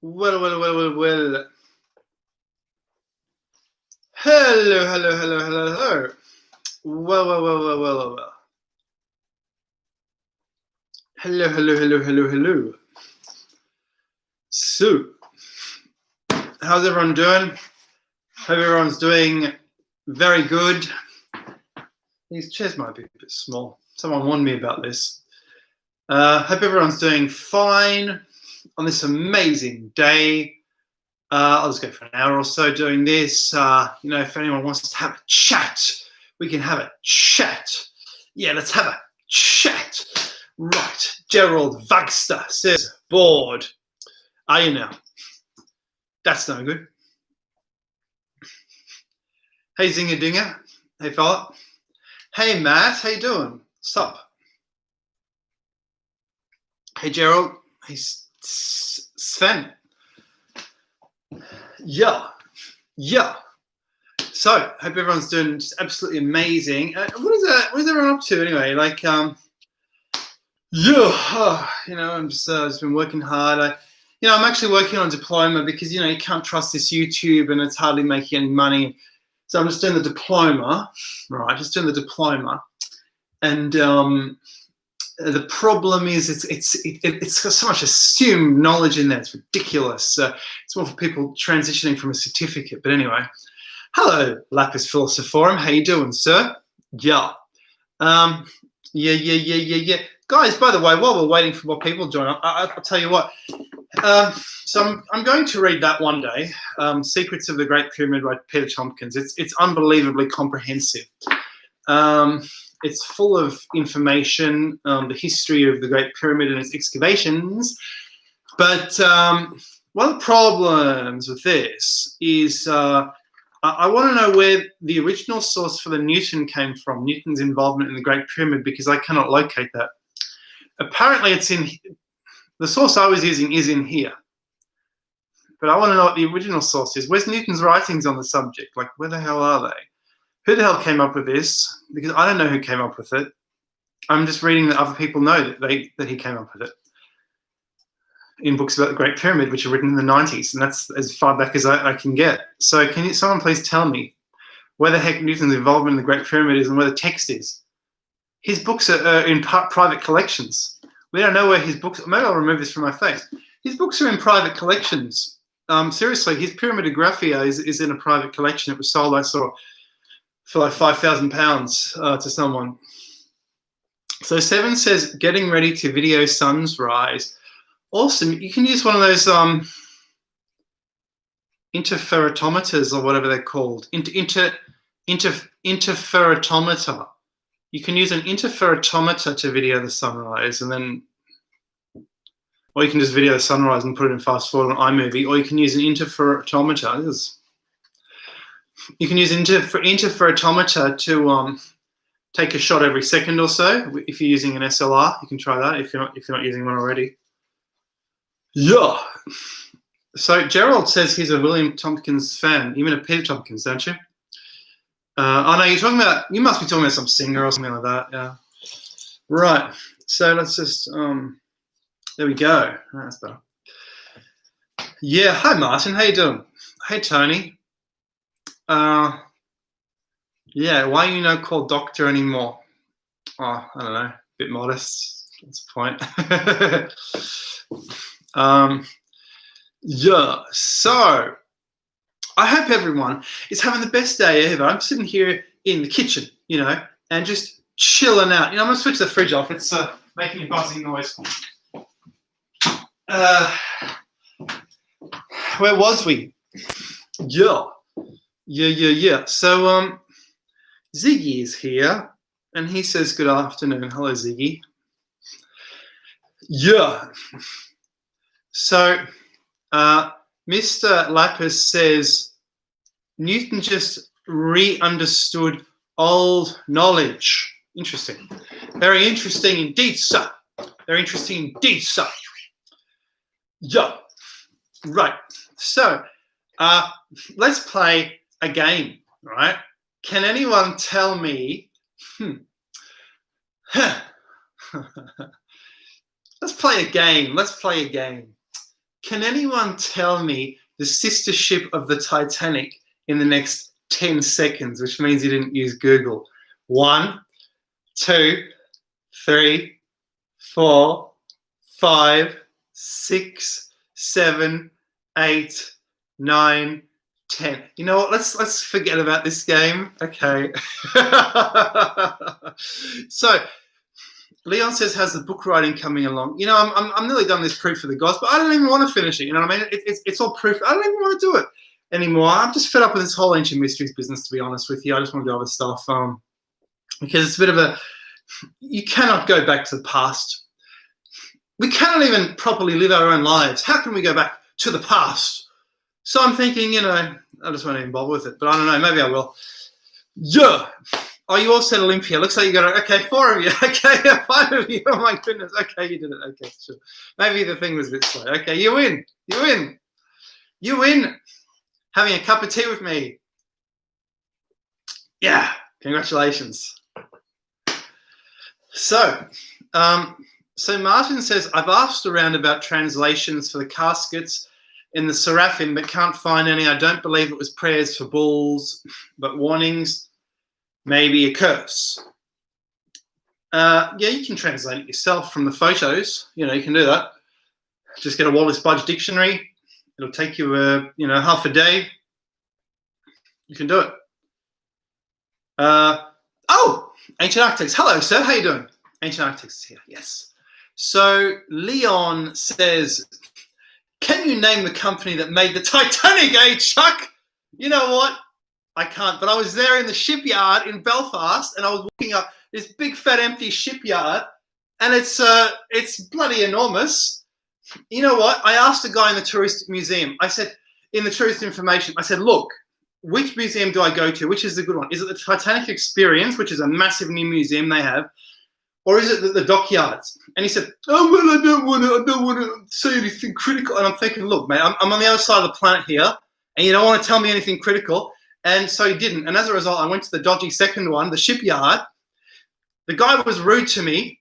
Well, well, well, well, well. Hello, hello, hello, hello, hello. Well, well, well, well, well, well, well. Hello, hello, hello, hello, hello. So, how's everyone doing? Hope everyone's doing very good. These chairs might be a bit small. Someone warned me about this. Hope everyone's doing fine on this amazing day. I'll just go for an hour or so doing this. If anyone wants to have a chat, we can have a chat. Yeah, let's have a chat. Right, Gerald Wagster says, bored. Are you now? That's no good. Hey, Zinger Dinger. Hey, fella. Hey, Matt. How you doing? Sup? Hey, Gerald. Hey, Sven. Yeah. So, hope everyone's doing just absolutely amazing. What is everyone up to anyway? I'm just been working hard. I'm actually working on a diploma because you can't trust this YouTube and it's hardly making any money. So I'm just doing the diploma, right? Just doing the diploma, and the problem is it's got so much assumed knowledge in there. It's ridiculous. It's more for people transitioning from a certificate. But anyway, hello, Lapis Philosophorum. How you doing, sir? Yeah. Yeah. Guys, by the way, while we're waiting for more people to join, I'll tell you what. So I'm going to read that one day. Secrets of the Great Pyramid by Peter Tompkins. It's unbelievably comprehensive. It's full of information, the history of the Great Pyramid and its excavations. But one of the problems with this is I want to know where the original source for the Newton came from, Newton's involvement in the Great Pyramid, because I cannot locate that. Apparently it's in, the source I was using is in here. But I want to know what the original source is. Where's Newton's writings on the subject? Like, where the hell are they? Who the hell came up with this? Because I don't know who came up with it. I'm just reading that other people know that he came up with it in books about the Great Pyramid, which are written in the 90s, and that's as far back as I can get. So can someone please tell me where the heck Newton's involvement in the Great Pyramid is and where the text is? His books are in private collections. We don't know where his books, maybe I'll remove this from my face. His books are in private collections. Seriously, his Pyramidographia is in a private collection. It was sold, I saw, for like £5,000 to someone. So Seven says, getting ready to video sun's rise. Awesome. You can use one of those interferometers or whatever they're called. Interferometer. You can use an interferometer to video the sunrise, and then, or you can just video the sunrise and put it in fast forward on iMovie, or you can use an interferometer. You can use an interferometer to take a shot every second or so. If you're using an SLR, you can try that if you're not using one already. Yeah. So Gerald says he's a William Tompkins fan. You mean a Peter Tompkins, don't you? Oh no, you must be talking about some singer or something like that. Yeah. Right. So let's just there we go. That's better. Yeah. Hi Martin. How you doing? Hey Tony. Yeah. Why are you not called Doctor anymore? Oh, I don't know. A bit modest. That's the point. Yeah. So I hope everyone is having the best day ever. I'm sitting here in the kitchen, and just chilling out. I'm going to switch the fridge off. It's making a buzzing noise. Where was we? Yeah. So Ziggy is here, and he says good afternoon. Hello, Ziggy. Yeah. So Mr. Lapis says, Newton just re-understood old knowledge. Interesting. Very interesting indeed, sir. Very interesting indeed, sir. Yeah. Right. So let's play a game, right? Can anyone tell me... Let's play a game. Can anyone tell me the sister ship of the Titanic in the next 10 seconds, which means you didn't use Google? 1, 2, 3, 4, 5, 6, 7, 8, 9, 10. You know what? Let's forget about this game. Okay. So Leon says, how's the book writing coming along? You know, I'm nearly done this proof of the gospel. I don't even want to finish it. You know what I mean? It's all proof. I don't even want to do it anymore. I'm just fed up with this whole ancient mysteries business, to be honest with you. I just want to do other stuff. Because it's a bit of a, you cannot go back to the past. We cannot even properly live our own lives. How can we go back to the past? So I'm thinking, you know, I just won't even bother with it. But I don't know, maybe I will. Yeah. Oh, you all said Olympia. Looks like you got it. Okay, 4 of you. Okay, 5 of you. Oh my goodness. Okay, you did it. Okay, sure. Maybe the thing was a bit slow. Okay, you win. You win. You win. Having a cup of tea with me. Yeah. Congratulations. So Martin says, I've asked around about translations for the caskets in the Seraphim, but can't find any. I don't believe it was prayers for bulls, but warnings. Maybe a curse. Yeah, you can translate it yourself from the photos. You know, you can do that. Just get a Wallace Budge dictionary. It'll take you, half a day. You can do it. Ancient Architects. Hello, sir. How you doing? Ancient Architects is here. Yes. So Leon says, can you name the company that made the Titanic, Chuck? You know what? I can't, but I was there in the shipyard in Belfast, and I was walking up this big, fat, empty shipyard, and it's bloody enormous. You know what? I asked a guy in the tourist museum. I said, in the tourist information, I said, look, which museum do I go to? Which is the good one? Is it the Titanic Experience, which is a massive new museum they have, or is it the dockyards? And he said, oh, well, I don't want to say anything critical. And I'm thinking, look, mate, I'm on the other side of the planet here, and you don't want to tell me anything critical. And so he didn't. And as a result, I went to the dodgy second one, the shipyard. The guy was rude to me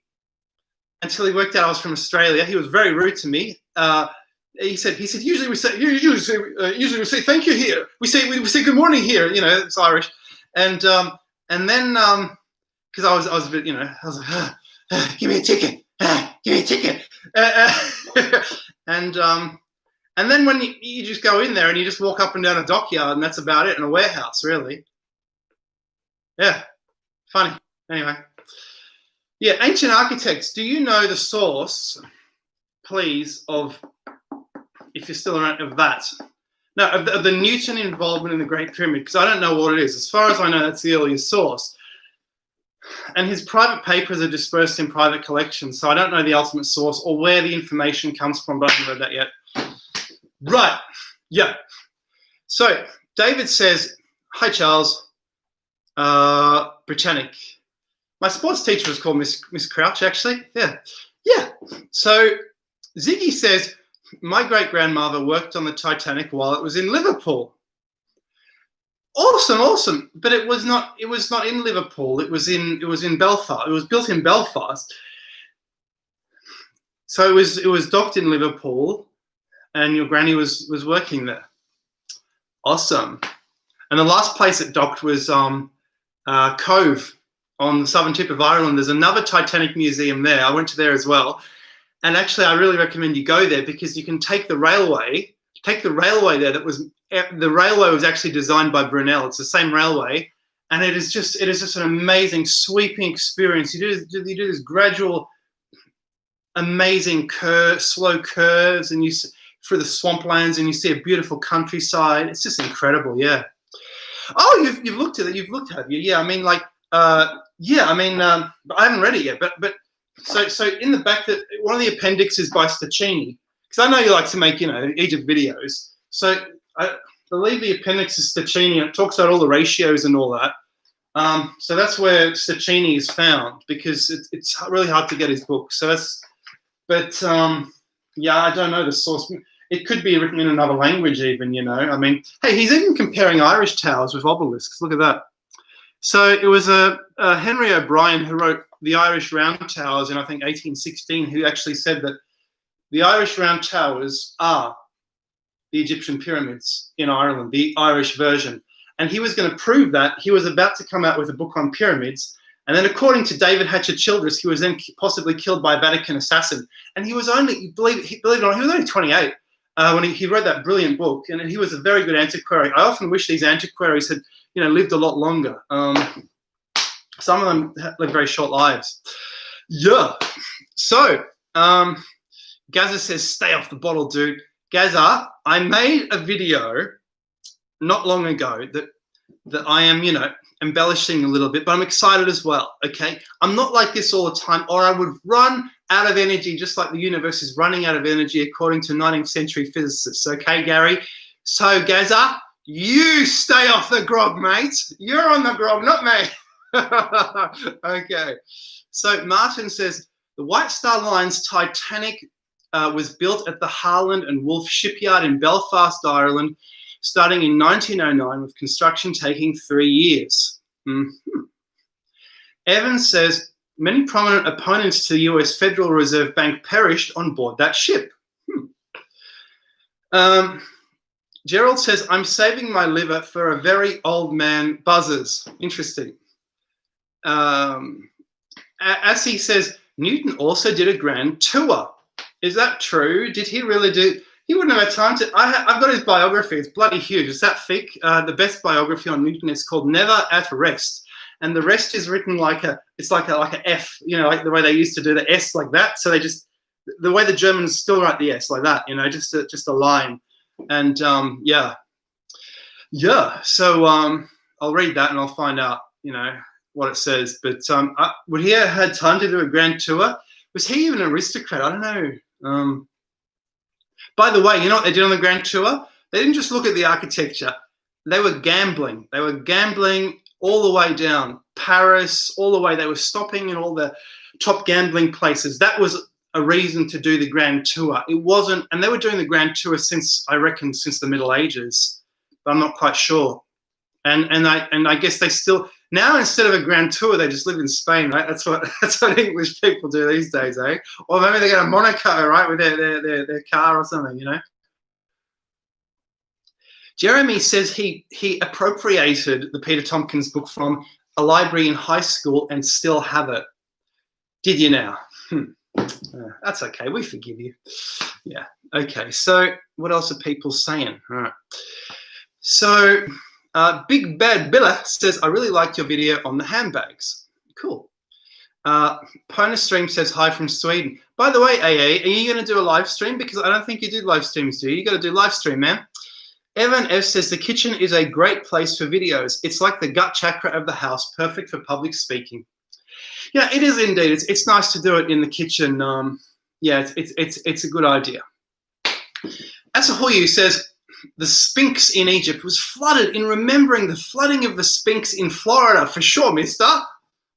until he worked out I was from Australia. He was very rude to me. He said, usually we say thank you here. We say good morning here. You know, it's Irish. And then because I was a bit, you know, I was like, give me a ticket, give me a ticket. And then when you just go in there and you just walk up and down a dockyard, and that's about it, and a warehouse, really. Yeah, funny. Anyway. Yeah, Ancient Architects, do you know the source, please, of, if you're still around, of that? No, of the Newton involvement in the Great Pyramid, because I don't know what it is. As far as I know, that's the earliest source. And his private papers are dispersed in private collections, so I don't know the ultimate source or where the information comes from, but I haven't read that yet. Right, yeah. So David says, hi, Charles. Britannic. My sports teacher was called Miss Crouch, actually. Yeah. So Ziggy says, my great-grandmother worked on the Titanic while it was in Liverpool. Awesome. But it was not in Liverpool. It was in Belfast. It was built in Belfast. So it was docked in Liverpool, and your granny was working there. Awesome. And the last place it docked was Cove on the southern tip of Ireland. There's another Titanic museum there. I went to there as well. And actually, I really recommend you go there because you can take the railway there. The railway was actually designed by Brunel. It's the same railway. And it is just an amazing sweeping experience. You do this gradual, amazing slow curves, and you through the swamplands, and you see a beautiful countryside. It's just incredible, yeah. Oh, you've looked at it. You've looked at it, yeah. I mean, like, yeah. I mean, but I haven't read it yet. But so in the back, that one of the appendixes by Staccini, because I know you like to make, Egypt videos. So I believe the appendix is Staccini, and it talks about all the ratios and all that. So that's where Staccini is found, because it's really hard to get his book. So yeah, I don't know the source. It could be written in another language even, I mean, hey, he's even comparing Irish towers with obelisks. Look at that. So it was Henry O'Brien who wrote the Irish Round Towers in, I think, 1816, who actually said that the Irish Round Towers are the Egyptian pyramids in Ireland, the Irish version. And he was going to prove that. He was about to come out with a book on pyramids. And then according to David Hatcher Childress, he was then possibly killed by a Vatican assassin. And he was only, believe it or not, he was only 28 when he wrote that brilliant book. And he was a very good antiquary. I often wish these antiquaries had, lived a lot longer. Some of them live very short lives. Yeah. So, Gaza says, stay off the bottle, dude. Gaza, I made a video not long ago that I am, embellishing a little bit, but I'm excited as well, okay? I'm not like this all the time, or I would run out of energy just like the universe is running out of energy according to 19th century physicists, okay, Gary? So, Gaza, you stay off the grog, mate. You're on the grog, not me. Okay. So, Martin says, the White Star Line's Titanic was built at the Harland and Wolff shipyard in Belfast, Ireland, starting in 1909, with construction taking 3 years. Mm-hmm. Evans says, many prominent opponents to the US Federal Reserve Bank perished on board that ship. Gerald says, I'm saving my liver for a very old man buzzers. Interesting. As he says, Newton also did a grand tour. Is that true? Did he really do? He wouldn't have had time to. I've got his biography. It's bloody huge. It's that thick. The best biography on Newton is called Never at Rest, and the rest is written like a F. Like the way they used to do the S like that. So they just the way the Germans still write the S like that. Just a line, and yeah. So I'll read that and I'll find out what it says. But would he have had time to do a grand tour? Was he even an aristocrat? I don't know. By the way, you know what they did on the grand tour? They didn't just look at the architecture. They were gambling. They were gambling all the way down Paris, all the way. They were stopping in all the top gambling places. That was a reason to do the grand tour. It wasn't, and they were doing the grand tour since the Middle Ages, but I'm not quite sure. And I guess they still now, instead of a grand tour, they just live in Spain, right? That's what English people do these days, eh? Or maybe they go to Monaco, right, with their car or something, Jeremy says he appropriated the Peter Tompkins book from a library in high school and still have it. Did you now? That's okay. We forgive you. Yeah. Okay. So what else are people saying? All right. So Big Bad Billa says, I really liked your video on the handbags. Cool. Pona Stream says, hi from Sweden. By the way, AA, are you going to do a live stream? Because I don't think you did live streams, do you? You got to do live stream, man. Evan F says, the kitchen is a great place for videos. It's like the gut chakra of the house, perfect for public speaking. Yeah, it is indeed. It's nice to do it in the kitchen. Yeah, it's a good idea. Asahoyu says, the Sphinx in Egypt was flooded. In remembering the flooding of the Sphinx in Florida, for sure, mister.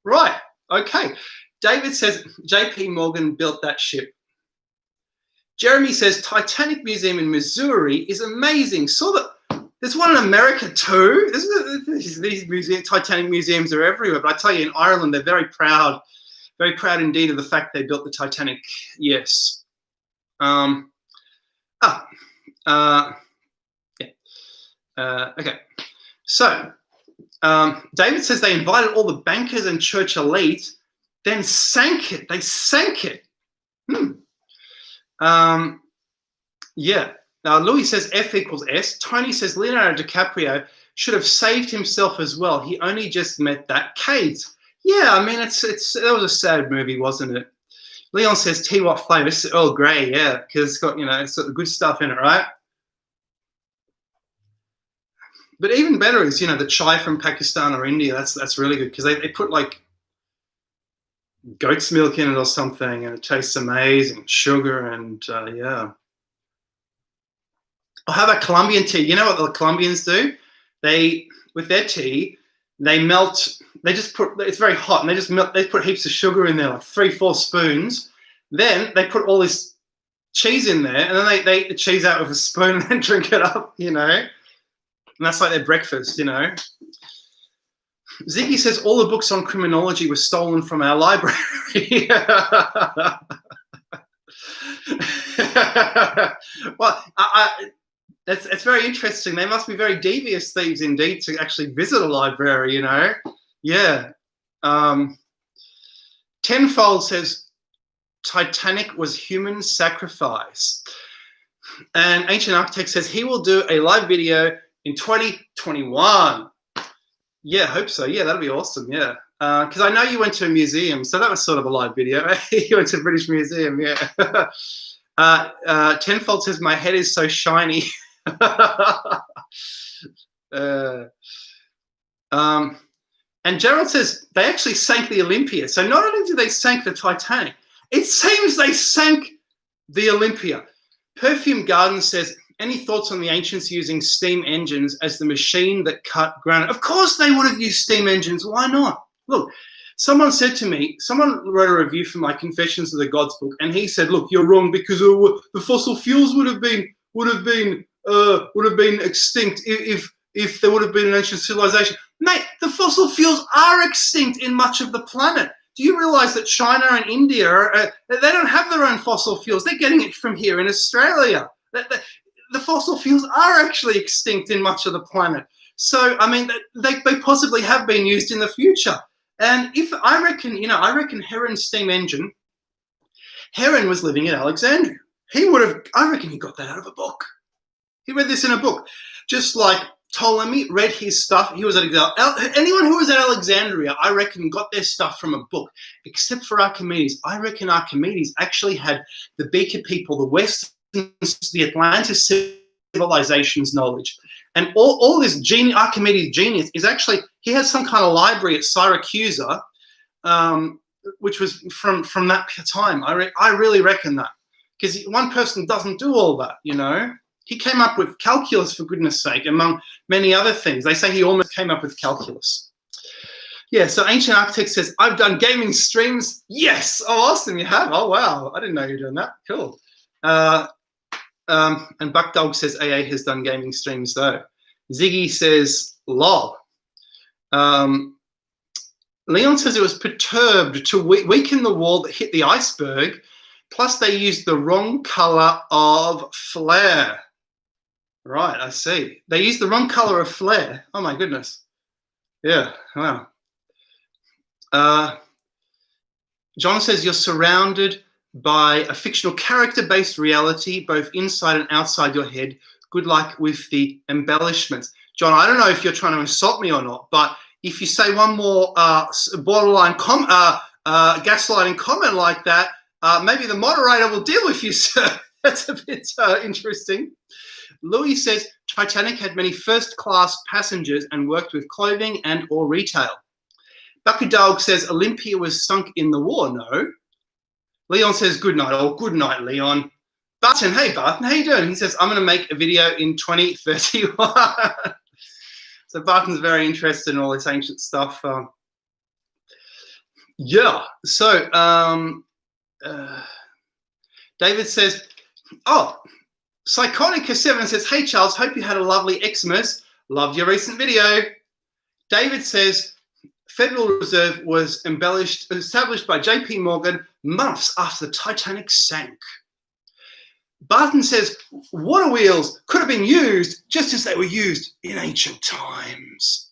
Right, okay. David says, JP Morgan built that ship. Jeremy says, Titanic Museum in Missouri is amazing. There's one in America too. These Titanic museums are everywhere. But I tell you, in Ireland, they're very proud indeed of the fact they built the Titanic. Yes. Okay. So David says they invited all the bankers and church elite, then sank it. They sank it. Yeah. Now, Louis says F equals S. Tony says Leonardo DiCaprio should have saved himself as well. He only just met that Kate. Yeah, I mean, that was a sad movie, wasn't it? Leon says tea what flavor? It's Earl Grey, yeah, because it's got it's got the good stuff in it, right? But even better is the chai from Pakistan or India. That's really good because they put like goat's milk in it or something, and it tastes amazing. Sugar and yeah. Oh, how about Colombian tea? You know what the Colombians do? With their tea, they melt. They just put. It's very hot, and they just melt. They put heaps of sugar in there, like 3-4 spoons. Then they put all this cheese in there, and then they eat the cheese out with a spoon and then drink it up. And that's like their breakfast. Ziggy says all the books on criminology were stolen from our library. Well, it's very interesting. They must be very devious thieves indeed to actually visit a library, you know. Yeah. Tenfold says Titanic was human sacrifice. And Ancient Architect says he will do a live video in 2021. Yeah, hope so. Yeah, that'll be awesome. Yeah. Because I know you went to a museum, so that was sort of a live video. You went to the British Museum, yeah. Tenfold says, my head is so shiny. And Gerald says, they actually sank the Olympia. So not only did they sank the Titanic, it seems they sank the Olympia. Perfume Garden says, any thoughts on the ancients using steam engines as the machine that cut granite? Of course they would have used steam engines. Why not? Look, someone said to me, someone wrote a review for my Confessions of the Gods book, and he said, look, you're wrong because the fossil fuels would have been extinct if there would have been an ancient civilization. Mate, the fossil fuels are extinct in much of the planet. Do you realize that China and India, they don't have their own fossil fuels? They're getting it from here in Australia. The fossil fuels are actually extinct in much of the planet. So, I mean, they possibly have been used in the future. And I reckon Heron's steam engine, Heron was living in Alexandria. I reckon he got that out of a book. He read this in a book. Just like Ptolemy read his stuff. He was at anyone who was at Alexandria, I reckon, got their stuff from a book, except for Archimedes. I reckon Archimedes actually had the Beaker people, the Western, the Atlantis civilization's knowledge. And all this Archimedes genius is actually, he has some kind of library at Syracuse, which was from that time. I really reckon that. Because one person doesn't do all that, you know. He came up with calculus, for goodness sake, among many other things. They say he almost came up with calculus. Yeah, so Ancient Architect says, I've done gaming streams. Yes. Oh, awesome, you have? Oh, wow. I didn't know you were doing that. Cool. And Buckdog says AA has done gaming streams, though. Ziggy says, lol. Leon says it was perturbed to weaken the wall that hit the iceberg, plus they used the wrong color of flare. Right, I see. They used the wrong color of flare. Oh, my goodness. Yeah, wow. John says you're surrounded by a fictional character-based reality, both inside and outside your head. Good luck with the embellishments. John, I don't know if you're trying to insult me or not, but if you say one more borderline gaslighting comment like that, maybe the moderator will deal with you, sir. That's a bit interesting. Louis says Titanic had many first-class passengers and worked with clothing and or retail. Bucky Dog says Olympia was sunk in the war. No. Leon says good night. Oh, good night, Leon. Barton, hey Barton, how you doing? He says I'm going to make a video in 2031. So Barton's very interested in all this ancient stuff. Yeah. So David says, oh, Psychonica7 says, hey Charles, hope you had a lovely Xmas. Loved your recent video. David says, Federal Reserve was established by JP Morgan months after the Titanic sank. Barton says, water wheels could have been used just as they were used in ancient times.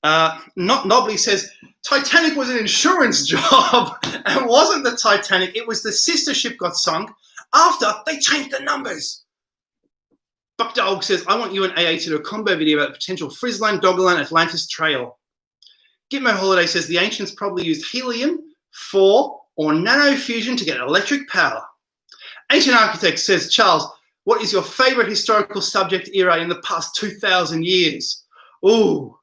Nobley says, Titanic was an insurance job and wasn't the Titanic. It was the sister ship got sunk after they changed the numbers. Buckdog says, I want you and AA to do a combo video about the potential Frisland, Doggerland, Atlantis Trail. Gitmo Holiday says the ancients probably used helium, 4 or nanofusion to get electric power. Ancient Architect says, Charles, what is your favorite historical subject era in the past 2,000 years? Probably,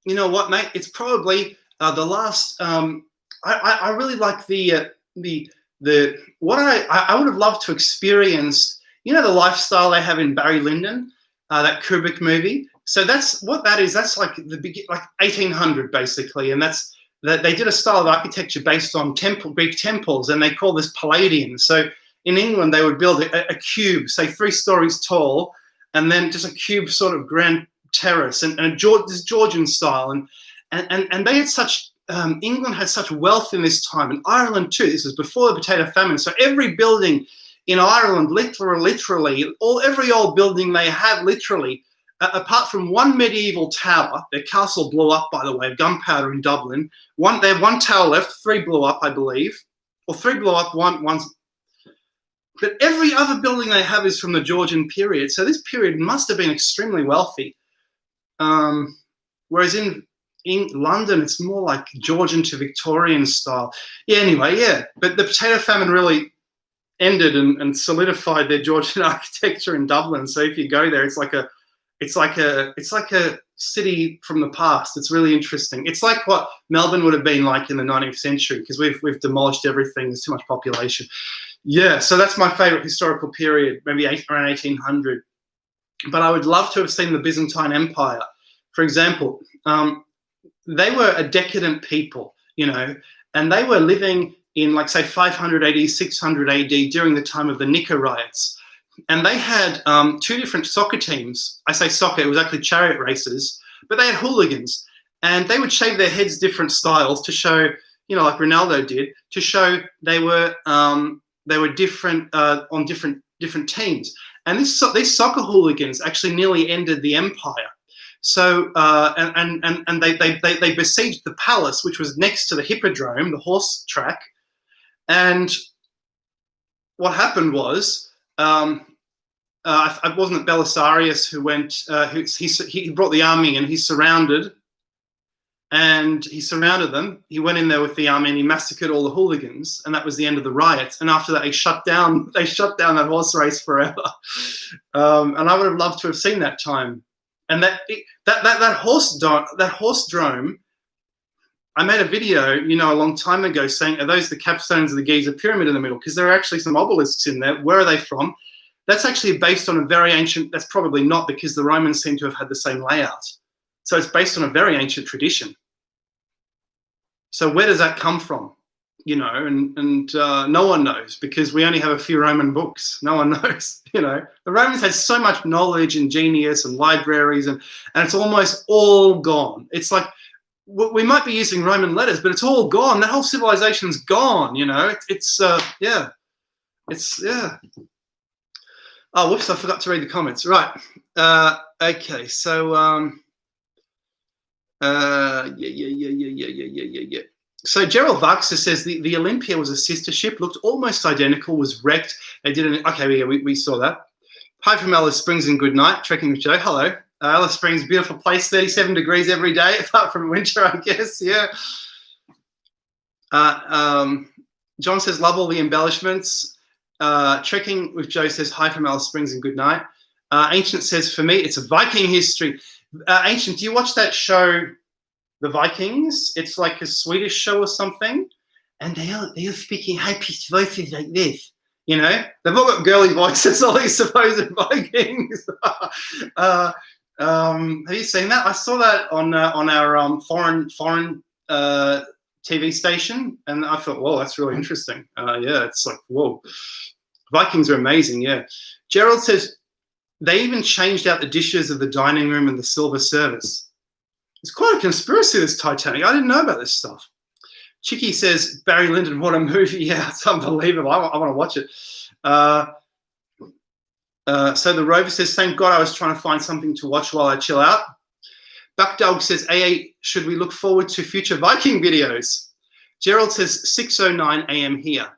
you know what, mate? It's probably the last. I really like what I would have loved to experience. You know the lifestyle they have in Barry Lyndon, that Kubrick movie. So that's what that is. That's like like 1800 basically, and that's that they did a style of architecture based on Greek temples, and they call this Palladian. So in England, they would build a cube, say 3 stories tall, and then just a cube sort of grand terrace, and this Georgian style, and they had such England had such wealth in this time, and Ireland too. This was before the potato famine. So every building in Ireland, literally, every old building they have, literally, apart from one medieval tower, their castle blew up, by the way, gunpowder in Dublin. They have one tower left, 3 blew up, I believe, or 3 blew up, one's. But every other building they have is from the Georgian period. So this period must have been extremely wealthy. Whereas in London, it's more like Georgian to Victorian style. Yeah, anyway, yeah. But the potato famine really ended and solidified their Georgian architecture in Dublin. So if you go there, it's like a city from the past. It's really interesting. It's like what Melbourne would have been like in the 19th century, because we've demolished everything. There's too much population. Yeah, so that's my favourite historical period, maybe around 1800. But I would love to have seen the Byzantine Empire. For example, they were a decadent people, you know, and they were living in, like, say, 500 AD, 600 AD during the time of the Nika riots. And they had 2 different soccer teams. I say soccer, it was actually chariot races, but they had hooligans. And they would shave their heads different styles to show, you know, like Ronaldo did, to show they were different on different teams. And these soccer hooligans actually nearly ended the empire. So and they besieged the palace, which was next to the hippodrome, the horse track. And what happened was, it wasn't Belisarius who went. He brought the army and he surrounded them. He went in there with the army and he massacred all the hooligans, and that was the end of the riots. And after that, they shut down that horse race forever. And I would have loved to have seen that time. And that horse drome. I made a video, you know, a long time ago saying, are those the capstones of the Giza pyramid in the middle? Because there are actually some obelisks in there. Where are they from? That's actually based on a very ancient. That's probably not, because the Romans seem to have had the same layout. So it's based on a very ancient tradition. So where does that come from? You know, and no one knows, because we only have a few Roman books. No one knows, you know. The Romans had so much knowledge and genius and libraries, and it's almost all gone. It's like, we might be using Roman letters, but it's all gone. That whole civilization's gone, you know. Yeah. Oh, whoops, I forgot to read the comments. Right. Okay, so yeah. So Gerald Varkser says the Olympia was a sister ship, looked almost identical, was wrecked. They didn't. Okay, yeah, we saw that. Hi from Alice Springs and good night. Trekking with Joe. Hello. Alice Springs, beautiful place. 37 degrees every day, apart from winter, I guess. Yeah. John says love all the embellishments. Trekking with Joe says hi from Alice Springs and good night. Ancient says, for me, it's a Viking history. Ancient, do you watch that show, The Vikings? It's like a Swedish show or something, and they are speaking high-pitched voices like this. You know, they've all got girly voices, all these supposed Vikings. Have you seen that? I saw that on our foreign TV station, and I thought, whoa, that's really interesting. Yeah, it's like, whoa, Vikings are amazing. Yeah, Gerald says they even changed out the dishes of the dining room and the silver service. It's quite a conspiracy, this Titanic. I didn't know about this stuff. Chicky says, Barry Lyndon, what a movie. Yeah, it's unbelievable. I want to watch it. So the Rover says, thank God I was trying to find something to watch while I chill out. Buckdog says, AA, should we look forward to future Viking videos? Gerald says, 6:09 a.m. here.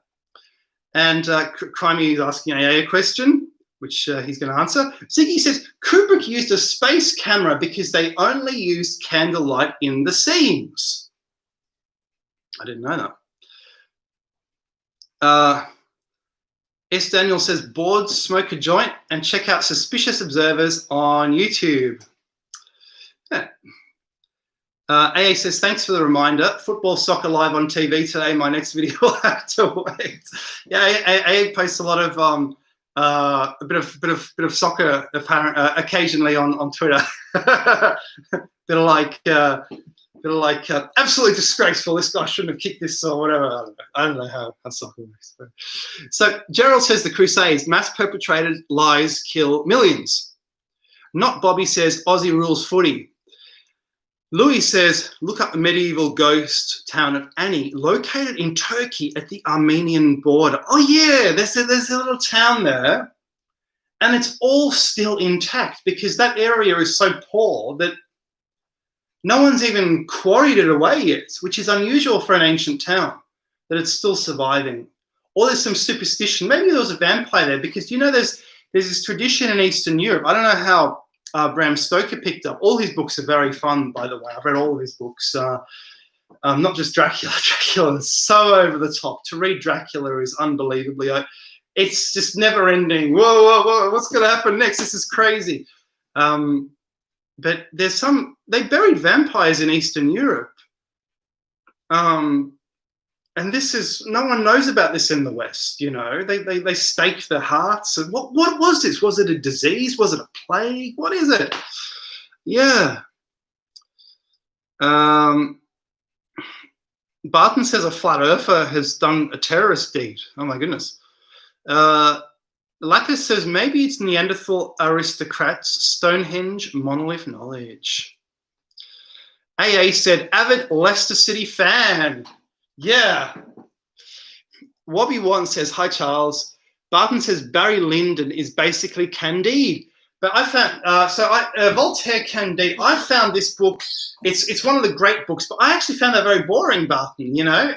And Crimey is asking AA a question, which he's going to answer. Ziggy says, Kubrick used a space camera because they only used candlelight in the scenes. I didn't know that. S. Daniel says, bored, smoke a joint, and check out Suspicious Observers on YouTube. Yeah. AA says, thanks for the reminder. Football Soccer Live on TV today. My next video will have to wait. Yeah, AA posts a lot of a bit of soccer occasionally on Twitter. bit of like absolutely disgraceful. This guy shouldn't have kicked this or whatever. I don't know how soccer works. So Gerald says the Crusades, mass perpetrated lies kill millions. Not Bobby says Aussie rules footy. Louis says, look up the medieval ghost town of Ani, located in Turkey at the Armenian border. Oh yeah, there's a little town there, and it's all still intact because that area is so poor that no one's even quarried it away yet, which is unusual for an ancient town, that it's still surviving. Or there's some superstition. Maybe there was a vampire there because, there's this tradition in Eastern Europe. I don't know how Bram Stoker picked up. All his books are very fun, by the way. I've read all of his books. Not just Dracula. Dracula is so over the top. To read Dracula is unbelievably... it's just never ending. Whoa, whoa, whoa, what's going to happen next? This is crazy. But they buried vampires in Eastern Europe. And no one knows about this in the West, They staked their hearts. And what was this? Was it a disease? Was it a plague? What is it? Yeah. Barton says a flat earther has done a terrorist deed. Oh my goodness. Lapis says maybe it's Neanderthal aristocrats, Stonehenge, monolith knowledge. AA said avid Leicester City fan. Yeah. Wobby1 says, hi, Charles. Barton says Barry Lyndon is basically Candide. But I found, Voltaire Candide, I found this book, it's one of the great books, but I actually found that very boring, Barton, I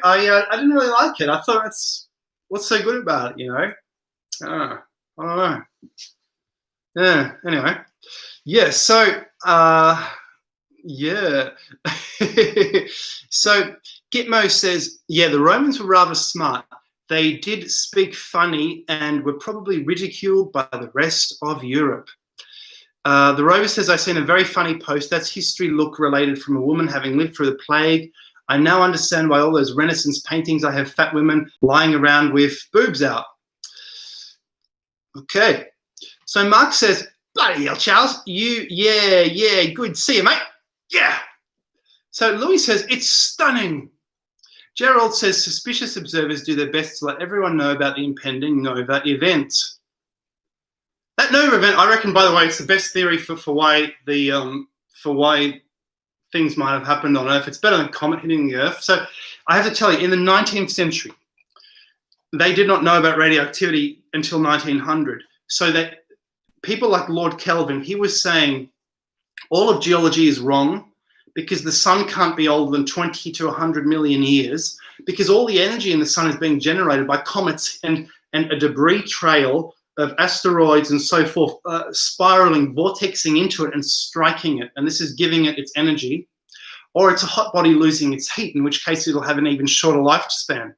didn't really like it. I thought, what's so good about it, I don't know. Yeah, anyway. Yeah, so, yeah. So Gitmo says, yeah, the Romans were rather smart. They did speak funny and were probably ridiculed by the rest of Europe. The Rover says, I've seen a very funny post. That's history look related from a woman having lived through the plague. I now understand why all those Renaissance paintings I have fat women lying around with boobs out. Okay. So Mark says, bloody hell, Charles, yeah, good. See you, mate. Yeah. So Louis says, it's stunning. Gerald says, suspicious observers do their best to let everyone know about the impending Nova event. That Nova event, I reckon, by the way, it's the best theory for why things might have happened on Earth. It's better than a comet hitting the Earth. So I have to tell you, in the 19th century, they did not know about radioactivity until 1900. So that people like Lord Kelvin, he was saying all of geology is wrong because the sun can't be older than 20 to 100 million years because all the energy in the sun is being generated by comets and a debris trail of asteroids and so forth, spiraling, vortexing into it and striking it. And this is giving it its energy. Or it's a hot body losing its heat, in which case it'll have an even shorter lifespan.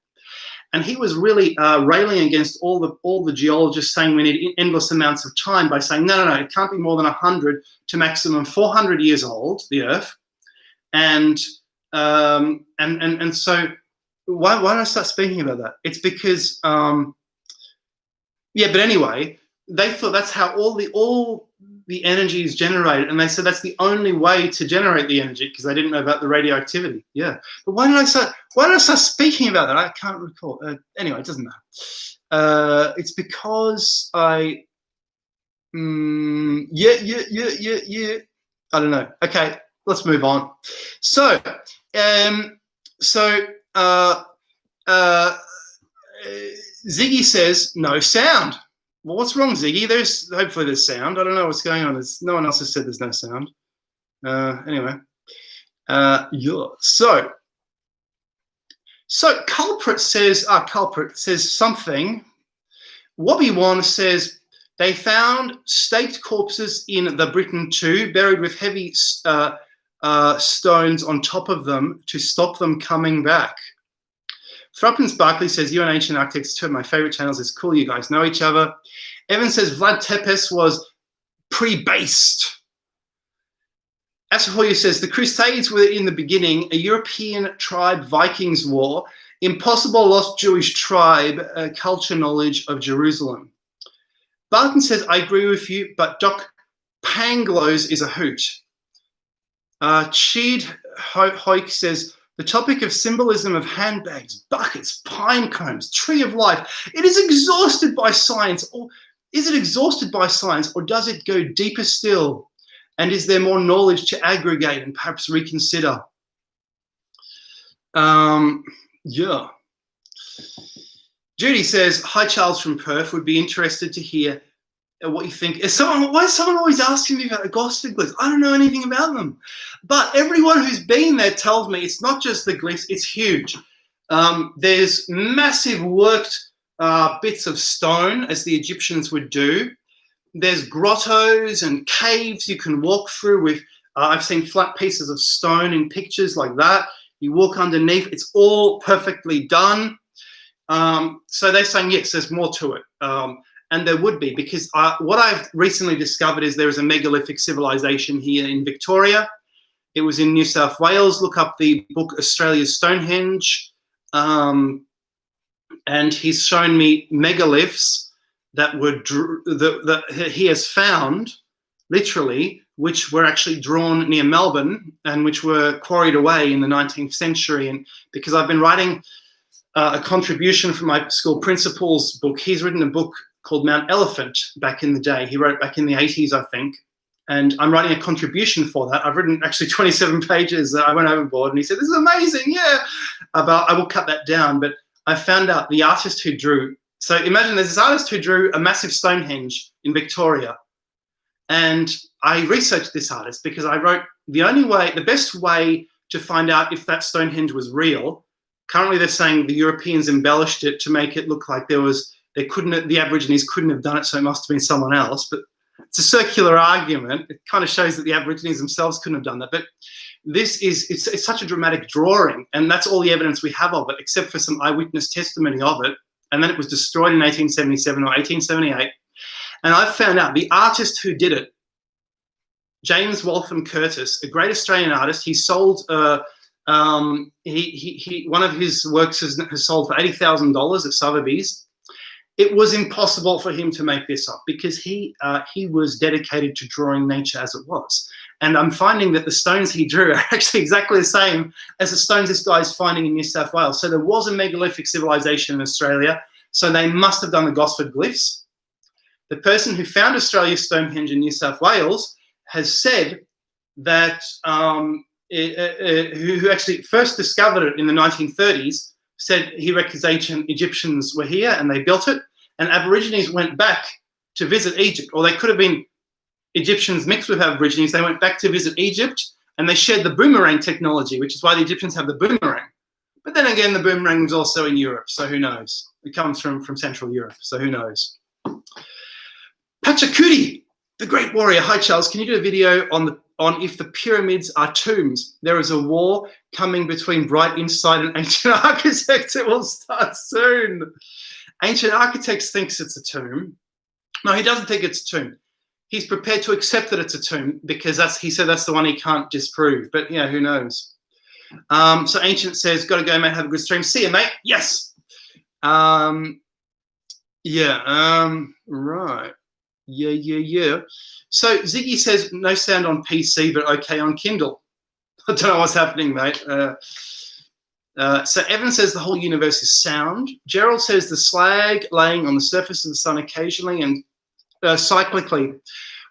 And he was really railing against all the geologists saying we need endless amounts of time by saying, no, it can't be more than 100 to maximum 400 years old, the Earth. And so why don't I start speaking about that? It's because, yeah, but anyway, they thought that's how all the energy is generated, and they said that's the only way to generate the energy because they didn't know about the radioactivity. Yeah, but why did I start speaking about that? I can't recall. Anyway, it doesn't matter. It's because I, yeah. I don't know. Okay, let's move on. So, Ziggy says no sound. Well, what's wrong, Ziggy? Hopefully there's sound. I don't know what's going on. No one else has said there's no sound. Anyway. Yeah. So Culprit says something. Wobby1 says they found staked corpses in the Britain too, buried with heavy stones on top of them to stop them coming back. Thruppence Barkley says, you and Ancient Architects, two of my favorite channels. It's cool you guys know each other. Evan says, Vlad Tepes was pre-based. Asahoya says, the Crusades were in the beginning a European tribe Vikings war, impossible lost Jewish tribe, culture knowledge of Jerusalem. Barton says, I agree with you, but Doc Panglows is a hoot. Cheed Hoik says, the topic of symbolism of handbags, buckets, pine cones, tree of life, it is exhausted by science. Or is it exhausted by science, or does it go deeper still? And is there more knowledge to aggregate and perhaps reconsider? Yeah. Judy says, hi, Charles from Perth. Would be interested to hear what you think. Why is someone always asking me about the Gosford glyphs? I don't know anything about them. But everyone who's been there tells me it's not just the glyphs, it's huge. There's massive worked bits of stone, as the Egyptians would do. There's grottos and caves you can walk through with, I've seen flat pieces of stone in pictures like that. You walk underneath, it's all perfectly done. So they're saying, yes, there's more to it. And there would be, because what I've recently discovered is there is a megalithic civilization here in Victoria. It was in New South Wales. Look up the book Australia's Stonehenge. And he's shown me megaliths that were that he has found, literally, which were actually drawn near Melbourne and which were quarried away in the 19th century. And because I've been writing a contribution for my school principal's book, he's written a book called Mount Elephant back in the day. He wrote back in the 80s, I think. And I'm writing a contribution for that. I've written actually 27 pages. I went overboard and he said, this is amazing, yeah. But I will cut that down. But I found out the artist who drew, so imagine there's this artist who drew a massive Stonehenge in Victoria. And I researched this artist because I wrote the best way to find out if that Stonehenge was real. Currently they're saying the Europeans embellished it to make it look like the Aborigines couldn't have done it, so it must have been someone else. But it's a circular argument. It kind of shows that the Aborigines themselves couldn't have done that. But it's such a dramatic drawing, and that's all the evidence we have of it, except for some eyewitness testimony of it. And then it was destroyed in 1877 or 1878. And I found out the artist who did it, James Waltham Curtis, a great Australian artist. He sold one of his works has sold for $80,000 at Sotheby's. It was impossible for him to make this up because he was dedicated to drawing nature as it was. And I'm finding that the stones he drew are actually exactly the same as the stones this guy is finding in New South Wales. So there was a megalithic civilization in Australia. So they must have done the Gosford glyphs. The person who found Australia's Stonehenge in New South Wales has said that, who actually first discovered it in the 1930s, said he reckons ancient Egyptians were here and they built it, and Aborigines went back to visit Egypt, or they could have been Egyptians mixed with Aborigines. They went back to visit Egypt and they shared the boomerang technology, which is why the Egyptians have the boomerang. But then again, the boomerang was also in Europe, so who knows? It comes from Central Europe, so who knows? Pachacuti, the great warrior. Hi, Charles. Can you do a video on if the pyramids are tombs? There is a war coming between Bright Insight and Ancient Architects. It will start soon. Ancient Architects thinks it's a tomb. No, he doesn't think it's a tomb. He's prepared to accept that it's a tomb because he said that's the one he can't disprove. But yeah, who knows? So Ancient says, got to go, mate. Have a good stream. See you, mate. Yes. Right. Yeah. So Ziggy says, no sound on PC, but okay on Kindle. I don't know what's happening, mate. So Evan says the whole universe is sound. Gerald says the slag laying on the surface of the sun occasionally and cyclically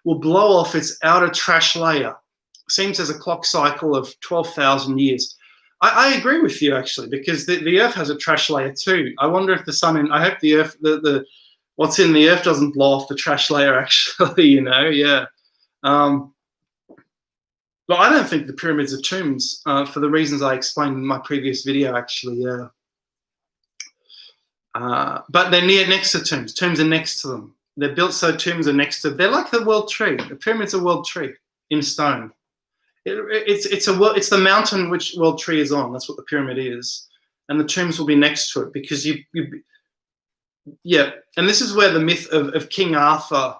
will blow off its outer trash layer. Seems as a clock cycle of 12,000 years. I agree with you, actually, because the Earth has a trash layer too. I wonder if the sun, and I hope the Earth, what's in the Earth doesn't blow off the trash layer, actually, yeah. But I don't think the pyramids are tombs for the reasons I explained in my previous video, actually, yeah. But they're next to tombs. Tombs are next to them. They're built so tombs are next to them. They're like the world tree. The pyramid's a world tree in stone. It's the mountain which world tree is on. That's what the pyramid is. And the tombs will be next to it because yeah. And this is where the myth of King Arthur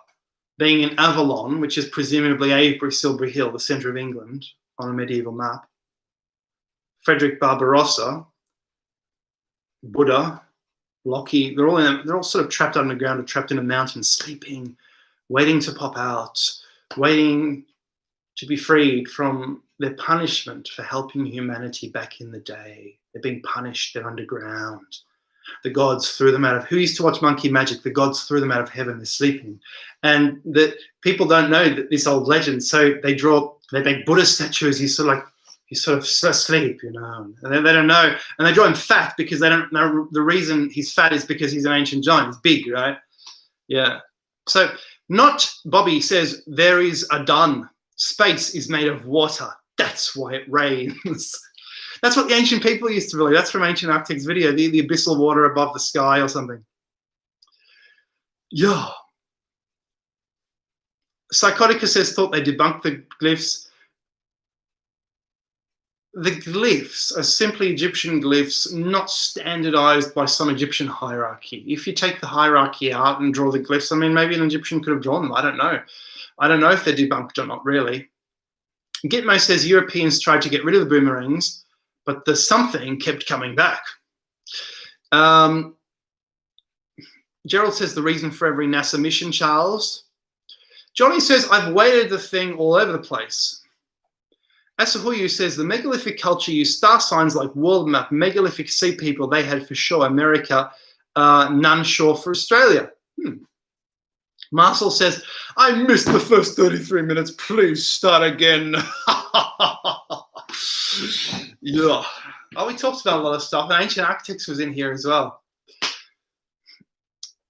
being in Avalon, which is presumably Avebury, Silbury Hill, the centre of England on a medieval map, Frederick Barbarossa, Buddha, Locke, they're all sort of trapped underground or trapped in a mountain, sleeping, waiting to pop out, waiting to be freed from their punishment for helping humanity back in the day. They're being punished, they're underground. The gods threw them out of. Who used to watch Monkey Magic? The gods threw them out of heaven. They're sleeping, and that people don't know that this old legend. So they make Buddha statues. He's sort of asleep, you know, and they don't know. And they draw him fat because they don't know the reason he's fat is because he's an ancient giant. He's big, right? Yeah. So not Bobby says there is a dun. Space is made of water. That's why it rains. That's what the ancient people used to believe. That's from Ancient Architects video, the abyssal water above the sky or something. Yeah. Psychotica says thought they debunked the glyphs. The glyphs are simply Egyptian glyphs, not standardized by some Egyptian hierarchy. If you take the hierarchy out and draw the glyphs, I mean, maybe an Egyptian could have drawn them. I don't know. I don't know if they're debunked or not, really. Gitmo says Europeans tried to get rid of the boomerangs, but the something kept coming back. Gerald says the reason for every NASA mission, Charles. Johnny says, I've weighted the thing all over the place. Asahuyu says the megalithic culture used star signs like world map, megalithic sea people, they had for sure America, none sure for Australia. Marcel says, I missed the first 33 minutes. Please start again. Yeah. Oh, we talked about a lot of stuff. And Ancient Architects was in here as well.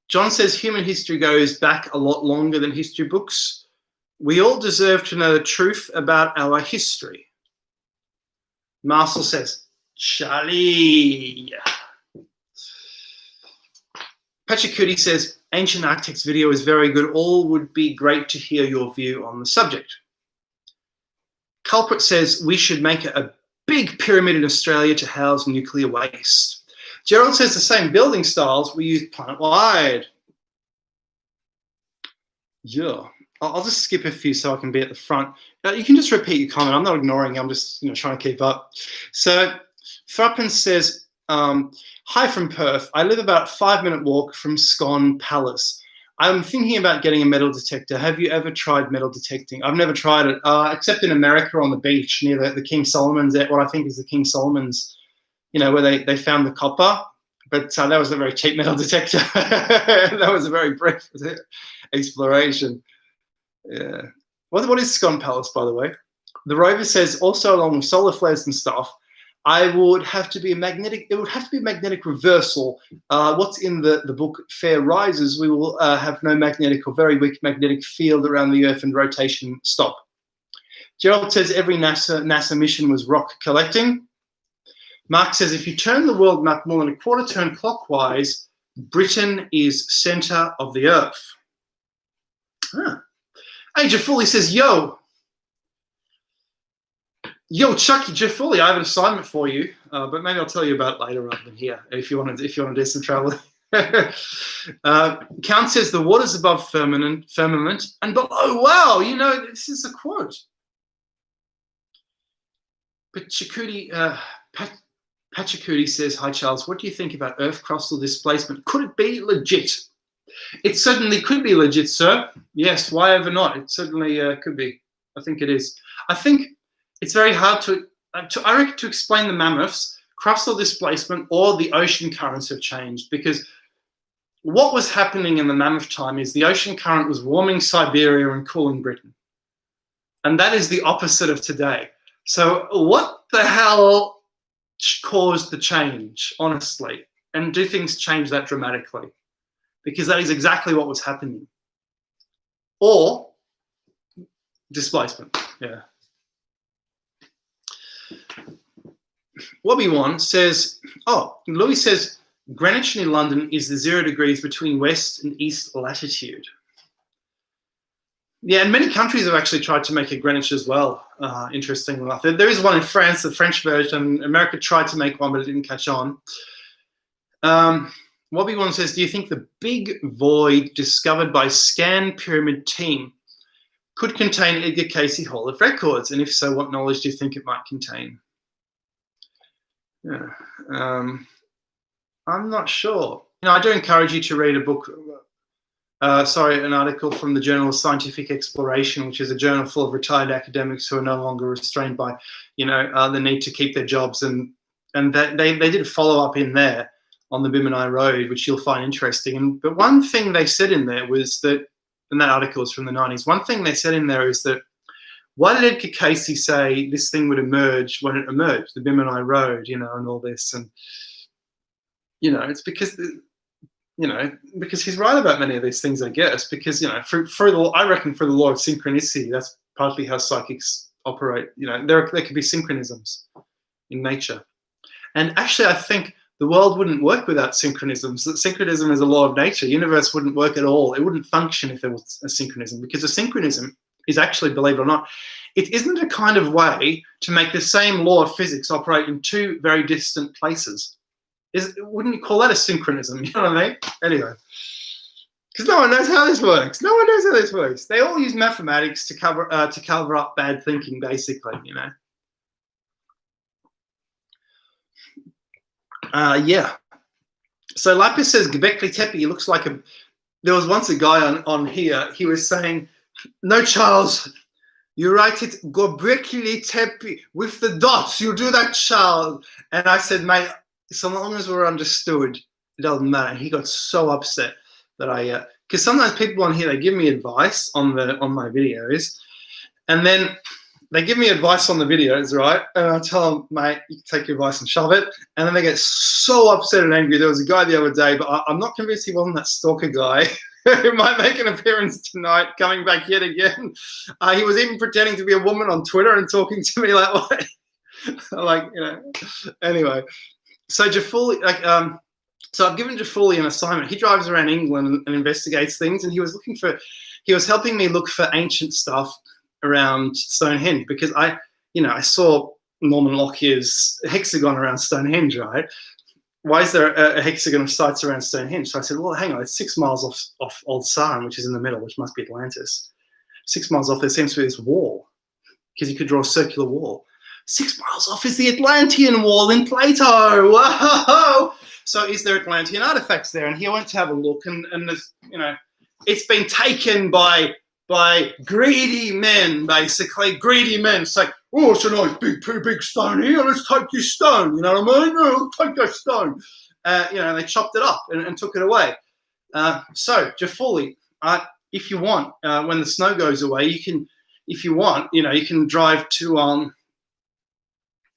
John says human history goes back a lot longer than history books. We all deserve to know the truth about our history. Marcel says, Charlie. Pachacuti says, Ancient Architects video is very good. All would be great to hear your view on the subject. Culprit says, we should make a big pyramid in Australia to house nuclear waste. Gerald says the same building styles we use planet-wide. Yeah. I'll just skip a few so I can be at the front. You can just repeat your comment. I'm not ignoring you. I'm just trying to keep up. So Thrappen says, hi from Perth. I live about a 5-minute walk from Scone Palace. I'm thinking about getting a metal detector. Have you ever tried metal detecting? I've never tried it, except in America on the beach near the King Solomon's, what I think is the King Solomon's, where they found the copper. But that was a very cheap metal detector. That was a very brief exploration. Yeah. What is Scone Palace, by the way? The rover says also along with solar flares and stuff, it would have to be a magnetic reversal. What's in the book Fair Rises, we will have no magnetic or very weak magnetic field around the Earth and rotation stop. Gerald says every NASA mission was rock collecting. Mark says if you turn the world map more than a quarter turn clockwise, Britain is center of the Earth. Hey, Jafuli says, yo, Chucky Jafuli, I have an assignment for you, but maybe I'll tell you about it later rather than here if you want to do some traveling. Count says the waters above firmament and below. Wow, this is a quote. But Pachacuti says, hi Charles, what do you think about Earth crustal displacement? Could it be legit? It certainly could be legit, sir. Yes, why ever not? It certainly could be. I think it is. I think it's very hard to explain the mammoths, crustal displacement, or the ocean currents have changed, because what was happening in the mammoth time is the ocean current was warming Siberia and cooling Britain. And that is the opposite of today. So what the hell caused the change, honestly? And do things change that dramatically? Because that is exactly what was happening. Or displacement, yeah. Wobby1 says, Louis says, Greenwich near London is the 0 degrees between west and east latitude. Yeah, and many countries have actually tried to make a Greenwich as well, interestingly enough. There is one in France, the French version. America tried to make one, but it didn't catch on. Wobby1 says, do you think the big void discovered by Scan Pyramid team could contain Edgar Cayce Hall of Records? And if so, what knowledge do you think it might contain? Yeah. I'm not sure. I do encourage you to read a book, an article from the Journal of Scientific Exploration, which is a journal full of retired academics who are no longer restrained by, the need to keep their jobs. And they did a follow-up in there on the Bimini Road, which you'll find interesting. But one thing they said in there was that, and that article is from the 90s, one thing they said in there is that, why did Edgar Cayce say this thing would emerge when it emerged, the Bimini Road, and all this? And, it's because, because he's right about many of these things, I guess, because, I reckon for the law of synchronicity, that's partly how psychics operate. There could be synchronisms in nature. And actually, I think the world wouldn't work without synchronisms. Synchronism is a law of nature. The universe wouldn't work at all. It wouldn't function if there was a synchronism, because a synchronism is actually, believe it or not, it isn't a kind of way to make the same law of physics operate in two very distant places. Wouldn't you call that a synchronism? You know what I mean? Anyway, because no one knows how this works. No one knows how this works. They all use mathematics to cover up bad thinking, basically. Yeah. So Lapis says Göbekli Tepe looks like a. There was once a guy on here. He was saying, "No, Charles, you write it Göbekli Tepe with the dots. You do that, Charles." And I said, "Mate, so long as we're understood, it doesn't matter." And he got so upset that because sometimes people on here, they give me advice on my videos, and then they give me advice on the videos, right? And I tell them, "Mate, you can take your advice and shove it." And then they get so upset and angry. There was a guy the other day, but I'm not convinced he wasn't that stalker guy who might make an appearance tonight, coming back yet again. He was even pretending to be a woman on Twitter and talking to me like Anyway, so Jafuli, so I've given Jafuli an assignment. He drives around England and investigates things, and he was helping me look for ancient stuff around Stonehenge, because I saw Norman Lockyer's hexagon around Stonehenge, right? Why is there a hexagon of sites around Stonehenge? So I said, well, hang on, it's 6 miles off Old Sarum, which is in the middle, which must be Atlantis. 6 miles off, there seems to be this wall, because you could draw a circular wall. 6 miles off is the Atlantean wall in Plato. Whoa! So is there Atlantean artifacts there? And he went to have a look, and there's, it's been taken by greedy men, basically. Greedy men. It's like, oh, it's a nice big stone here. Let's take this stone. You know what I mean? No, let's take that stone. They chopped it up and took it away. So Jafuli, if you want, when the snow goes away, you can, if you want, you can drive to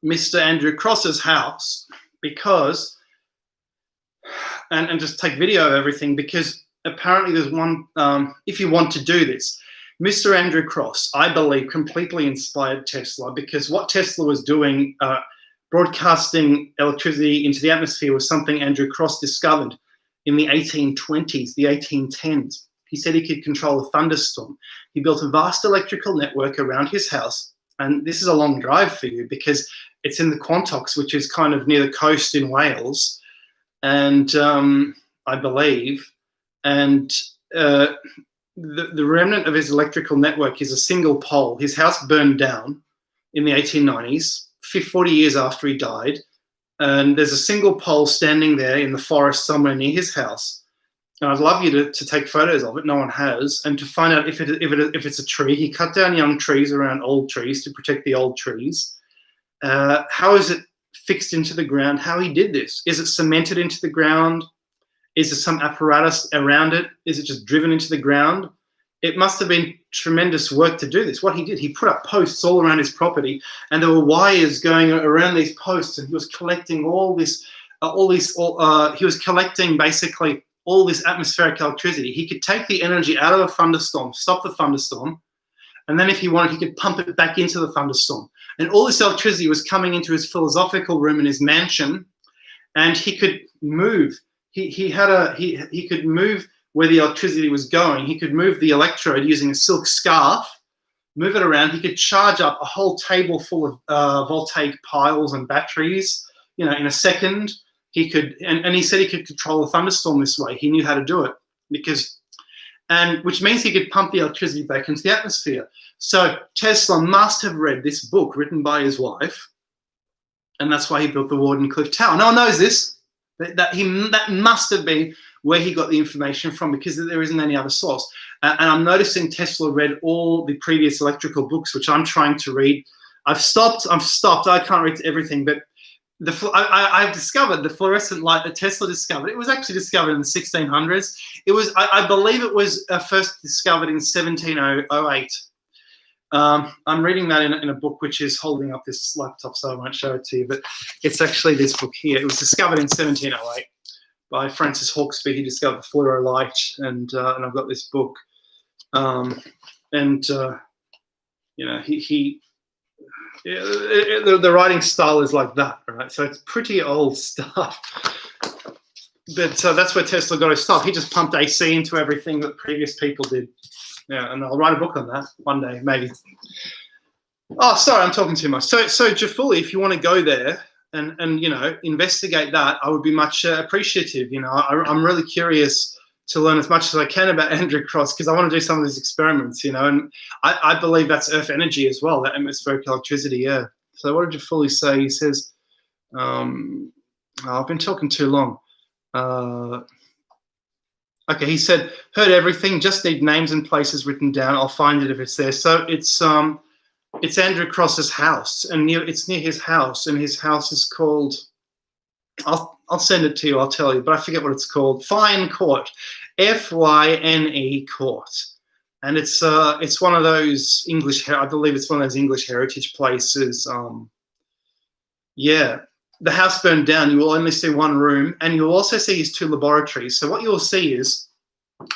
Mr. Andrew Cross's house, because, and just take video of everything, because apparently there's one, if you want to do this, Mr. Andrew Cross, I believe, completely inspired Tesla, because what Tesla was doing, broadcasting electricity into the atmosphere, was something Andrew Cross discovered in the 1820s, the 1810s. He said he could control a thunderstorm. He built a vast electrical network around his house. And this is a long drive for you, because it's in the Quantocks, which is kind of near the coast in Wales, and I believe. And the remnant of his electrical network is a single pole. His house burned down in the 1890s, 40 years after he died. And there's a single pole standing there in the forest somewhere near his house. And I'd love you to take photos of it. No one has. And to find out if it's a tree. He cut down young trees around old trees to protect the old trees. How is it fixed into the ground? How he did this? Is it cemented into the ground? Is there some apparatus around it? Is it just driven into the ground? It must have been tremendous work to do this. What he did, he put up posts all around his property, and there were wires going around these posts, and he was collecting he was collecting basically all this atmospheric electricity. He could take the energy out of a thunderstorm, stop the thunderstorm, and then if he wanted, he could pump it back into the thunderstorm. And all this electricity was coming into his philosophical room in his mansion, and he could move. He could move where the electricity was going. He could move the electrode using a silk scarf, move it around. He could charge up a whole table full of voltaic piles and batteries, in a second. He could, and he said he could control a thunderstorm this way. He knew how to do it, which means he could pump the electricity back into the atmosphere. So Tesla must have read this book written by his wife, and that's why he built the Wardenclyffe Tower. No one knows this. That must have been where he got the information from, because there isn't any other source. And I'm noticing Tesla read all the previous electrical books, which I'm trying to read. I've stopped. I can't read everything, but I've discovered the fluorescent light that Tesla discovered. It was actually discovered in the 1600s. It was, I believe, it was first discovered in 1708. I'm reading that in a book which is holding up this laptop, so I won't show it to you. But it's actually this book here. It was discovered in 1708 by Francis Hawksby. He discovered fluoro light, and I've got this book. The writing style is like that, right? So it's pretty old stuff. But that's where Tesla got his stuff. He just pumped AC into everything that previous people did. Yeah, and I'll write a book on that one day, maybe. Oh, sorry, I'm talking too much. So Jafuli, if you want to go there and investigate that, I would be much appreciative. I'm really curious to learn as much as I can about Andrew Cross, because I want to do some of these experiments, and I believe that's Earth energy as well, that atmospheric electricity, yeah. So what did Jafuli say? He says, I've been talking too long. Okay, he said, heard everything, just need names and places written down. I'll find it if it's there. So it's Andrew Cross's house, and it's near his house, and his house is called, I'll send it to you, I'll tell you, but I forget what it's called. Fyne Court, Fyne Court. And it's one of those I believe it's one of those English heritage places. Yeah. The house burned down. You will only see one room, and you'll also see his two laboratories. So what you'll see is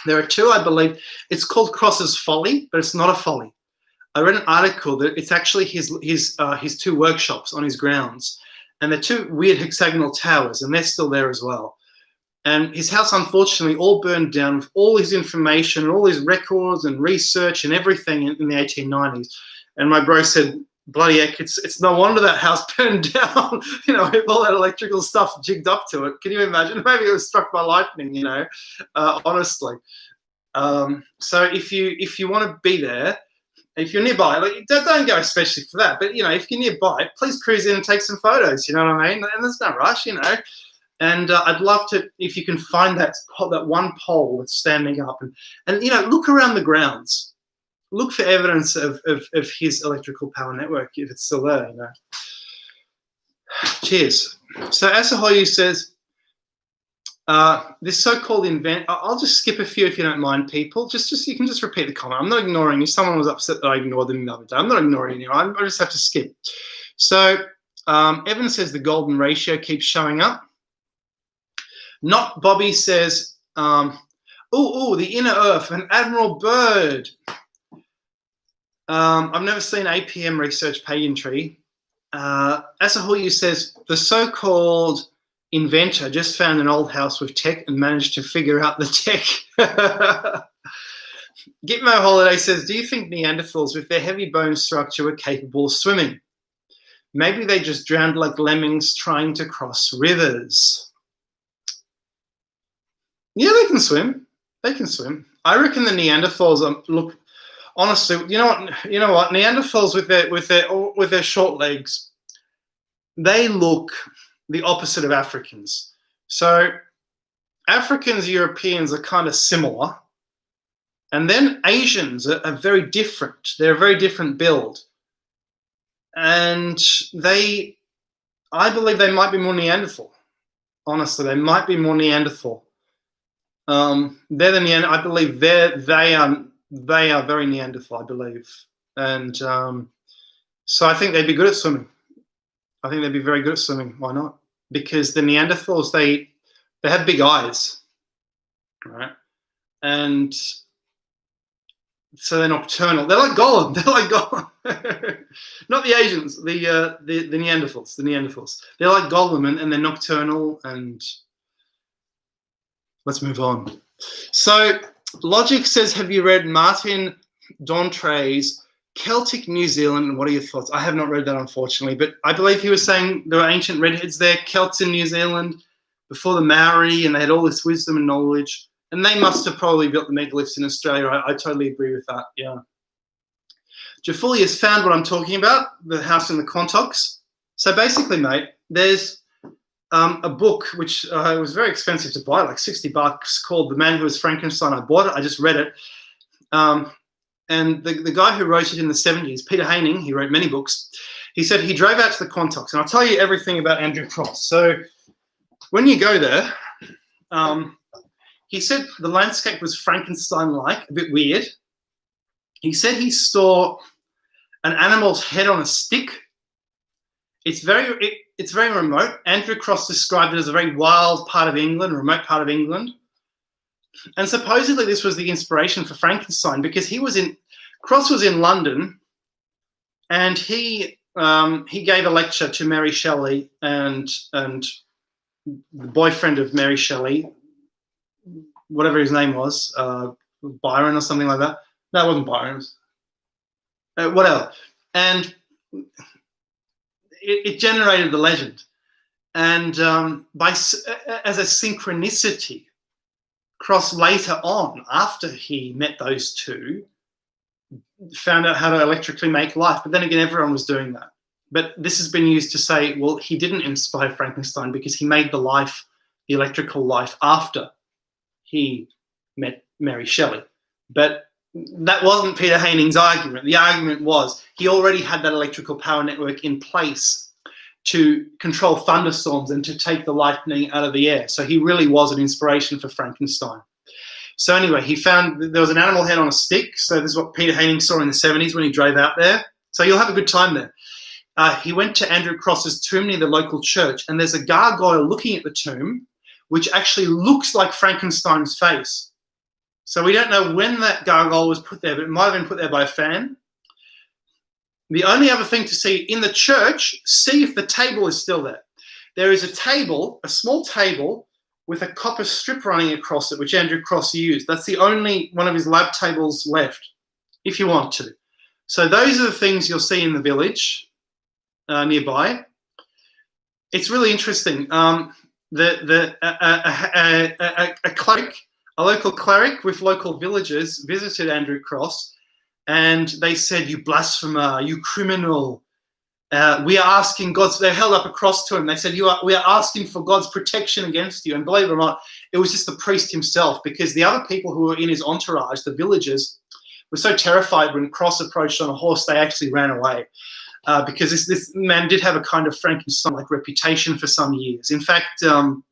there are two, I believe. It's called Cross's Folly, but it's not a folly. I read an article that it's actually his two workshops on his grounds, and they're two weird hexagonal towers, and they're still there as well. And his house, unfortunately, all burned down with all his information, and all his records and research and everything in the 1890s. And my bro said, bloody heck, it's no wonder that house burned down, with all that electrical stuff jigged up to it. Can you imagine? Maybe it was struck by lightning, honestly. So if you want to be there, if you're nearby, don't go especially for that, but, if you're nearby, please cruise in and take some photos, you know what I mean? And there's no rush, And I'd love to, if you can find that one pole that's standing up and look around the grounds. Look for evidence of his electrical power network if it's still there, Cheers. So Asahoyu says, this so-called I'll just skip a few if you don't mind, people. Just you can just repeat the comment. I'm not ignoring you. Someone was upset that I ignored them the other day. I'm not ignoring you. I just have to skip. So Evan says the golden ratio keeps showing up. Not Bobby says, the inner earth, an Admiral Byrd. I've never seen APM research pageantry. Asahoyu says, the so-called inventor just found an old house with tech and managed to figure out the tech. Gitmo Holiday says, do you think Neanderthals with their heavy bone structure were capable of swimming? Maybe they just drowned like lemmings trying to cross rivers. Yeah, they can swim. They can swim. I reckon the Neanderthals look. Honestly, you know what? Neanderthals with their short legs, they look the opposite of Africans. So Africans, Europeans are kind of similar, and then Asians are very different. They're a very different build, and I believe they might be more Neanderthal. Honestly, they might be more Neanderthal. They're the Neanderthal. I believe they are very Neanderthal, I believe. And so I think they'd be good at swimming. I think they'd be very good at swimming. Why not? Because the Neanderthals, they have big eyes, right? And so they're nocturnal. They're like Gollum. They're like Gollum. Not the Asians, the Neanderthals. The Neanderthals. They're like Gollum, and they're nocturnal. And let's move on. So Logic says, have you read Martin Dontre's Celtic New Zealand, and what are your thoughts? I have not read that, unfortunately, but I believe he was saying there were ancient redheads there, Celts in New Zealand, before the Maori, and they had all this wisdom and knowledge, and they must have probably built the megaliths in Australia. I totally agree with that, yeah. Jafuli has found what I'm talking about, the house in the Quantocks. So basically, mate, there's a book which was very expensive to buy, like $60, called The Man Who Was Frankenstein. I bought it. I just read it. And the guy who wrote it in the 70s, Peter Haining, he wrote many books. He said he drove out to the Quantocks, and I'll tell you everything about Andrew Cross. So when you go there, he said the landscape was Frankenstein-like, a bit weird. He said he saw an animal's head on a stick. It's very remote. Andrew Cross described it as a very wild part of England, remote part of England. And supposedly this was the inspiration for Frankenstein, because Cross was in London, and he gave a lecture to Mary Shelley and the boyfriend of Mary Shelley, whatever his name was, Byron or something like that. No, it wasn't Byron. Whatever. And it generated the legend. And as a synchronicity, Cross later on, after he met those two, found out how to electrically make life. But then again, everyone was doing that. But this has been used to say, well, he didn't inspire Frankenstein because he made the electrical life, after he met Mary Shelley. But that wasn't Peter Haining's argument. The argument was he already had that electrical power network in place to control thunderstorms and to take the lightning out of the air. So he really was an inspiration for Frankenstein. So anyway, he found that there was an animal head on a stick. So this is what Peter Haining saw in the 70s when he drove out there. So you'll have a good time there. He went to Andrew Cross's tomb near the local church, and there's a gargoyle looking at the tomb, which actually looks like Frankenstein's face. So we don't know when that gargoyle was put there, but it might have been put there by a fan. The only other thing to see in the church, see if the table is still there. There is a table, a small table, with a copper strip running across it, which Andrew Cross used. That's the only one of his lab tables left, if you want to. So those are the things you'll see in the village nearby. It's really interesting. A cleric, a local cleric with local villagers visited Andrew Cross, and they said, "You blasphemer, you criminal. We are asking God's," they held up a cross to him. They said, "We are asking for God's protection against you." And believe it or not, it was just the priest himself, because the other people who were in his entourage, the villagers, were so terrified when Cross approached on a horse, they actually ran away. Because this man did have a kind of Frankenstein-like reputation for some years. In fact, even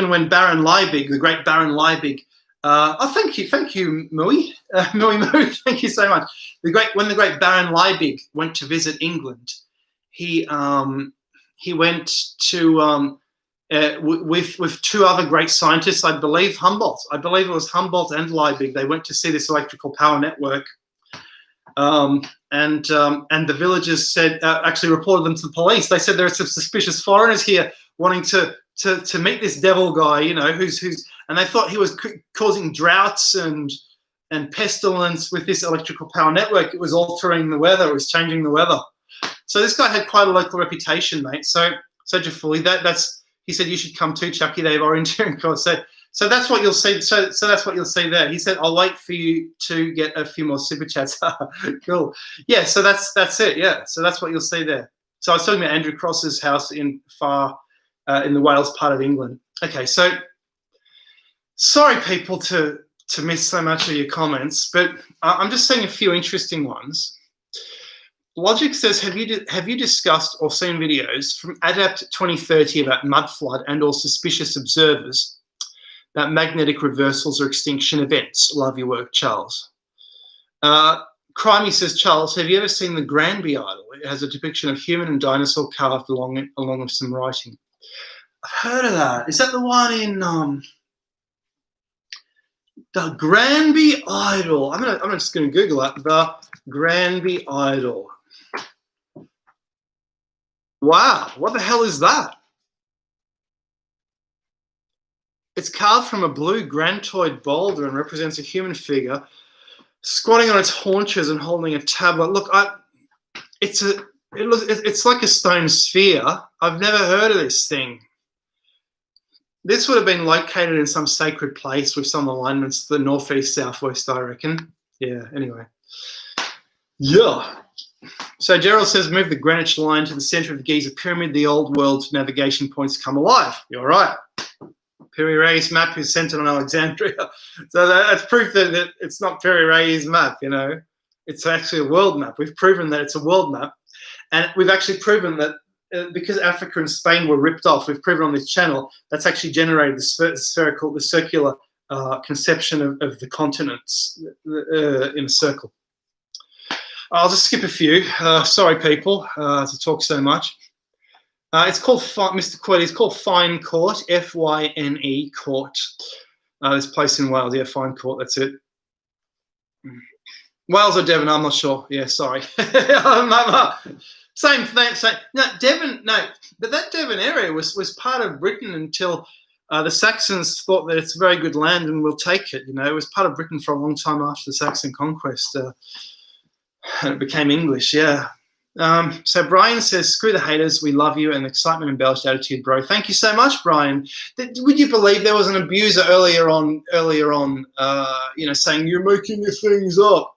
when Baron Liebig, the great Baron Liebig, thank you, Mui, Mui, thank you so much. When the great Baron Liebig went to visit England, he went to with two other great scientists, I believe Humboldt. I believe it was Humboldt and Liebig. They went to see this electrical power network. And the villagers said, actually reported them to the police. They said there are some suspicious foreigners here wanting to meet this devil guy, you know, who's and they thought he was causing droughts and pestilence with this electrical power network. It was altering the weather. It was changing the weather. So this guy had quite a local reputation, mate. So Jafuli, he said, "You should come too, Chucky." They've orienteering course. So that's what you'll see. So that's what you'll see there. He said, "I'll wait for you to get a few more super chats." Cool. Yeah. So that's it. Yeah. So that's what you'll see there. So I was talking about Andrew Cross's house in the Wales part of England. Okay. So sorry, people, to miss so much of your comments, but I'm just seeing a few interesting ones. Logic says, have you discussed or seen videos from Adapt 2030 about mud flood and or suspicious observers about magnetic reversals or extinction events? Love your work, Charles. Crimey says, Charles, have you ever seen the Granby idol? It has a depiction of human and dinosaur carved along with some writing. I've heard of that. Is that the one in the Granby idol? I'm just going to Google that. The Granby idol. Wow, what the hell is that? It's carved from a blue granitoid boulder and represents a human figure squatting on its haunches and holding a tablet. Look, it's like a stone sphere. I've never heard of this thing. This would have been located in some sacred place with some alignments to the northeast, southwest, I reckon. Yeah, anyway. Yeah. So Gerald says, move the Greenwich line to the centre of the Giza Pyramid. The old world navigation points come alive. You're right. Piri Reis' map is centred on Alexandria. So that's proof that it's not Piri Reis' map, you know. It's actually a world map. We've proven that it's a world map. And we've actually proven that because Africa and Spain were ripped off, we've proven on this channel that's actually generated the circular conception of the continents in a circle. I'll just skip a few. Sorry, people, to talk so much. It's called, Mr. Quilly, it's called Fine Court, F-Y-N-E Court. This place in Wales, yeah, Fine Court, that's it. Wales or Devon, I'm not sure. Yeah, sorry. Same thing. No, Devon, no, but that Devon area was part of Britain until the Saxons thought that it's very good land and we'll take it. You know, it was part of Britain for a long time after the Saxon conquest, and it became English. Yeah. So Brian says, "Screw the haters, we love you," and excitement embellished attitude, bro. Thank you so much, Brian. Would you believe there was an abuser earlier on, you know, saying you're making your things up?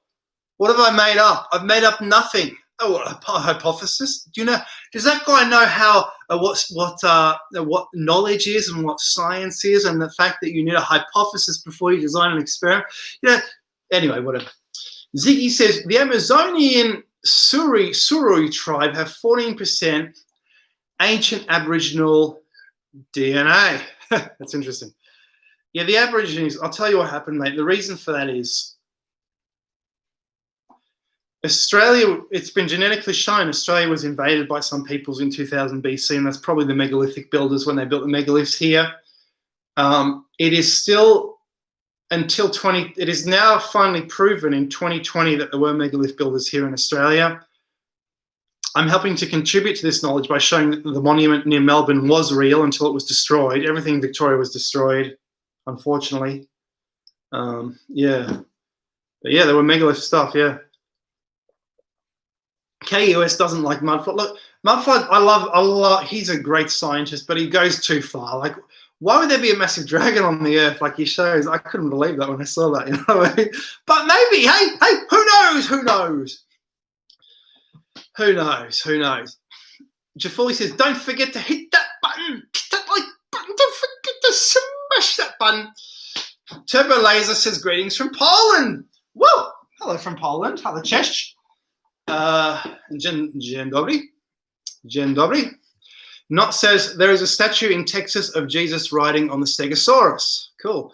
What have I made up? I've made up nothing. Oh, a hypothesis? Do you know? Does that guy know how what knowledge is and what science is, and the fact that you need a hypothesis before you design an experiment? You know. Anyway, whatever. Ziggy says the Amazonian Surui tribe have 14% ancient Aboriginal DNA. That's interesting. Yeah, the Aborigines. I'll tell you what happened, mate. The reason for that is Australia, it's been genetically shown Australia was invaded by some peoples in 2000 BC, and that's probably the megalithic builders when they built the megaliths here. It is still until it is now finally proven in 2020 that there were megalith builders here in Australia. I'm helping to contribute to this knowledge by showing that the monument near Melbourne was real until it was destroyed. Everything in Victoria was destroyed, unfortunately. Yeah. But yeah, there were megalith stuff, yeah. KUS doesn't like Mudflood. Look, Mudflood, I love, he's a great scientist, but he goes too far. Like, why would there be a massive dragon on the earth like he shows? I couldn't believe that when I saw that, you know what I mean? But maybe, hey, who knows? Who knows? Who knows? Who knows? Jafuli says, don't forget to hit that button. Hit that like button. Don't forget to smash that button. Turbo Laser says, greetings from Poland. Whoa! Hello from Poland. Hello, Cześć. Dzień dobry. Dzień dobry. Not says there is a statue in Texas of Jesus riding on the Stegosaurus. Cool.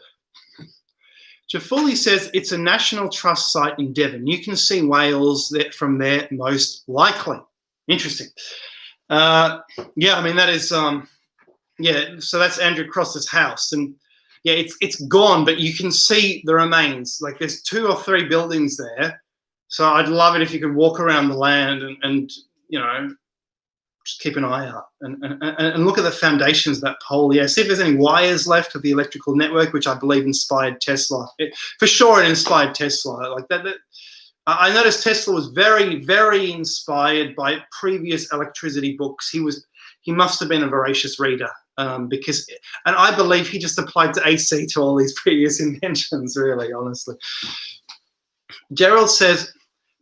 Jafuli says it's a National Trust site in Devon. You can see whales from there most likely. Interesting. Yeah, I mean that is yeah. So that's Andrew Cross's house, and yeah, it's gone, but you can see the remains. Like there's 2 or 3 buildings there. So I'd love it if you could walk around the land and you know, just keep an eye out and look at the foundations of that pole. Yeah, see if there's any wires left of the electrical network, which I believe inspired Tesla. For sure, it inspired Tesla. Like that. I noticed Tesla was very, very inspired by previous electricity books. He must have been a voracious reader because, and I believe he just applied to AC to all these previous inventions. Really, honestly. Gerald says,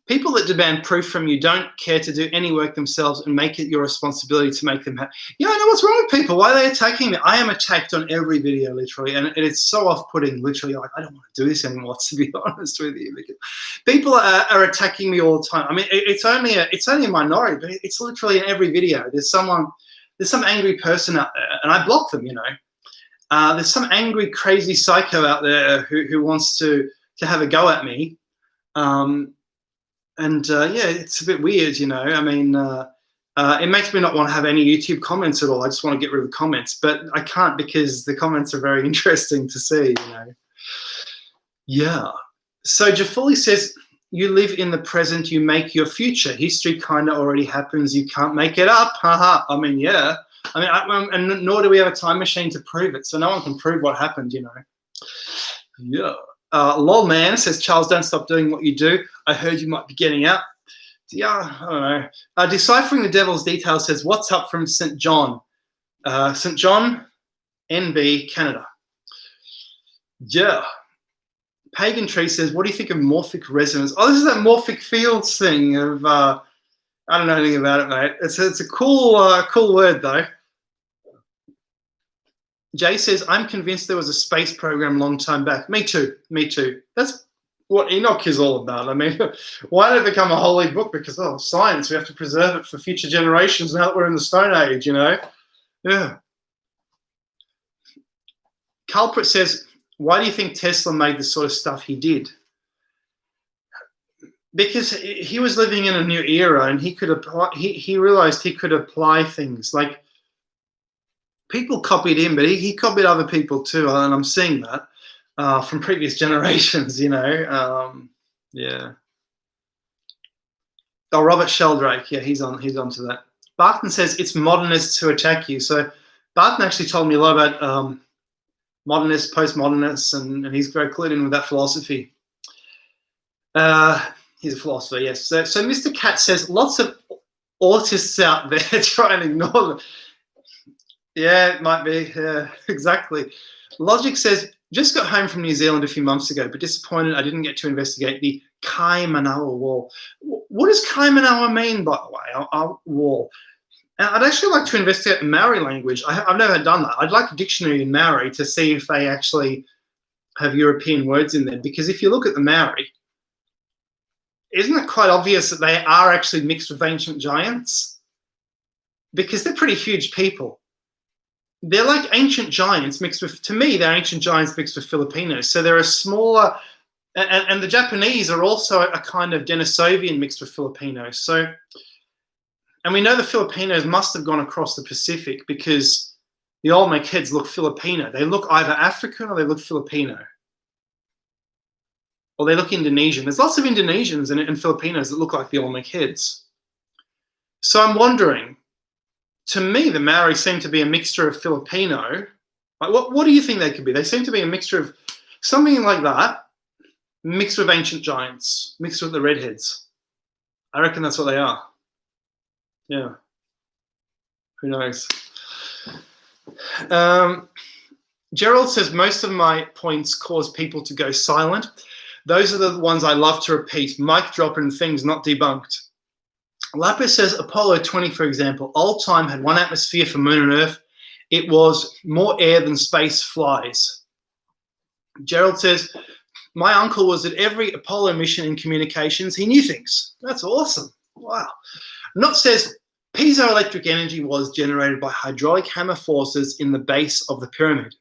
people that demand proof from you don't care to do any work themselves and make it your responsibility to make them happy. Yeah, I know what's wrong with people. Why are they attacking me? I am attacked on every video, literally, and it's so off-putting, literally. Like, I don't want to do this anymore, to be honest with you. Because people are attacking me all the time. I mean, it's only a minority, but it's literally in every video. There's some angry person out there, and I block them, you know. There's some angry, crazy psycho out there who wants to have a go at me. Yeah, it's a bit weird, you know. I mean, it makes me not want to have any YouTube comments at all. I just want to get rid of the comments, but I can't because the comments are very interesting to see, you know. Yeah. So Jafuli says, you live in the present, you make your future. History kind of already happens. You can't make it up. Haha. I mean, yeah. I mean, and nor do we have a time machine to prove it. So no one can prove what happened, you know. Yeah. Lol man says, Charles, don't stop doing what you do. I heard you might be getting out. Yeah, I don't know. Deciphering the Devil's Details says, what's up from St. John? St. John, NB, Canada. Yeah. Pagan Tree says, what do you think of morphic resonance? Oh, this is that morphic fields thing of, I don't know anything about it, mate. It's a cool, cool word, though. Jay says, I'm convinced there was a space program a long time back. Me too. Me too. That's what Enoch is all about. I mean, why did it become a holy book? Because, science, we have to preserve it for future generations now that we're in the Stone Age, Yeah. Culprit says, why do you think Tesla made the sort of stuff he did? Because he was living in a new era, and he could apply. He realized he could apply things. Like, people copied him, but he copied other people too, and I'm seeing that from previous generations. Yeah. Oh, Robert Sheldrake. Yeah, he's onto that. Barton says it's modernists who attack you. So Barton actually told me a lot about modernists, postmodernists, and he's very clued in with that philosophy. He's a philosopher, yes. So Mr. Cat says lots of autists out there try and ignore them. Yeah, it might be. Yeah, exactly. Logic says, just got home from New Zealand a few months ago, but disappointed I didn't get to investigate the Kaimanawa Wall. What does Kaimanawa mean, by the way, our wall? And I'd actually like to investigate the Maori language. I've never done that. I'd like a dictionary in Maori to see if they actually have European words in there. Because if you look at the Maori, isn't it quite obvious that they are actually mixed with ancient giants? Because they're pretty huge people. They're like ancient giants mixed with, to me, they're ancient giants mixed with Filipinos. So they're a smaller, and the Japanese are also a kind of Denisovian mixed with Filipinos. So, and we know the Filipinos must have gone across the Pacific because the Olmec heads look Filipino. They look either African or they look Filipino. Or they look Indonesian. There's lots of Indonesians and Filipinos that look like the Olmec heads. So I'm wondering, to me, the Maori seem to be a mixture of Filipino. Like, what do you think they could be? They seem to be a mixture of something like that, mixed with ancient giants, mixed with the redheads. I reckon that's what they are. Yeah. Who knows? Gerald says, most of my points cause people to go silent. Those are the ones I love to repeat. Mic drop and things not debunked. Lapis says Apollo 20, for example, old time had one atmosphere for Moon and Earth. It was more air than space flies. Gerald says, my uncle was at every Apollo mission in communications. He knew things. That's awesome. Wow. Not says piezoelectric energy was generated by hydraulic hammer forces in the base of the pyramid.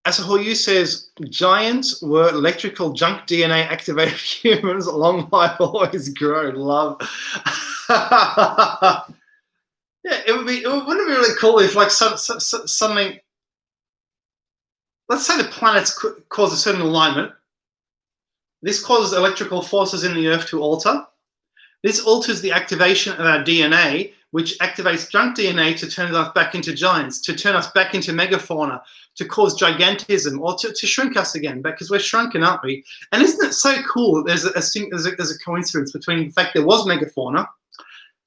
Asahoyu says, giants were electrical junk DNA activated humans. Long life always grow. Love. Yeah, wouldn't it be really cool if, like, suddenly, let's say the planets cause a certain alignment. This causes electrical forces in the Earth to alter. This alters the activation of our DNA, which activates junk DNA to turn us back into giants, to turn us back into megafauna, to cause gigantism, or to shrink us again, because we're shrunken, aren't we? And isn't it so cool that there's a coincidence between the fact there was megafauna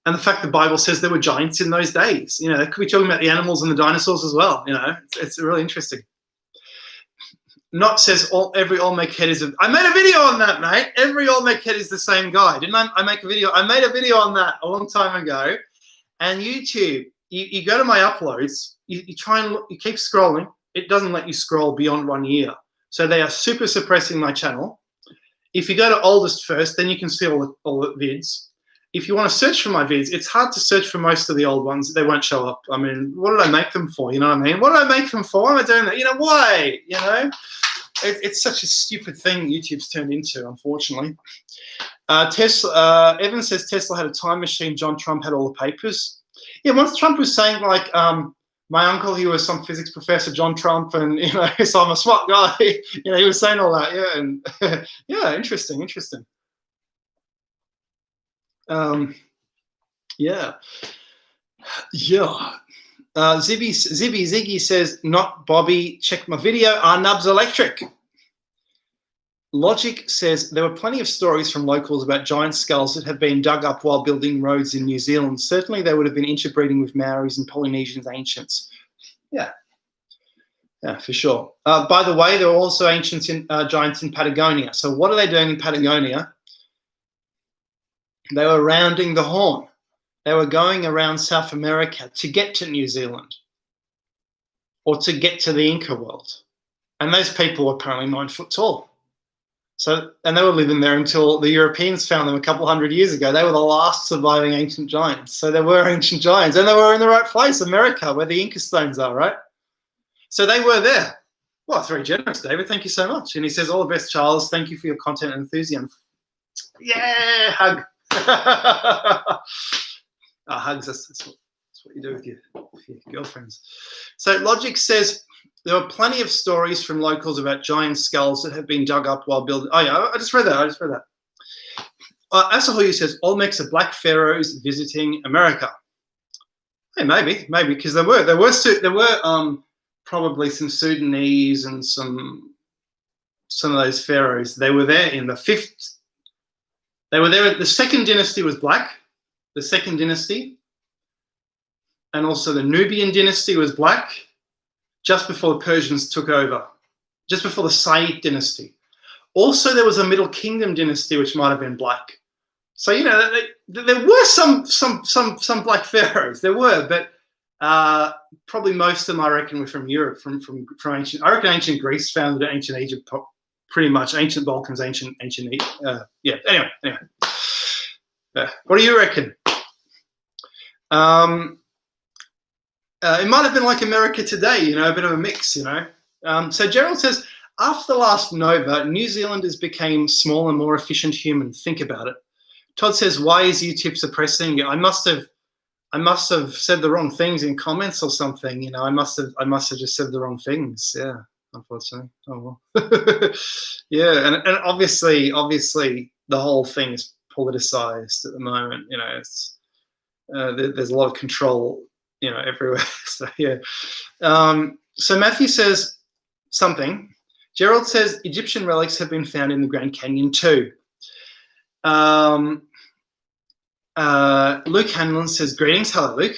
and the fact the Bible says there were giants in those days? You know, they could be talking about the animals and the dinosaurs as well. You know, it's really interesting. Not says every Olmec head is I made a video on that, mate. Every Olmec head is the same guy. Didn't I make a video? I made a video on that a long time ago. And YouTube, you go to my uploads, you try and you keep scrolling. It doesn't let you scroll beyond 1 year. So they are super suppressing my channel. If you go to oldest first, then you can see all the vids. If you want to search for my vids, it's hard to search for most of the old ones. They won't show up. I mean, what did I make them for? You know what I mean? What did I make them for? Why am I doing that? You know, why? You know? It's such a stupid thing YouTube's turned into, unfortunately. Evan says Tesla had a time machine. John Trump had all the papers. Yeah, once Trump was saying, like, my uncle, he was some physics professor, John Trump, and, you know, so I'm a smart guy. You know, he was saying all that. Yeah, and yeah, interesting. Yeah. Ziggy says, not Bobby, check my video, are nubs electric? Logic says, there were plenty of stories from locals about giant skulls that have been dug up while building roads in New Zealand. Certainly they would have been interbreeding with Maoris and Polynesians ancients. Yeah, for sure. By the way, there were also ancient giants in Patagonia. So what are they doing in Patagonia? They were rounding the horn. They were going around South America to get to New Zealand or to get to the Inca world. And those people were apparently 9 foot tall. So, and they were living there until the Europeans found them a couple hundred years ago. They were the last surviving ancient giants. So they were ancient giants, and they were in the right place, America, where the Inca stones are, right? So they were there. Well, it's very generous, David. Thank you so much. And he says, all the best, Charles. Thank you for your content and enthusiasm. Yeah, hug. Hugs, that's what you do with your girlfriends. So Logic says, there were plenty of stories from locals about giant skulls that have been dug up while building. Oh, yeah, I just read that. Asahoyu says, Olmecs are black pharaohs visiting America. Hey, maybe, because there were probably some Sudanese and some of those pharaohs. They were there in the 5th. They were there. The second dynasty was black. The second dynasty, and also the Nubian dynasty was black. Just before the Persians took over, just before the Said dynasty. Also, there was a Middle Kingdom dynasty which might have been black. So there were some black pharaohs. There were, but probably most of them, I reckon, were from Europe, from ancient. I reckon ancient Greece founded ancient Egypt, pretty much ancient Balkans, ancient. Yeah. Anyway. What do you reckon? It might have been like America today, a bit of a mix, So Gerald says, after the last Nova, New Zealanders became small and more efficient human. Think about it. Todd says, why is YouTube suppressing you? I must have said the wrong things in comments or something. I must have just said the wrong things. Yeah, unfortunately. Oh well. Yeah, and obviously the whole thing is politicized at the moment. It's there's a lot of control, everywhere. So yeah. So Matthew says something. Gerald says Egyptian relics have been found in the Grand Canyon too. Luke Hanlon says, greetings. Hello, Luke.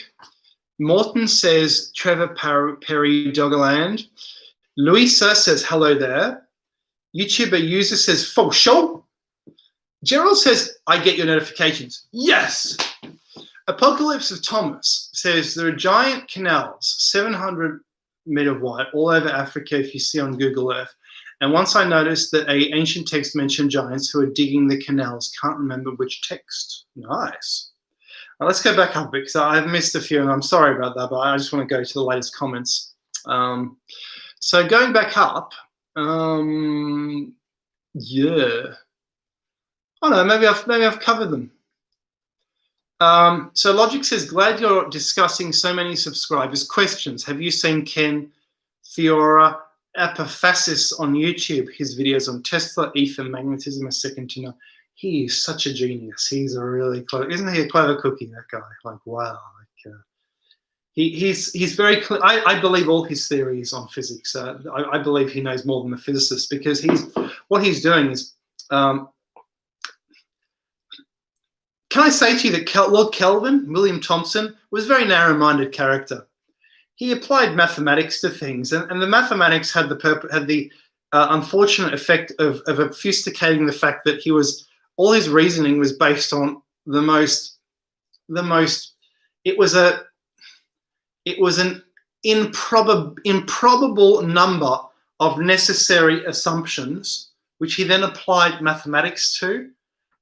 Morton says, Trevor Perry Doggerland. Louisa says, hello there. YouTuber user says, for sure. Gerald says, I get your notifications. Yes. Apocalypse of Thomas says, there are giant canals, 700 meter wide, all over Africa if you see on Google Earth. And once I noticed that an ancient text mentioned giants who are digging the canals. Can't remember which text. Nice. Now let's go back up because I've missed a few and I'm sorry about that, but I just want to go to the latest comments. So going back up, yeah. Oh no, maybe I've covered them. So Logic says, glad you're discussing so many subscribers. Questions. Have you seen Ken Theora Apophasis on YouTube? His videos on Tesla, ether, magnetism are second to none. He is such a genius. He's a really clever, isn't he a clever cookie, that guy? Like, wow. He's very clear. I believe all his theories on physics. I believe he knows more than the physicist because what he's doing is, can I say to you that Lord Kelvin, William Thomson, was a very narrow-minded character. He applied mathematics to things, and the mathematics had the unfortunate effect of obfuscating the fact that all his reasoning was based on it was an improbable number of necessary assumptions, which he then applied mathematics to.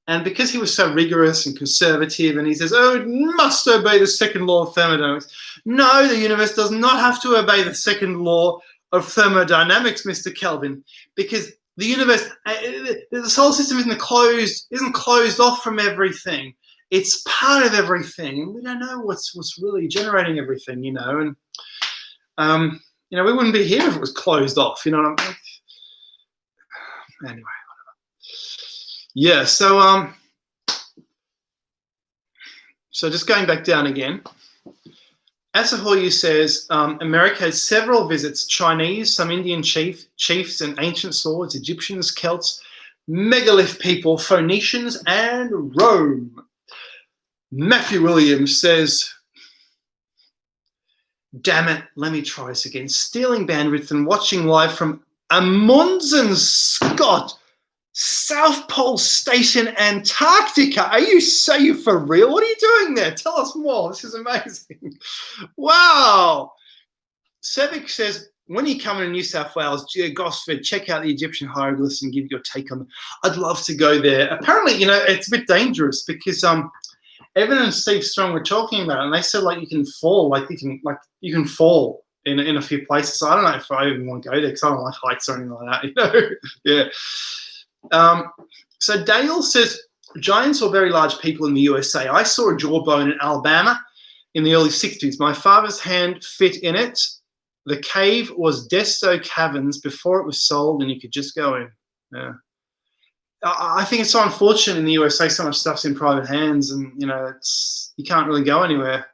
And because he was so rigorous and conservative, and he says, oh, it must obey the second law of thermodynamics. No, the universe does not have to obey the second law of thermodynamics, Mr. Kelvin, because the universe, the solar system isn't closed off from everything. It's part of everything. And we don't know what's really generating everything, and, we wouldn't be here if it was closed off, you know what I mean? Anyway. Yeah, so just going back down again, Asahoyu says, America has several visits, Chinese, some Indian chiefs and ancient swords, Egyptians, Celts, megalith people, Phoenicians, and Rome. Matthew Williams says, damn it, let me try this again. Stealing bandwidth and watching live from Amundsen, Scott. South Pole Station, Antarctica. Are you for real? What are you doing there? Tell us more. This is amazing. Wow. Sevic says, when you come in New South Wales, Gosford, check out the Egyptian hieroglyphs and give your take on them. I'd love to go there. Apparently, it's a bit dangerous because Evan and Steve Strong were talking about it, and they said you can fall, you can fall in a few places. So I don't know if I even want to go there because I don't like heights or anything like that. Yeah. So Dale says giants or very large people in the USA. I saw a jawbone in Alabama in the early 60s. My father's hand fit in it. The cave was Desto Caverns before it was sold, and you could just go in. Yeah. I think it's so unfortunate in the USA, so much stuff's in private hands, and you can't really go anywhere.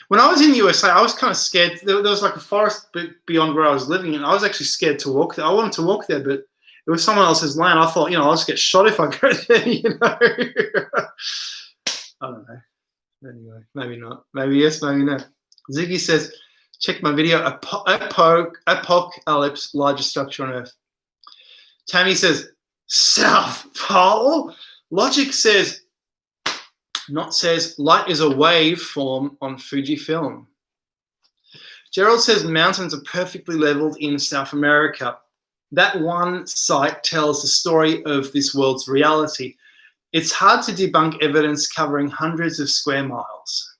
When I was in the USA, I was kind of scared. There was like a forest beyond where I was living, and I was actually scared to walk there. I wanted to walk there, but it was someone else's land. I thought, I'll just get shot if I go there. I don't know. Anyway, maybe not. Maybe yes, maybe no. Ziggy says, check my video, Apocalypse, largest structure on Earth. Tammy says, South Pole. Logic says, light is a wave form on Fujifilm. Gerald says, mountains are perfectly leveled in South America. That one site tells the story of this world's reality. It's hard to debunk evidence covering hundreds of square miles.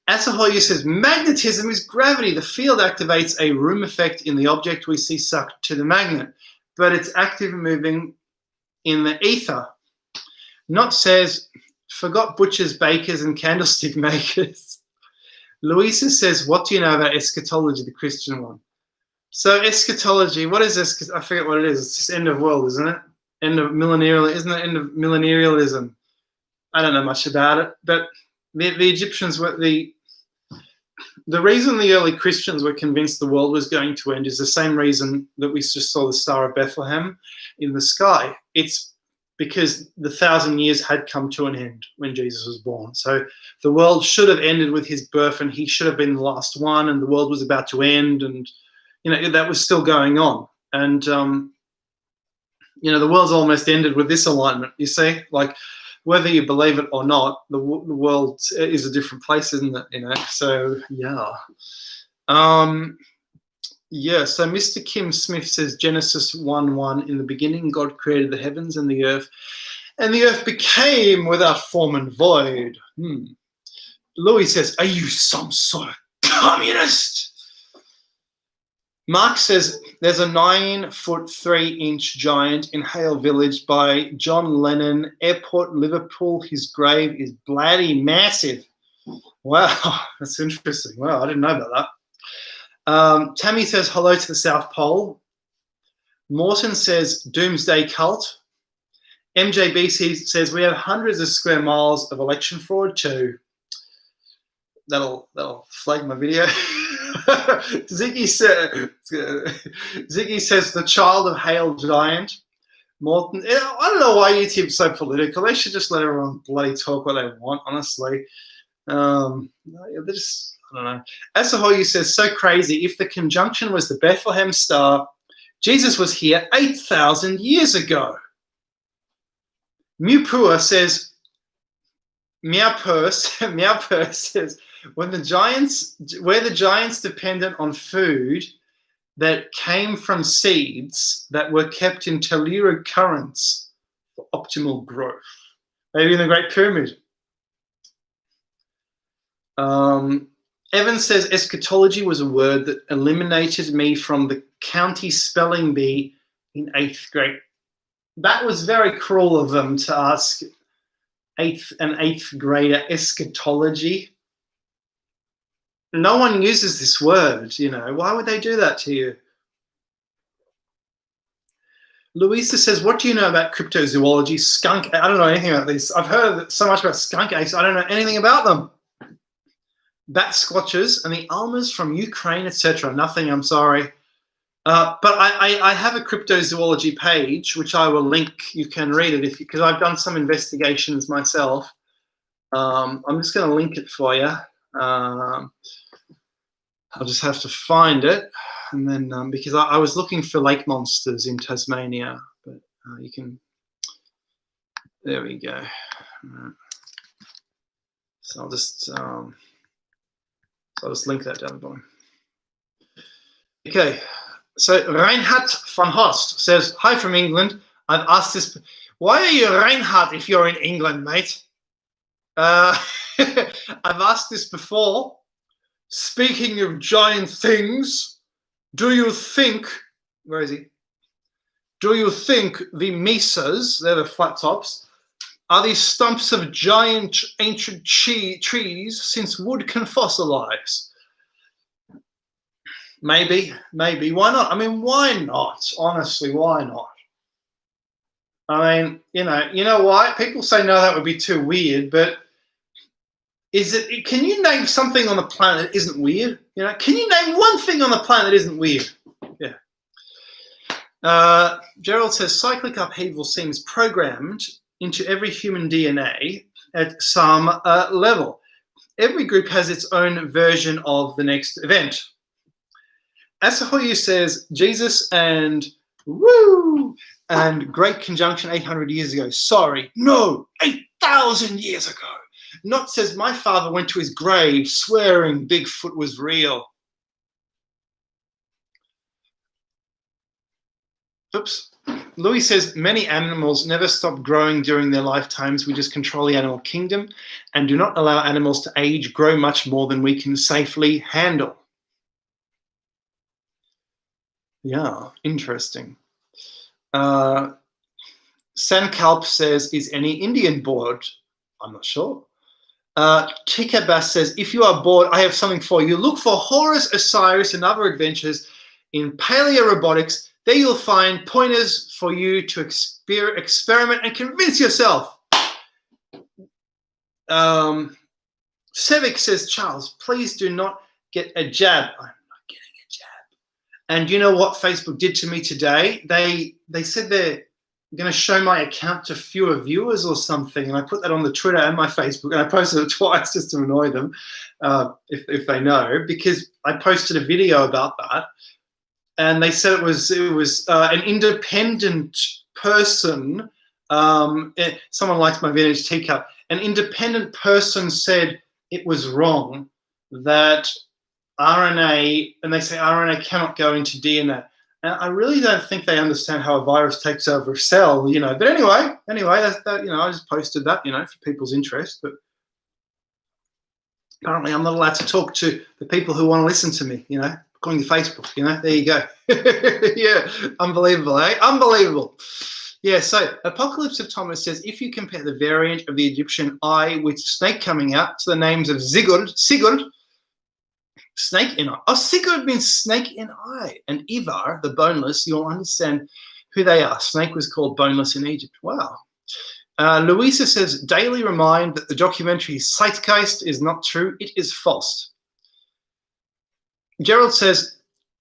Asahoyu says, magnetism is gravity. The field activates a room effect in the object we see sucked to the magnet, but it's active and moving in the ether. Not says, forgot butchers, bakers, and candlestick makers. Louisa says, what do you know about eschatology, the Christian one? So eschatology, what is this? I forget what it is. It's just end of world, isn't it? End of millennial, isn't it? End of millennialism. I don't know much about it, but the Egyptians were the reason the early Christians were convinced the world was going to end is the same reason that we just saw the Star of Bethlehem in the sky. It's because the 1,000 years had come to an end when Jesus was born. So the world should have ended with his birth, and he should have been the last one, and the world was about to end, and that was still going on. And the world's almost ended with this alignment. You see, whether you believe it or not, the world is a different place, isn't it? So yeah. So Mr. Kim Smith says Genesis 1:1, in the beginning God created the heavens and the earth became without form and void. Louis says, are you some sort of communist? Mark says there's a 9'3" giant in Hale Village by John Lennon Airport, Liverpool. His grave is bloody massive. Wow, that's interesting. Wow, I didn't know about that. Tammy says hello to the South Pole. Morton says doomsday cult. MJBC says we have hundreds of square miles of election fraud too. That'll flag my video. Ziggy says the child of Hale giant. Morton, I don't know why YouTube's so political. They should just let everyone bloody talk what they want, honestly. They just, I don't know. Asahoyu says, so crazy. If the conjunction was the Bethlehem star, Jesus was here 8,000 years ago. Mewpur says, Meowpur says, were the giants dependent on food that came from seeds that were kept in telluric currents for optimal growth? Maybe in the Great Pyramid. Evan says eschatology was a word that eliminated me from the county spelling bee in 8th grade. That was very cruel of them to ask an 8th grader eschatology. No one uses this word, Why would they do that to you? Louisa says, what do you know about cryptozoology? Skunk, I don't know anything about this. I've heard so much about skunk apes. I don't know anything about them. Bat squatches and the almas from Ukraine, etc. Nothing, I'm sorry. But I have a cryptozoology page, which I will link. You can read it because I've done some investigations myself. I'm just going to link it for you. I'll just have to find it, and then because I was looking for lake monsters in Tasmania, but you can. There we go. So I'll just link that down the bottom. Okay, so Reinhard van Horst says, hi from England. I've asked this. Why are you Reinhard if you're in England, mate? I've asked this before. Speaking of giant things, do you think, where is he? Do you think the mesas, they're the flat tops, are these stumps of giant ancient trees since wood can fossilize? Maybe. Why not? I mean, why not? Honestly, why not? I mean, you know why? People say, no, that would be too weird, but can you name something on the planet that isn't weird? Can you name one thing on the planet that isn't weird? Yeah. Gerald says, cyclic upheaval seems programmed into every human DNA at some level. Every group has its own version of the next event. Asahoyu says, Jesus and Great Conjunction 800 years ago. Sorry, no, 8,000 years ago. Not says, my father went to his grave swearing Bigfoot was real. Oops. Louis says, many animals never stop growing during their lifetimes. We just control the animal kingdom and do not allow animals to age, grow much more than we can safely handle. Yeah, interesting. Sankalp says, is any Indian bored? I'm not sure. Tikabas says, if you are bored, I have something for you. Look for Horus Osiris and other adventures in paleorobotics. There you'll find pointers for you to experiment and convince yourself. Sevic says, Charles, please do not get a jab. I'm not getting a jab. And you know what Facebook did to me today? They said they're going to show my account to fewer viewers or something, and I put that on the Twitter and my Facebook, and I posted it twice just to annoy them, if they know, because I posted a video about that, and they said it was an independent person. Someone likes my vintage teacup. An independent person said it was wrong that RNA, and they say RNA cannot go into DNA. And I really don't think they understand how a virus takes over a cell, But anyway, that's that. I just posted that, for people's interest. But apparently, I'm not allowed to talk to the people who want to listen to me, according to Facebook. There you go. Yeah, unbelievable, eh? Unbelievable. Yeah. So, Apocalypse of Thomas says, if you compare the variant of the Egyptian eye with snake coming out to the names of Sigurd. Snake in eye. Oh, Sigurd means snake in eye. And Ivar, the boneless, you'll understand who they are. Snake was called boneless in Egypt. Wow. Louisa says, daily remind that the documentary Zeitgeist is not true. It is false. Gerald says,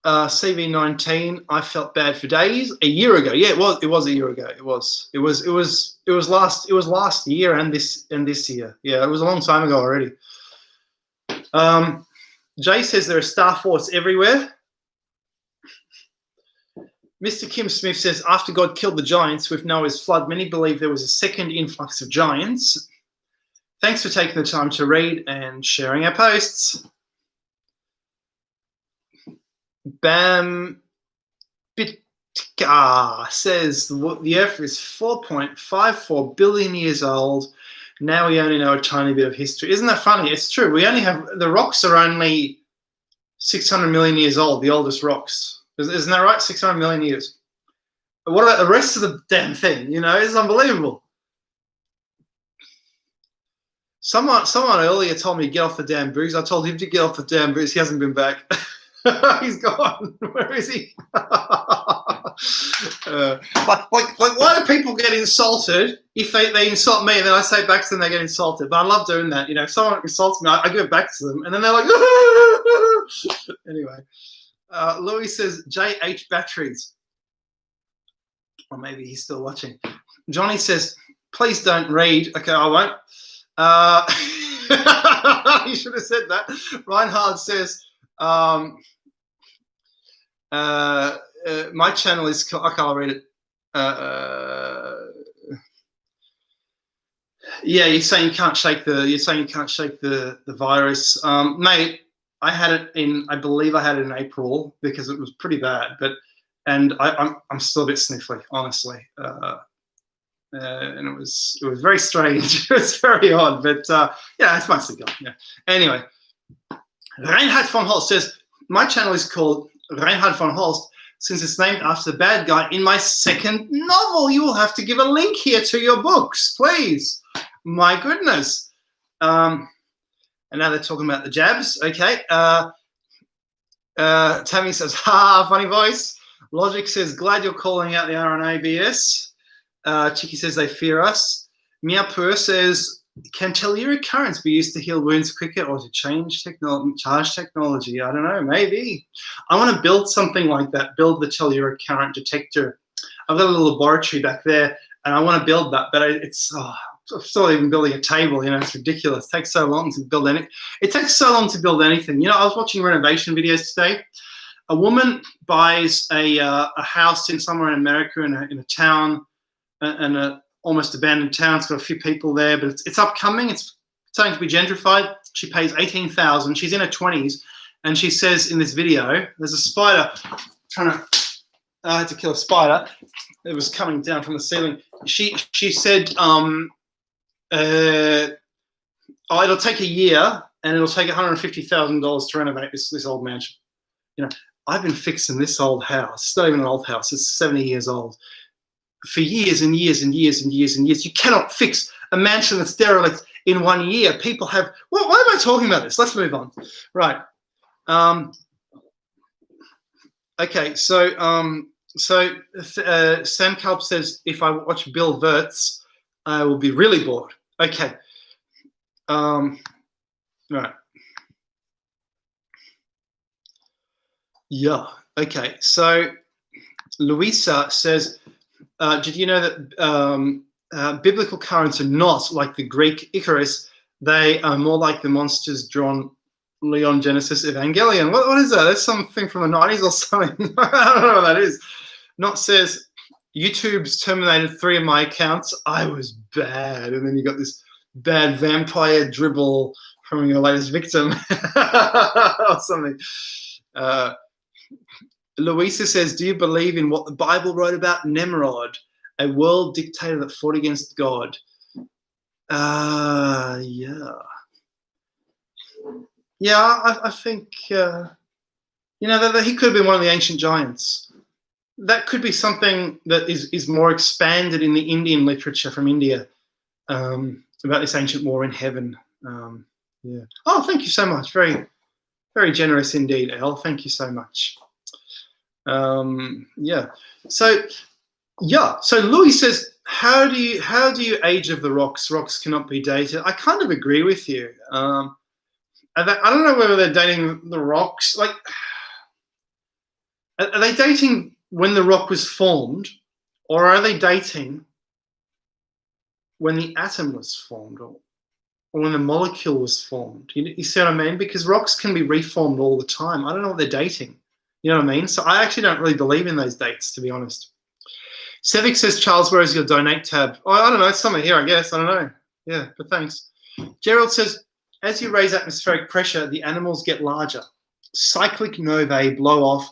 CV19, I felt bad for days. A year ago. Yeah, it was a year ago. It was last year and this year. Yeah, it was a long time ago already. Jay says there are Star Force everywhere. Mr. Kim Smith says, after God killed the giants with Noah's flood, many believe there was a second influx of giants. Thanks for taking the time to read and sharing our posts. Bam Bitka says the Earth is 4.54 billion years old. Now we only know a tiny bit of history. Isn't that funny? It's true. We only have, the rocks are only 600 million years old, the oldest rocks. Isn't that right? 600 million years. But what about the rest of the damn thing? It's unbelievable. Someone earlier told me to get off the damn booze. I told him to get off the damn booze. He hasn't been back. He's gone. Where is he? Why do people get insulted if they insult me and then I say back to them they get insulted? But I love doing that. If someone insults me, I give it back to them, and then they're like, anyway. Louis says JH batteries. Or maybe he's still watching. Johnny says, please don't read. Okay, I won't. You should have said that. Reinhard says, my channel is, I can't read it. Yeah, you're saying you can't shake the virus. Mate, I had it in, I believe I had it in April because it was pretty bad, and I'm still a bit sniffly, honestly. And it was very strange. It was very odd, but yeah, it's mostly gone. Yeah. Anyway, Reinhard von Holst says, my channel is called Reinhard von Holst since it's named after the bad guy in my second novel. You will have to give a link here to your books, please. My goodness. And now they're talking about the jabs. Okay. Tammy says, ha, funny voice. Logic says, glad you're calling out the RNA BS. Chicky says, they fear us. Mia Pur says, can telluric currents be used to heal wounds quicker or to change charge technology? I don't know, maybe. I want to build something like that, build the telluric current detector. I've got a little laboratory back there, and I want to build that, but I'm still even building a table, you know, it's ridiculous. It takes so long to build anything. It takes so long to build anything. You know, I was watching renovation videos today. A woman buys a house in somewhere in America in a town, and a almost abandoned town. It's got a few people there, but it's upcoming. It's starting to be gentrified. She pays $18,000. She's in her 20s, and she says in this video, there's a spider trying to. I had to kill a spider. It was coming down from the ceiling. She said, it'll take a year, and it'll take $150,000 to renovate this old mansion. You know, I've been fixing this old house. It's not even an old house. It's 70 years old. For years and years and years and years and years. You cannot fix a mansion that's derelict in 1 year. People have, why am I talking about this? Let's move on. Right. Okay, so Sam Kalp says, if I watch Bill Wirtz, I will be really bored. Okay. Right. Yeah, okay. So Louisa says, did you know that biblical currents are not like the Greek Icarus? They are more like the monsters drawn Leon Genesis Evangelion. What is that? That's something from the 90s or something. I don't know what that is. Not says, YouTube's terminated 3 of my accounts. I was bad. And then you got this bad vampire dribble from your latest victim or something. Louisa says, do you believe in what the Bible wrote about Nimrod, a world dictator that fought against God? Yeah. Yeah, I think, you know, that he could have been one of the ancient giants. That could be something that is more expanded in the Indian literature from India about this ancient war in heaven. Yeah. Oh, thank you so much. Very, very generous indeed, Elle. Thank you so much. Yeah. So Louis says, how do you age of the rocks? Rocks cannot be dated. I kind of agree with you. I don't know whether they're dating the rocks. Like, are they dating when the rock was formed, or are they dating when the atom was formed, or when the molecule was formed? You see what I mean? Because rocks can be reformed all the time. I don't know what they're dating. You know what I mean? So I actually don't really believe in those dates, to be honest. Sevic says, Charles, where is your donate tab? Oh, I don't know. It's somewhere here, I guess. I don't know. Yeah, but thanks. Gerald says, as you raise atmospheric pressure, the animals get larger. Cyclic novae blow off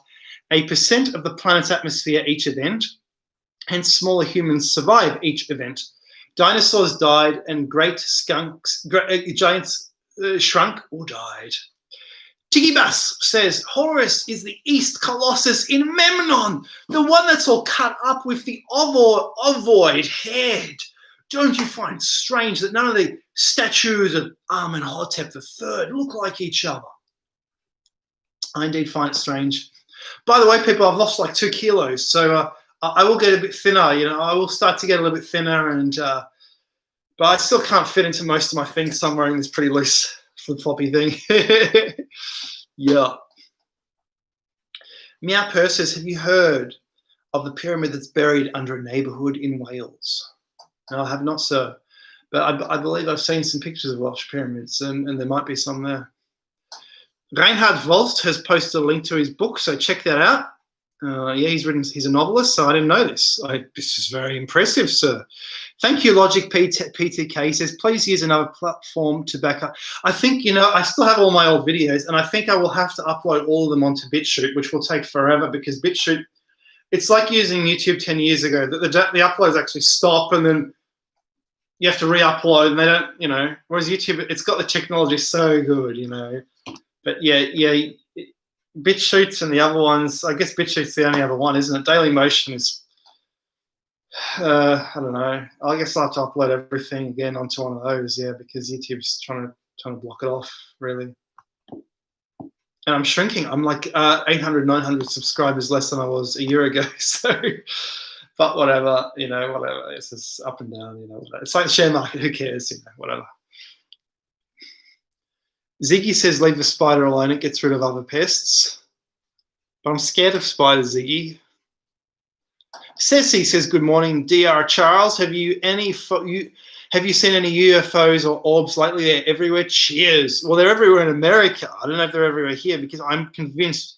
1% of the planet's atmosphere each event, and smaller humans survive each event. Dinosaurs died, and giants shrunk or died. Tigibas says, Horus is the East Colossus in Memnon, the one that's all cut up with the ovoid head. Don't you find strange that none of the statues of Amenhotep III look like each other? I indeed find it strange. By the way, people, I've lost like 2 kilos, so I will get a bit thinner. You know, I will start to get a little bit thinner, and but I still can't fit into most of my things. So I'm wearing this pretty loose flip-floppy thing. Yeah. Meow Purr says, have you heard of the pyramid that's buried under a neighbourhood in Wales? No, I have not, sir. But I believe I've seen some pictures of Welsh pyramids, and there might be some there. Reinhard Volst has posted a link to his book, so check that out. Yeah, he's a novelist, so I didn't know this. This is very impressive, sir. Thank you, Logic PTK. He says, please use another platform to back up. I think, I still have all my old videos, and I think I will have to upload all of them onto BitChute, which will take forever because BitChute, it's like using YouTube 10 years ago. The uploads actually stop, and then you have to re-upload, and they don't, whereas YouTube, it's got the technology so good, But yeah, BitChute and the other ones, I guess BitChute's the only other one, isn't it? Dailymotion is, I don't know. I guess I'll have to upload everything again onto one of those, yeah, because YouTube's trying to block it off, really. And I'm shrinking. I'm like 800, 900 subscribers less than I was a year ago. So, but whatever, whatever. It's just up and down, whatever. It's like the share market. Who cares, whatever. Ziggy says, leave the spider alone. It gets rid of other pests. But I'm scared of spiders, Ziggy. Ceci says, good morning, Dr. Charles. Have you seen any UFOs or orbs lately? They're everywhere. Cheers. Well, they're everywhere in America. I don't know if they're everywhere here because I'm convinced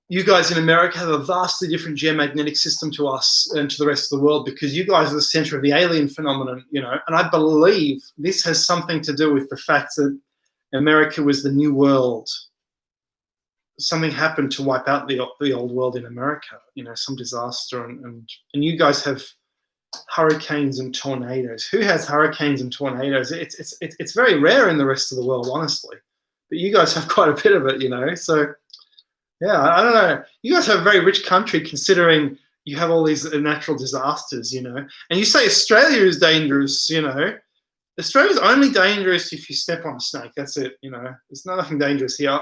you guys in America have a vastly different geomagnetic system to us and to the rest of the world because you guys are the center of the alien phenomenon, And I believe this has something to do with the fact that America was the new world. Something happened to wipe out the old world in America, some disaster, and you guys have hurricanes and tornadoes. Who has hurricanes and tornadoes? It's very rare in the rest of the world, honestly, but you guys have quite a bit of it, So yeah, I don't know. You guys have a very rich country considering you have all these natural disasters, And you say Australia is dangerous, Australia's only dangerous if you step on a snake. That's it, There's nothing dangerous here,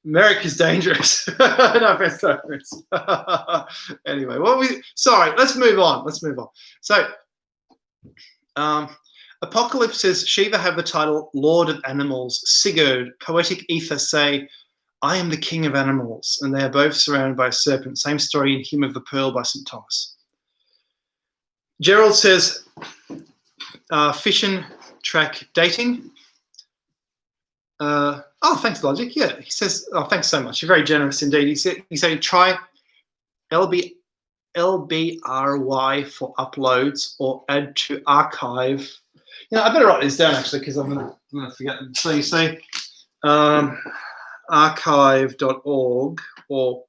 America's dangerous. No offense, no offense. Anyway, sorry, let's move on. So, Apocalypse says, Shiva have the title Lord of Animals. Sigurd, Poetic Ether say, I am the king of animals, and they are both surrounded by a serpent. Same story in Hymn of the Pearl by St. Thomas. Gerald says, fission track dating. Thanks, Logic. Yeah, he says, thanks so much. You're very generous indeed. He said try LBRY for uploads or add to archive. I better write this down actually because I'm gonna forget. So you say archive.org or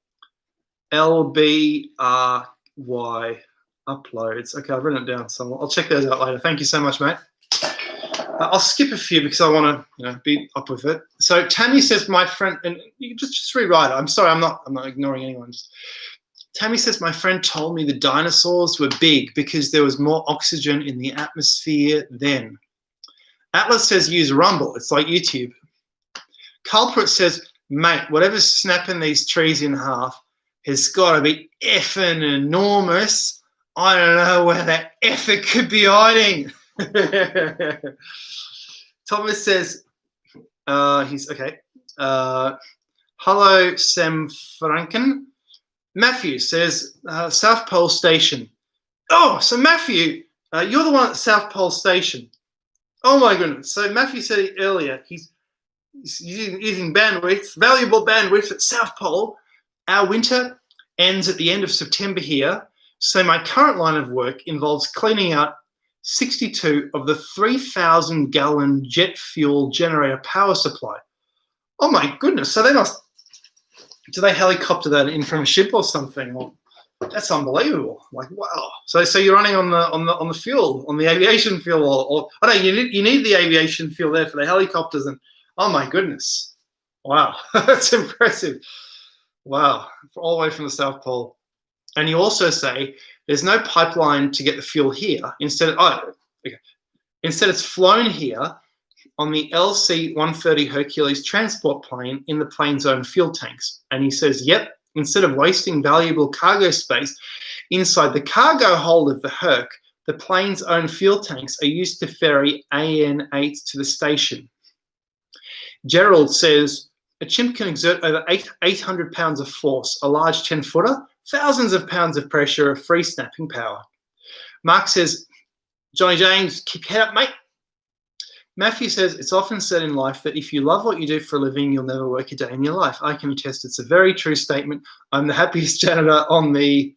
LBRY uploads. Okay, I've written it down, so I'll check those out later. Thank you so much, mate. I'll skip a few because I want to, be up with it. So Tammy says, my friend, and you can just rewrite it. I'm sorry, I'm not ignoring anyone. Tammy says, my friend told me the dinosaurs were big because there was more oxygen in the atmosphere then. Atlas says, use Rumble. It's like YouTube. Culprit says, mate, whatever's snapping these trees in half has got to be effing enormous. I don't know where that effort could be hiding. Thomas says, he's okay. Hello, Sam Franken. Matthew says, South Pole Station. Oh, so Matthew, you're the one at South Pole Station. Oh my goodness. So Matthew said earlier, he's using bandwidth, valuable bandwidth at South Pole. Our winter ends at the end of September here. So my current line of work involves cleaning out 62 of the 3,000-gallon jet fuel generator power supply. Oh my goodness! So do they helicopter that in from a ship or something? Well, that's unbelievable. Like wow! So you're running on the fuel, on the aviation fuel, or I don't know, you need the aviation fuel there for the helicopters, and oh my goodness! Wow, that's impressive. Wow, all the way from the South Pole. And you also say there's no pipeline to get the fuel here. Instead, it's flown here on the LC-130 Hercules transport plane in the plane's own fuel tanks. And he says, yep, instead of wasting valuable cargo space inside the cargo hold of the Herc, the plane's own fuel tanks are used to ferry AN8 to the station. Gerald says, a chimp can exert over 800 pounds of force, a large 10-footer, thousands of pounds of pressure of free snapping power. Mark says, Johnny James, keep your head up, mate. Matthew says, it's often said in life that if you love what you do for a living, you'll never work a day in your life. I can attest it's a very true statement. I'm the happiest janitor on the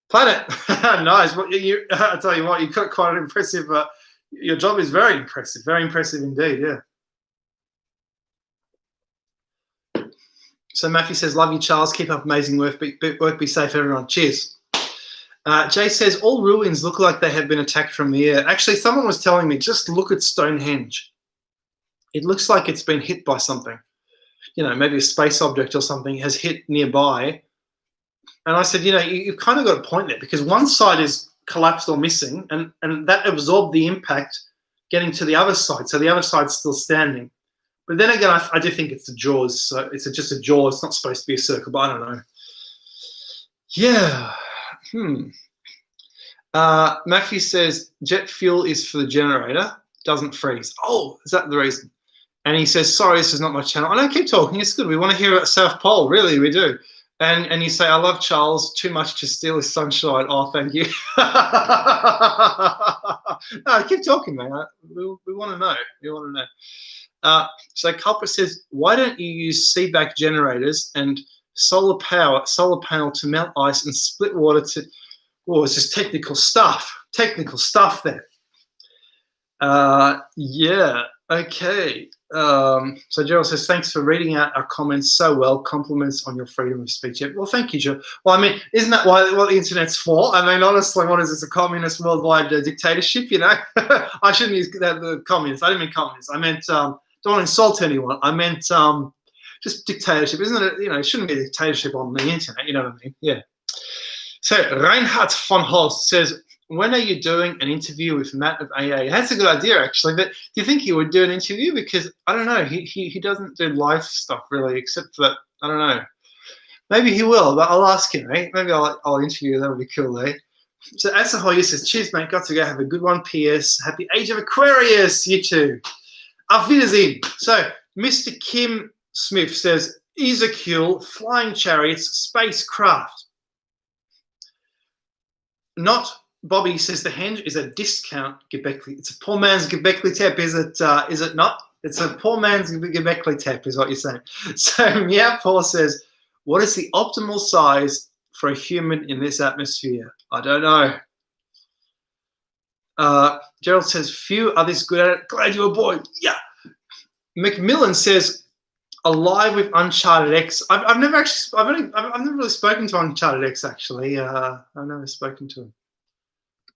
planet. Nice. Well, I tell you what, you've got quite an impressive, your job is very impressive indeed, yeah. So Matthew says, love you, Charles. Keep up amazing work. Be safe, everyone. Cheers. Jay says, all ruins look like they have been attacked from the air. Actually, someone was telling me, just look at Stonehenge. It looks like it's been hit by something. You know, maybe a space object or something has hit nearby. And I said, you know, you've kind of got a point there because one side is collapsed or missing and that absorbed the impact getting to the other side. So the other side's still standing. But then again, I do think it's the jaws. So it's just a jaw. It's not supposed to be a circle, but I don't know. Yeah. Matthew says, jet fuel is for the generator. Doesn't freeze. Oh, is that the reason? And he says, sorry, this is not my channel. I don't keep talking. It's good. We want to hear about South Pole. Really, we do. And you say, I love Charles. Too much to steal his sunshine. Oh, thank you. No, keep talking, man. We want to know. We want to know. So Culprit says, why don't you use CBAC generators and solar panel to melt ice and split water to... Oh, it's just technical stuff. Technical stuff there. Yeah, okay. So Gerald says, thanks for reading out our comments so well. Compliments on your freedom of speech. Yeah, well, thank you, Joe. Well, I mean, isn't that what the internet's for? I mean, honestly, what is this, a communist worldwide dictatorship, you know? I shouldn't use the communist. I didn't mean communist. I meant, don't want to insult anyone. I meant just dictatorship. Isn't it, you know, it shouldn't be a dictatorship on the internet, you know what I mean? Yeah. So Reinhard von Holst says, when are you doing an interview with Matt of AA? That's a good idea, actually. But do you think he would do an interview? Because I don't know. He doesn't do live stuff really, except for that. I don't know. Maybe he will, but I'll ask him. Eh? Maybe I'll interview. That would be cool, eh? So Asahoya says, cheers, mate. Got to go. Have a good one. P.S. Happy Age of Aquarius. You too. Auf Wiedersehen. So Mr. Kim Smith says, Ezekiel, flying chariots, spacecraft. Not Bobby says the henge is a discount Gebekli. It's a poor man's Gebekli tap, is it not? It's a poor man's Gebekli tap, is what you're saying. So Meow Paul says, what is the optimal size for a human in this atmosphere? I don't know. Gerald says, few are this good at it. Glad you're a boy. Yeah. Macmillan says, Alive with Uncharted X. I've never really spoken to Uncharted X actually. I've never spoken to him.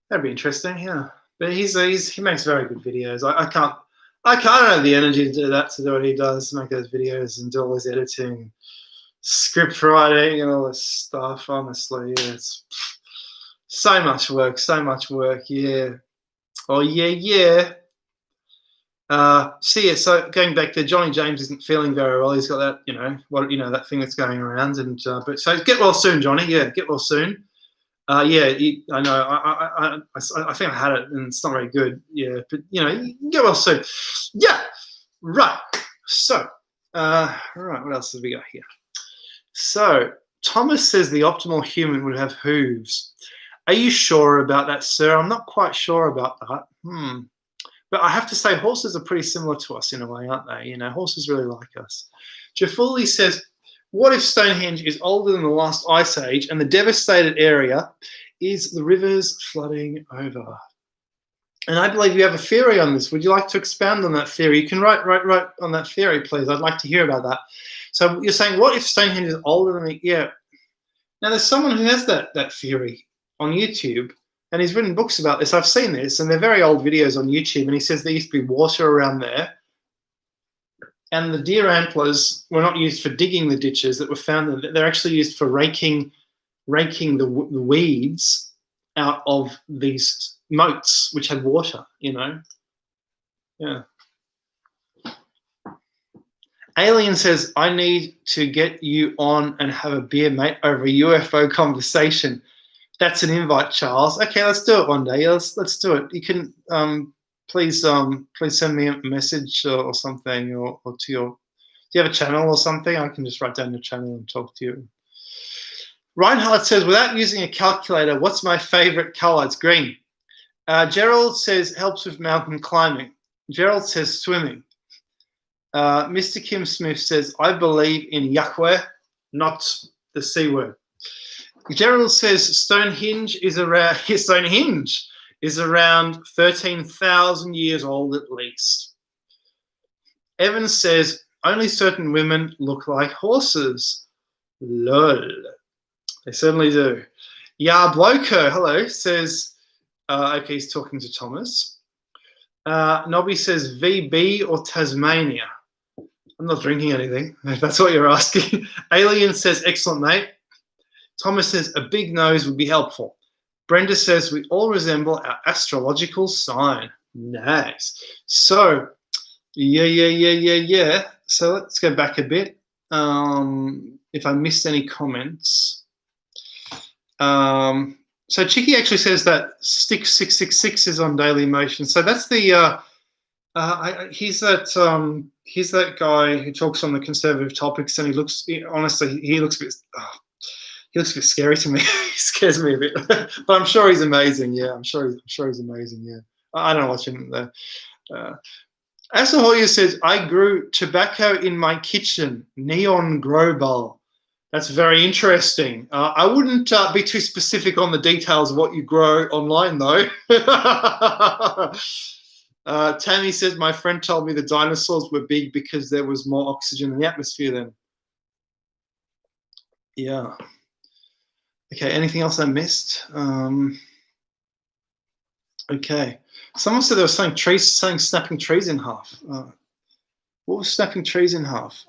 That'd be interesting, yeah. But he makes very good videos. I can't have the energy to do what he does, make those videos and do all his editing, script writing and all this stuff. Honestly, yeah, it's so much work, yeah. Oh yeah. So going back there, Johnny James isn't feeling very well. He's got that, that thing that's going around, and but so get well soon, Johnny. Yeah, get well soon. I know. I think I had it, and it's not very good. Yeah, but you can get well soon. Yeah, right. So, right. What else have we got here? So Thomas says the optimal human would have hooves. Are you sure about that, sir? I'm not quite sure about that. But I have to say, horses are pretty similar to us in a way, aren't they? Horses really like us. Jafuli says, what if Stonehenge is older than the last ice age and the devastated area is the rivers flooding over? And I believe you have a theory on this. Would you like to expound on that theory? You can write on that theory, please. I'd like to hear about that. So you're saying, what if Stonehenge is older than yeah. Now, there's someone who has that theory on YouTube. And he's written books about this. I've seen this, and they're very old videos on YouTube. And he says there used to be water around there. And the deer antlers were not used for digging the ditches that were found. They're actually used for raking the weeds out of these moats, which had water, Yeah. Alien says, I need to get you on and have a beer, mate, over a UFO conversation. That's an invite, Charles. Okay, let's do it one day. Let's do it. You can please send me a message or something, or to your. Do you have a channel or something? I can just write down your channel and talk to you. Reinhardt says, without using a calculator, what's my favorite color? It's green. Gerald says helps with mountain climbing. Gerald says swimming. Mr. Kim Smith says, I believe in Yahweh, not the C word. Gerald says Stonehenge is around 13,000 years old at least. Evans says only certain women look like horses. Lol. They certainly do. Ya Bloco, hello, says, okay, he's talking to Thomas. Nobby says VB or Tasmania. I'm not drinking anything, if that's what you're asking. Alien says, excellent, mate. Thomas says, a big nose would be helpful. Brenda says, we all resemble our astrological sign. Nice. So, yeah. So let's go back a bit. If I missed any comments. So Chicky actually says that Stick 666 is on Daily Motion. So that's the he's that guy who talks on the conservative topics, and he looks honestly he looks a bit scary to me. He scares me a bit, but I'm sure he's amazing. Yeah, I'm sure he's amazing. Yeah, I don't watch him there. Asahoya says, I grew tobacco in my kitchen, neon grow bowl. That's very interesting. I wouldn't be too specific on the details of what you grow online, though. Tammy says, my friend told me the dinosaurs were big because there was more oxygen in the atmosphere then. Yeah. Okay, anything else I missed? Okay. Someone said they were saying snapping trees in half. What was snapping trees in half?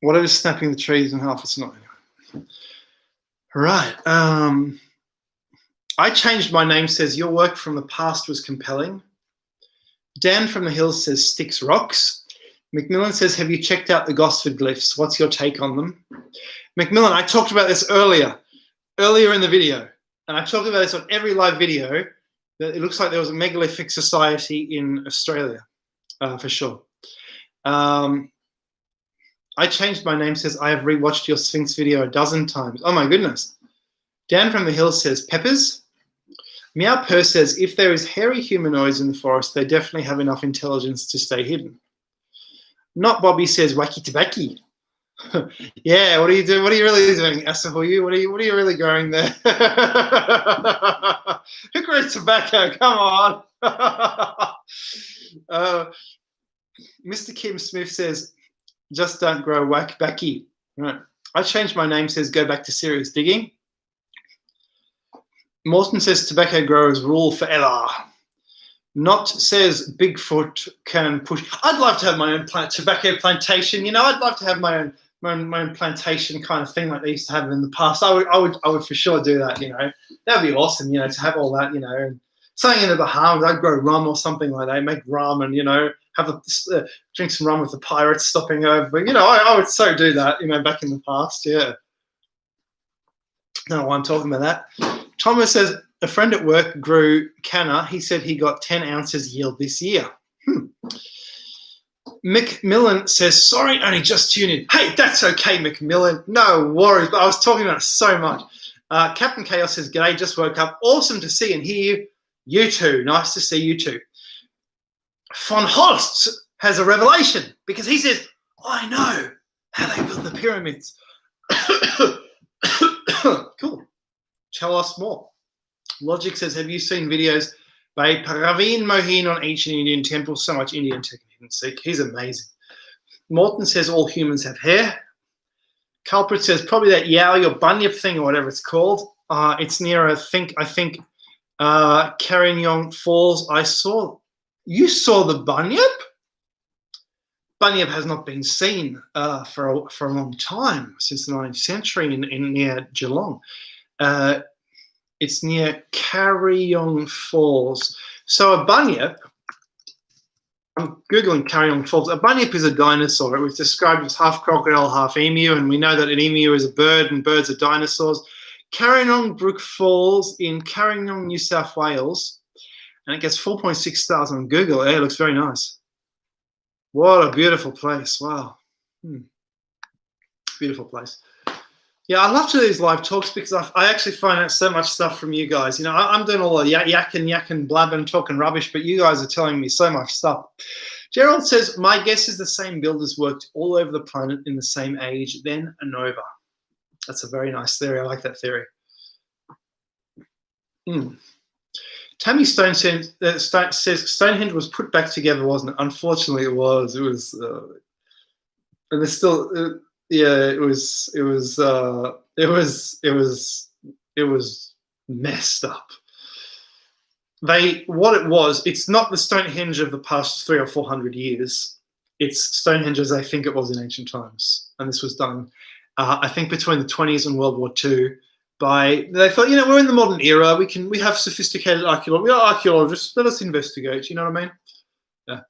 Whatever's snapping the trees in half, it's not. Right. I changed my name, says your work from the past was compelling. Dan from the Hills says sticks rocks. Macmillan says, have you checked out the Gosford glyphs? What's your take on them? Macmillan, I talked about this earlier in the video. And I talked about this on every live video, that it looks like there was a megalithic society in Australia, for sure. I changed my name, says, I have rewatched your Sphinx video a dozen times. Oh my goodness. Dan from the Hill says, peppers. Meow Purr says, if there is hairy humanoids in the forest, they definitely have enough intelligence to stay hidden. Not Bobby says, wacky tobacco. Yeah, what are you doing? What are you really doing, Asahoyu? What are you really growing there? Who grows tobacco? Come on. Mr. Kim Smith says, just don't grow whack backy. Right. I changed my name, says go back to serious digging. Morton says tobacco growers rule forever. Not says Bigfoot can push. I'd love to have my own tobacco plantation. You know, I'd love to have my own plantation kind of thing like they used to have in the past. I would for sure do that. You know, that'd be awesome. You know, to have all that. You know, and something in the Bahamas. I'd grow rum or something like that. Make rum and have drink some rum with the pirates stopping over. You know, I would so do that. You know, back in the past. Yeah. Don't know why I'm talking about that. Thomas says a friend at work grew canna. He said he got 10 ounces yield this year. Macmillan says, sorry, only just tuned in. Hey, that's okay, Macmillan. No worries. But I was talking about it so much. Captain Chaos says, g'day, just woke up. Awesome to see and hear you. You too. Nice to see you too. Von Holst has a revelation because he says, I know how they built the pyramids. Cool. Tell us more. Logic says, have you seen videos by Praveen Mohin on ancient Indian temples? So much Indian technique. He's amazing. Morton says all humans have hair. Culprit says probably that Yowie or Bunyip thing or whatever it's called. It's near, I think, Carrion Falls. You saw the Bunyip? Bunyip has not been seen for a long time, since the 19th century in near Geelong. It's near Carrion Falls. So a bunyip, I'm Googling Carrion Falls. A bunyip is a dinosaur. It was described as half crocodile, half emu, and we know that an emu is a bird and birds are dinosaurs. Carrion Brook Falls in Carrion, New South Wales, and it gets 4.6 stars on Google. Yeah, it looks very nice. What a beautiful place. Wow. Beautiful place. Yeah, I love to do these live talks because I actually find out so much stuff from you guys. You know, I'm doing all the yakking, blabbing, talking rubbish, but you guys are telling me so much stuff. Gerald says, my guess is the same builders worked all over the planet in the same age, then a nova. That's a very nice theory. I like that theory. Tammy Stone says Stonehenge was put back together, wasn't it? Unfortunately, it was. It was, and there's still, yeah. It was messed up. What it was. It's not the Stonehenge of the past 300 or 400 years. It's Stonehenge as I think it was in ancient times, and this was done, I think, between the 20s and World War II. They thought, you know, we're in the modern era. We have sophisticated archaeologists. We are archaeologists. Let us investigate. You know what I mean? Yeah.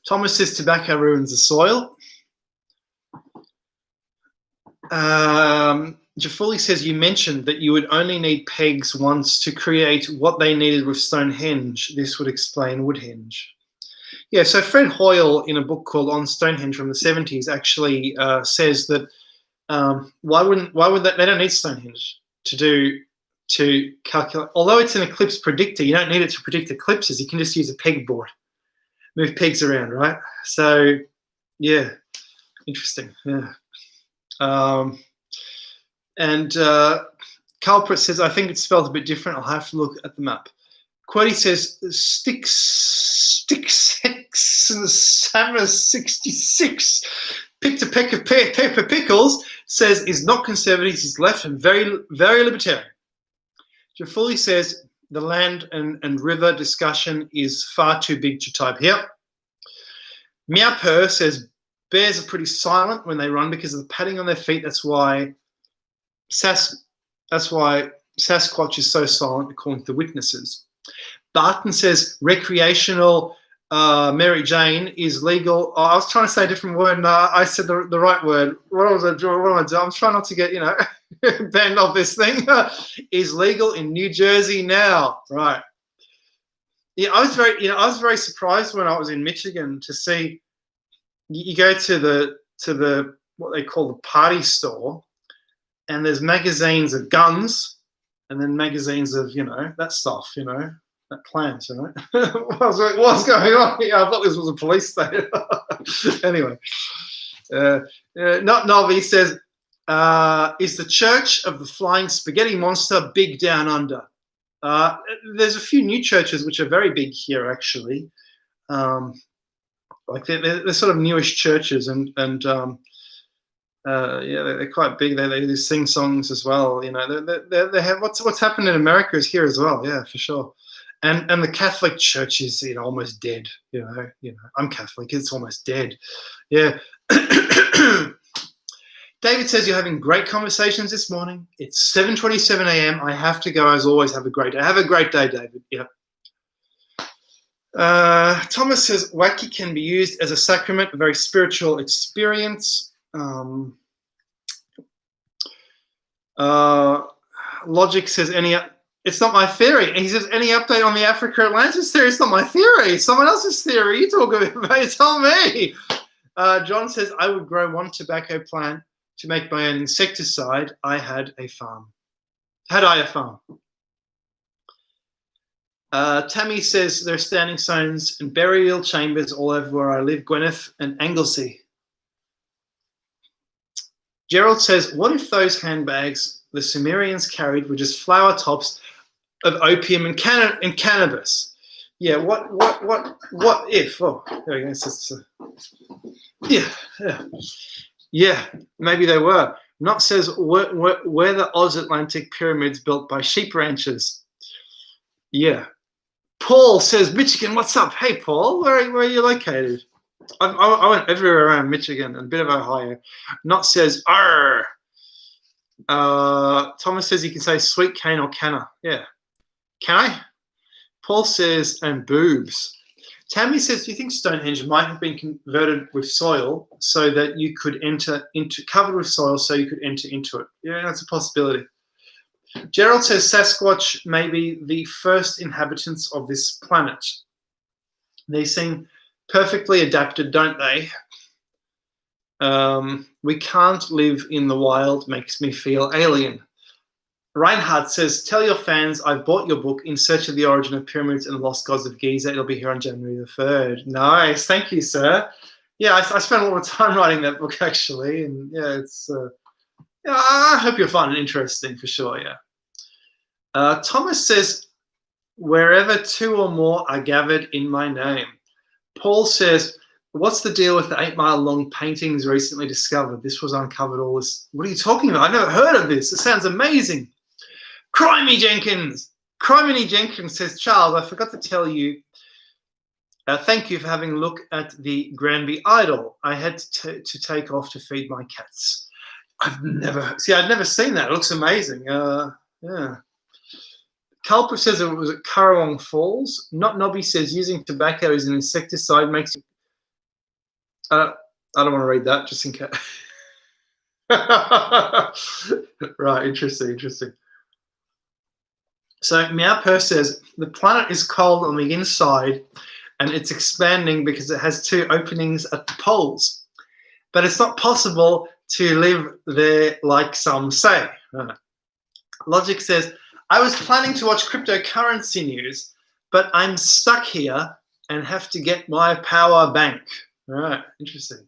Thomas says tobacco ruins the soil. Jafuli says you mentioned that you would only need pegs once to create what they needed with Stonehenge. This would explain Woodhenge. Yeah, so Fred Hoyle, in a book called On Stonehenge from the 70s, actually says that why would they don't need Stonehenge to calculate. Although it's an eclipse predictor, you don't need it to predict eclipses. You can just use a pegboard, move pegs around, right? So, yeah, interesting. Yeah. Culprit says, I think it's spelled a bit different. I'll have to look at the map. Quody says, Sticks and the Summer 66 picked a peck of pepper pickles, says is not conservative, he's left and very, very libertarian. Jafuli says the land and river discussion is far too big to type here. Meow Purr says bears are pretty silent when they run because of the padding on their feet. That's why Sasquatch is so silent, according to the witnesses. Barton says recreational Mary Jane is legal. Oh, I was trying to say a different word, and I said the right word. What am I doing? I'm trying not to get, you know, banned off this thing. Is legal in New Jersey now, right? Yeah, I was very surprised when I was in Michigan to see. You go to the what they call the party store, and there's magazines of guns, and then magazines of, you know, that stuff, you know. Plans, you know. What's going on here? I thought this was a police station. Anyway, not Novi says, is the Church of the Flying Spaghetti Monster big down under? There's a few new churches which are very big here, actually. Like they're sort of newish churches, and yeah, they're quite big. They sing songs as well. You know, they have what's happened in America is here as well. Yeah, for sure. And the Catholic Church is, you know, almost dead. You know, I'm Catholic. It's almost dead. Yeah. David says you're having great conversations this morning. It's 7:27 a.m. I have to go. As always, have a great day. Have a great day, David. Yeah. Thomas says wacky can be used as a sacrament, a very spiritual experience. Logic says it's not my theory. And he says, any update on the Africa Atlantis theory? It's not my theory. It's someone else's theory. You talk about it. Tell me. John says, I would grow one tobacco plant to make my own insecticide. Had I a farm. Tammy says there are standing stones and burial chambers all over where I live, Gwyneth and Anglesey. Gerald says, what if those handbags the Sumerians carried were just flower tops of opium and cannabis? Yeah, what if? Oh, there we go. Yeah, maybe they were. Not says where the Oz Atlantic pyramids built by sheep ranchers. Yeah. Paul says, Michigan, what's up? Hey, Paul, where are you located? I went everywhere around Michigan and a bit of Ohio. Not says, arr. Thomas says you can say sweet cane or canna. Yeah. Can I? Paul says, and boobs. Tammy says, do you think Stonehenge might have been converted with soil so that you could covered with soil so you could enter into it? Yeah, that's a possibility. Gerald says Sasquatch may be the first inhabitants of this planet. They seem perfectly adapted, don't they? We can't live in the wild makes me feel alien. Reinhardt says, tell your fans I've bought your book, In Search of the Origin of Pyramids and the Lost Gods of Giza. It'll be here on January the 3rd. Nice. Thank you, sir. Yeah, I spent a lot of time writing that book, actually. And yeah, it's I hope you'll find it interesting for sure, yeah. Thomas says, wherever two or more are gathered in my name. Paul says, what's the deal with the 8 Mile long paintings recently discovered? This was uncovered all this. What are you talking about? I've never heard of this. It sounds amazing. Crimey Jenkins. Crimey Jenkins says, Charles, I forgot to tell you, thank you for having a look at the Granby Idol. I had to take off to feed my cats. I'd never seen that. It looks amazing. Yeah. Culper says it was at Currawong Falls. Not Nobby says using tobacco as an insecticide makes. I don't want to read that just in case. Right, interesting. So Meowper says the planet is cold on the inside and it's expanding because it has 2 openings at the poles. But it's not possible to live there like some say. Logic says, I was planning to watch cryptocurrency news, but I'm stuck here and have to get my power bank. All right, interesting.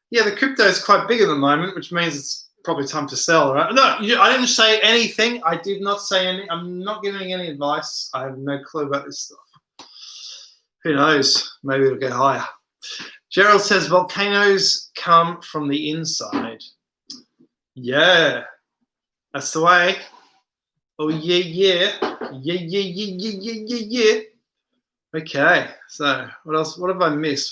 Yeah, the crypto is quite big at the moment, which means it's probably time to sell, right? No, I didn't say anything. I did not say anything. I'm not giving any advice. I have no clue about this stuff. Who knows? Maybe it'll get higher. Gerald says volcanoes come from the inside. Yeah, that's the way. Oh, yeah. Okay, so what else? What have I missed?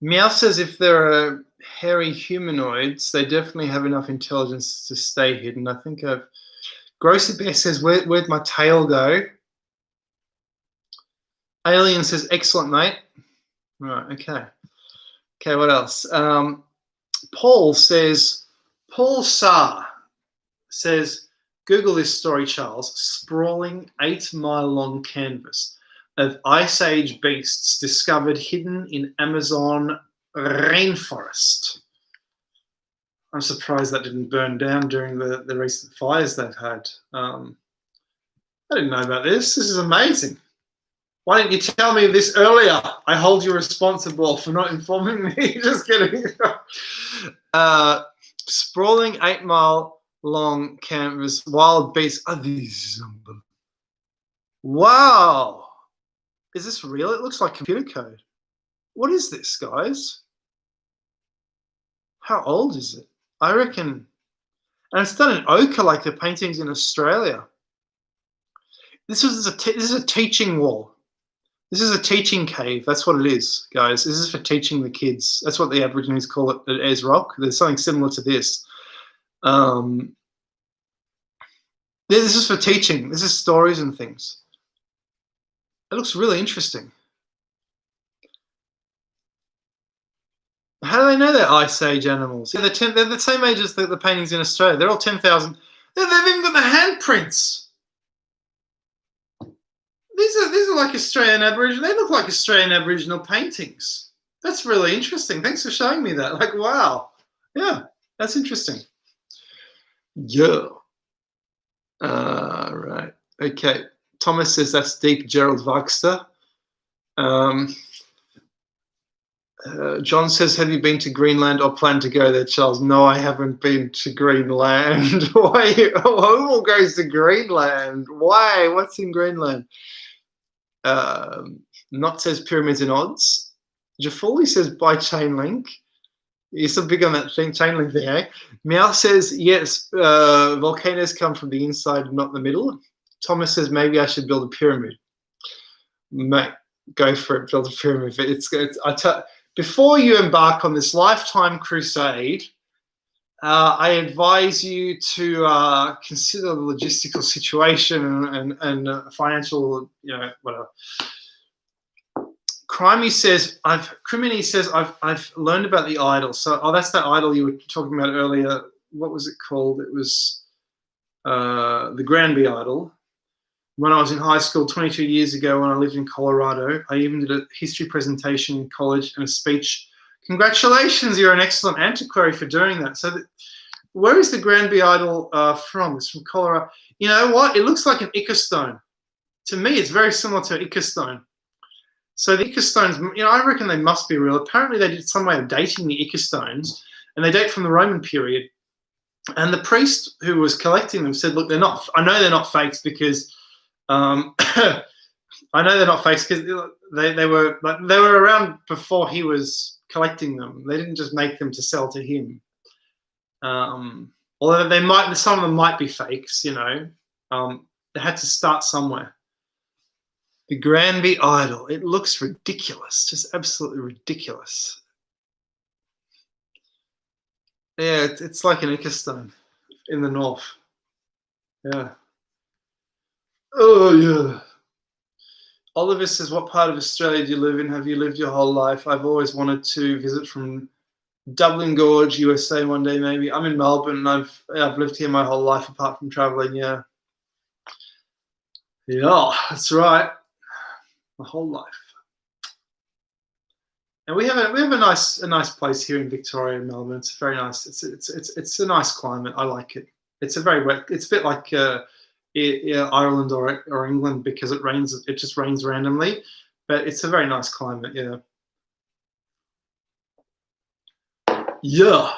Meow says if there are hairy humanoids, they definitely have enough intelligence to stay hidden. I think I've... Grocer Bear says, where'd my tail go? Alien says, excellent, mate. Right, okay. Okay, what else? Paul Saar says, Google this story, Charles. Sprawling 8-mile-long canvas of Ice Age beasts discovered hidden in Amazon rainforest. I'm surprised that didn't burn down during the recent fires they've had. I didn't know about this. This is amazing. Why didn't you tell me this earlier? I hold you responsible for not informing me. Just kidding. Sprawling 8-mile-long canvas, wild beasts. Oh, these. Wow. Is this real? It looks like computer code. What is this, guys? How old is it? I reckon. And it's done in ochre like the paintings in Australia. This is a teaching wall. This is a teaching cave. That's what it is, guys. This is for teaching the kids. That's what the Aborigines call it at Ayers Rock. There's something similar to this. This is for teaching. This is stories and things. It looks really interesting. How do they know they're Ice Age animals? Yeah, they're the same age as the paintings in Australia. They're all 10,000. They've even got the handprints. These are like Australian Aboriginal. They look like Australian Aboriginal paintings. That's really interesting. Thanks for showing me that. Like, wow. Yeah, that's interesting. Yeah. Right. Okay. Thomas says that's deep, Gerald Wagster. John says, have you been to Greenland or plan to go there, Charles? No, I haven't been to Greenland. Why? Who goes to Greenland? Why? What's in Greenland? Not says pyramids and odds. Jafuli says by Chainlink. You're so big on that Chainlink thing, eh? Meow says, yes, volcanoes come from the inside, not the middle. Thomas says, maybe I should build a pyramid. Mate, go for it, build a pyramid. Before you embark on this lifetime crusade, I advise you to consider the logistical situation and financial, whatever. Crimey says, I've learned about the idol. So, that's that idol you were talking about earlier. What was it called? It was the Granby idol. when I was in high school 22 years ago when I lived in Colorado. I even did a history presentation in college and a speech. Congratulations, you're an excellent antiquary for doing that. So where is the Granby idol from? It's from Colorado. You know what? It looks like an Ica stone. To me, it's very similar to an Ica stone. So the Ica stones, you know, I reckon they must be real. Apparently they did some way of dating the Ica stones, and they date from the Roman period. And the priest who was collecting them said, look, they're not, I know they're not fakes because I know they're not fakes because they were around before he was collecting them. They didn't just make them to sell to him. Although some of them might be fakes, you know. They had to start somewhere. The Granby idol. It looks ridiculous, just absolutely ridiculous. Yeah, it's like an Ica stone in the north. Yeah. Oh, yeah. Oliver says, what part of Australia do you live in? Have you lived your whole life? I've always wanted to visit from Dublin Gorge, USA one day maybe. I'm in Melbourne and I've lived here my whole life apart from traveling, yeah. Yeah, that's right. My whole life. And we have a nice place here in Victoria and Melbourne. It's very nice. It's a nice climate. I like it. It's a very wet. It's a bit like Ireland or England because it rains. It just rains randomly, but it's a very nice climate. Yeah. Yeah.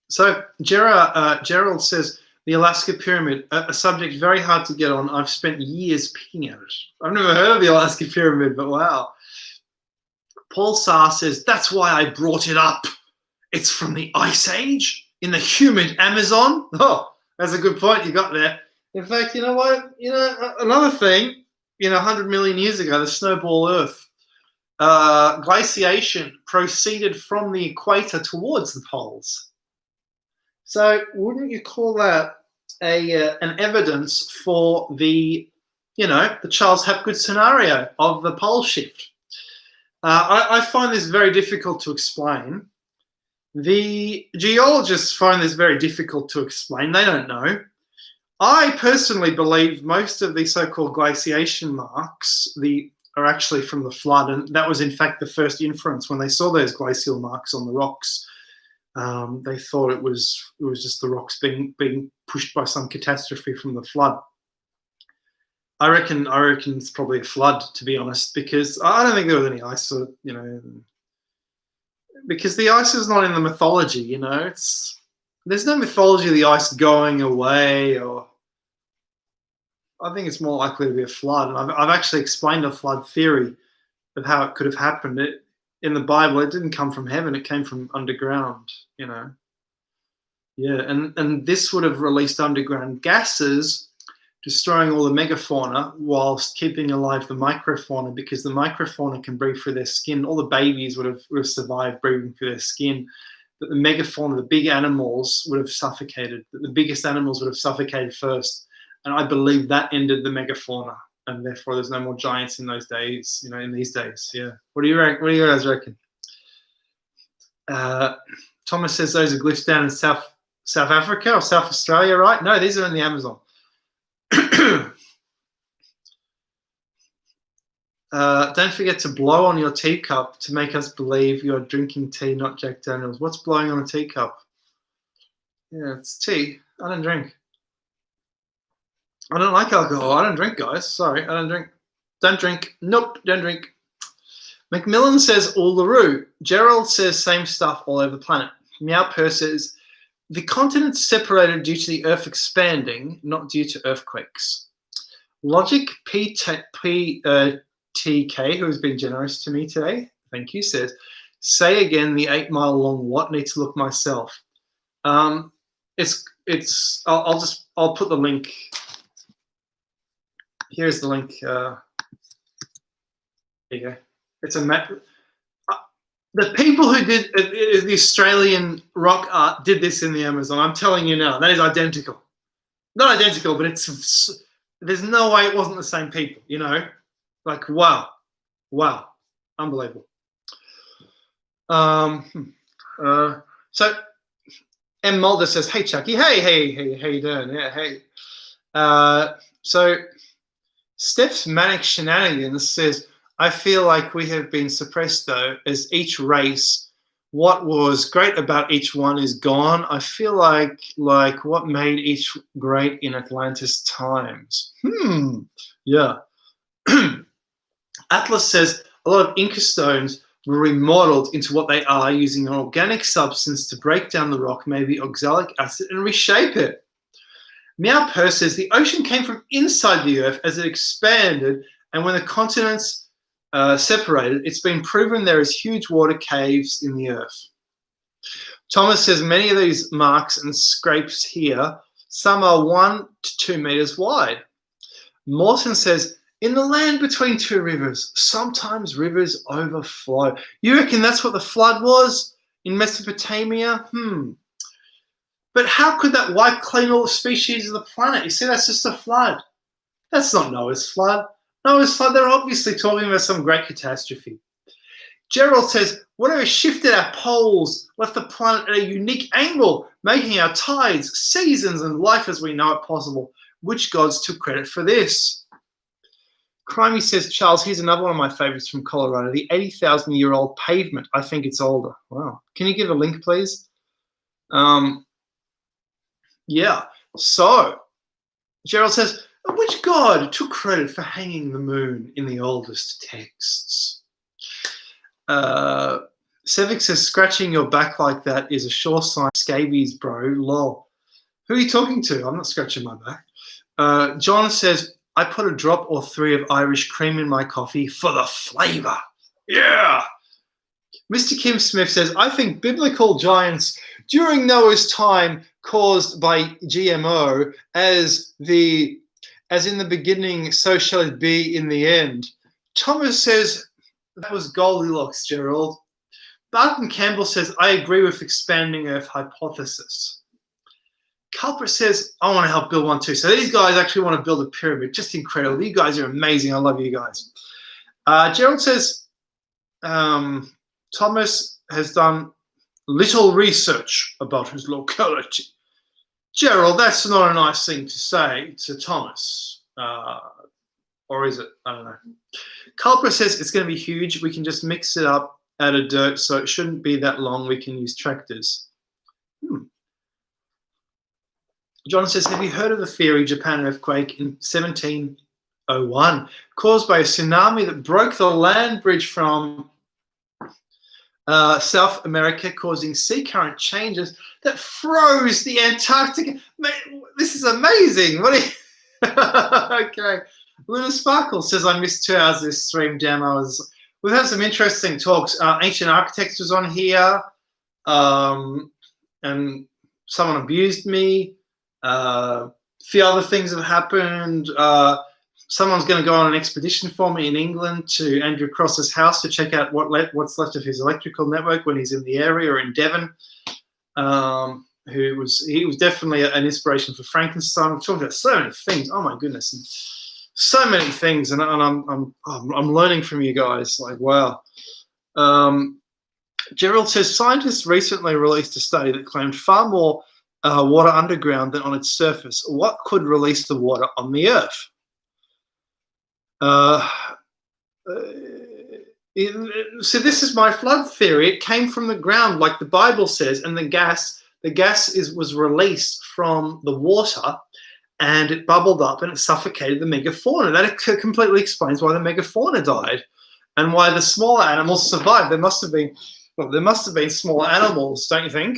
So Gerald says the Alaska Pyramid, a subject very hard to get on. I've spent years picking at it. I've never heard of the Alaska Pyramid, but wow. Paul Saar says, that's why I brought it up. It's from the Ice Age in the humid Amazon. Oh, that's a good point you got there. In fact, you know what? You know, another thing, 100 million years ago, the snowball Earth, glaciation proceeded from the equator towards the poles. So wouldn't you call that an evidence for the Charles Hapgood scenario of the pole shift? I find this very difficult to explain. The geologists find this very difficult to explain. They don't know. I personally believe most of the so-called glaciation marks are actually from the flood, and that was in fact the first inference when they saw those glacial marks on the rocks. They thought it was just the rocks being pushed by some catastrophe from the flood. I reckon it's probably a flood, to be honest, because I don't think there was any ice, because the ice is not in the mythology, there's no mythology of the ice going away, or I think it's more likely to be a flood. And I've actually explained a flood theory of how it could have happened. In the Bible, it didn't come from heaven, it came from underground, Yeah, and this would have released underground gases, destroying all the megafauna whilst keeping alive the microfauna, because the microfauna can breathe through their skin. All the babies would have survived breathing through their skin, but the megafauna, the big animals, would have suffocated. The biggest animals would have suffocated first, and I believe that ended the megafauna, and therefore there's no more giants in those days. In these days, yeah. What do you guys reckon? Thomas says those are glyphs down in South Africa or South Australia, right? No, these are in the Amazon. Don't forget to blow on your teacup to make us believe you're drinking tea, not Jack Daniels. What's blowing on a teacup? Yeah, it's tea. I don't drink. I don't like alcohol. I don't drink, guys. Sorry, I don't drink. Don't drink. Nope, don't drink. Macmillan says Uluru. Gerald says same stuff all over the planet. Meowper says the continents separated due to the Earth expanding, not due to earthquakes. Logic TK, who has been generous to me today, thank you, says, say again the 8 mile long what? Need to look myself. I'll put the link. Here's the link. There you go. It's a map. The people who did the Australian rock art did this in the Amazon. I'm telling you now, that is identical. Not identical, but there's no way it wasn't the same people, Like, wow, unbelievable. So M. Mulder says, hey, Chucky. Hey, how you doing? Yeah, hey. So Steph's Manic Shenanigans says, I feel like we have been suppressed though, as each race, what was great about each one is gone. I feel like what made each great in Atlantis times. Yeah. Atlas says a lot of Inca stones were remodeled into what they are using an organic substance to break down the rock, maybe oxalic acid, and reshape it. Meow Purr says the ocean came from inside the earth as it expanded, and when the continents separated, it's been proven there is huge water caves in the earth. Thomas says many of these marks and scrapes here, some are 1 to 2 meters wide. Morton says, in the land between two rivers, sometimes rivers overflow. You reckon that's what the flood was in Mesopotamia? But how could that wipe clean all the species of the planet? You see, that's just a flood. That's not Noah's flood. Noah's flood, they're obviously talking about some great catastrophe. Gerald says, whatever shifted our poles left the planet at a unique angle, making our tides, seasons, and life as we know it possible. Which gods took credit for this? Crimey says, Charles, here's another one of my favorites from Colorado, the 80,000-year-old pavement. I think it's older. Wow. Can you give a link, please? Yeah. So, Gerald says, which god took credit for hanging the moon in the oldest texts? Sevik says, scratching your back like that is a sure sign. Scabies, bro. Lol. Who are you talking to? I'm not scratching my back. John says, I put a drop or 3 of Irish cream in my coffee for the flavor. Yeah. Mr. Kim Smith says, I think biblical giants during Noah's time caused by GMO as in the beginning, so shall it be in the end. Thomas says, that was Goldilocks, Gerald. Barton Campbell says, I agree with expanding Earth hypothesis. Culprit says, I want to help build one too. So these guys actually want to build a pyramid. Just incredible. You guys are amazing. I love you guys. Gerald says, Thomas has done little research about his locality. Gerald, that's not a nice thing to say to Thomas. Or is it? I don't know. Culprit says it's going to be huge. We can just mix it up out of dirt, so it shouldn't be that long. We can use tractors. John says, have you heard of the theory Japan earthquake in 1701 caused by a tsunami that broke the land bridge from South America, causing sea current changes that froze the Antarctica? Mate, this is amazing. What are you... Okay. Luna Sparkle says, I missed 2 hours of this stream. Damn, we've had some interesting talks. Ancient Architects was on here, and someone abused me. A few other things have happened. Someone's going to go on an expedition for me in England to Andrew Cross's house to check out what's left of his electrical network when he's in the area, or in Devon. He was definitely an inspiration for Frankenstein. We've talked about so many things. Oh my goodness, and so many things, and I'm learning from you guys. Like, wow. Gerald says scientists recently released a study that claimed far more water underground than on its surface. What could release the water on the Earth? So this is my flood theory. It came from the ground, like the Bible says, and the gas was released from the water, and it bubbled up and it suffocated the megafauna. That completely explains why the megafauna died and why the smaller animals survived. There must have been smaller animals, don't you think?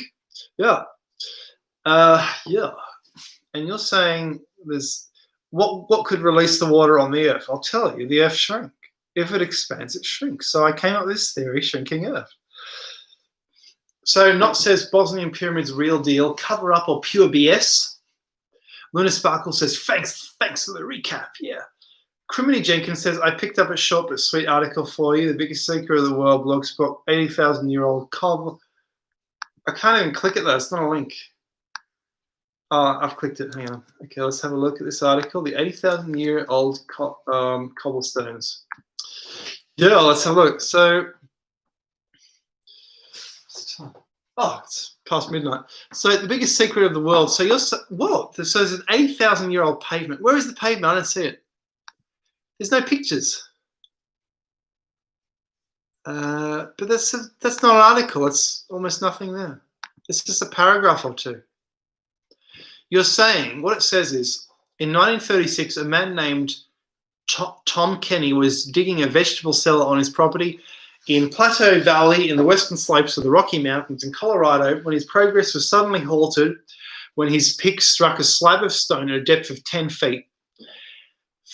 Yeah. Yeah. And you're saying there's what could release the water on the Earth? I'll tell you, the Earth shrink. If it expands, it shrinks. So I came up with this theory, shrinking Earth. So Knott says Bosnian pyramids real deal, cover up or pure BS. Luna Sparkle says thanks for the recap. Yeah. Criminy Jenkins says I picked up a short but sweet article for you. The biggest secret of the world blogspot, 80,000-year-old cobble. I can't even click it though. It's not a link. Oh, I've clicked it. Hang on. Okay, let's have a look at this article. The 80,000-year-old cobblestones. Yeah, let's have a look. So, it's past midnight. So the biggest secret of the world. So what? So there's an 80,000-year-old pavement. Where is the pavement? I don't see it. There's no pictures. But that's not an article. It's almost nothing there. It's just a paragraph or two. You're saying, what it says is, in 1936, a man named Tom Kenny was digging a vegetable cellar on his property in Plateau Valley in the western slopes of the Rocky Mountains in Colorado when his progress was suddenly halted when his pick struck a slab of stone at a depth of 10 feet.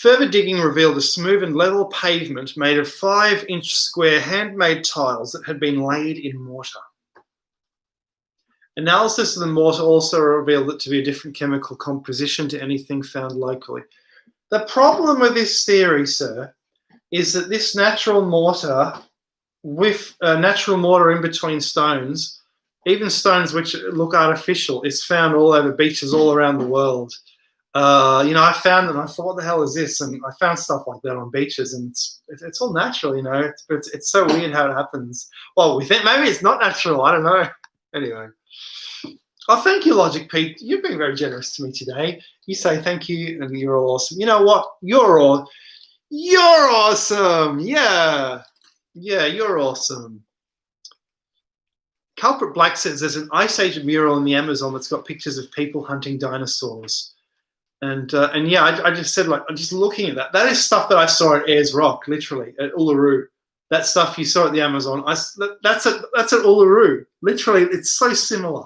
Further digging revealed a smooth and level pavement made of 5-inch square handmade tiles that had been laid in mortar. Analysis of the mortar also revealed it to be a different chemical composition to anything found locally. The problem with this theory, sir, is that this natural mortar, with natural mortar in between stones, even stones which look artificial, is found all over beaches all around the world. I found them. I thought, what the hell is this? And I found stuff like that on beaches, and it's all natural, It's so weird how it happens. Well, we think maybe it's not natural. I don't know. Anyway. Oh, thank you, Logic Pete. You've been very generous to me today. You say thank you, and you're all awesome. You know what? You're awesome. Yeah, you're awesome. Culprit Black says there's an Ice Age mural in the Amazon that's got pictures of people hunting dinosaurs. And yeah, I just said, like, I'm just looking at that. That is stuff that I saw at Ayers Rock, literally, at Uluru. That stuff you saw at the Amazon, that's at Uluru. Literally, it's so similar.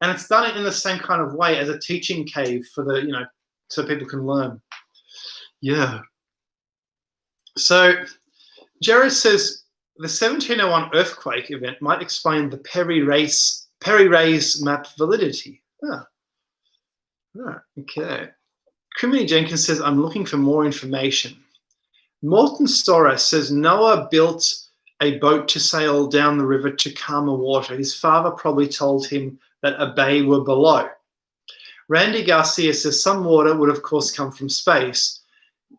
And it's done it in the same kind of way as a teaching cave for the, so people can learn. Yeah. So Jared says the 1701 earthquake event might explain the Peri-Rays map validity. Okay. Criminy Jenkins says, I'm looking for more information. Morton Storer says Noah built a boat to sail down the river to calmer water. His father probably told him that a bay were below. Randy Garcia says some water would of course come from space.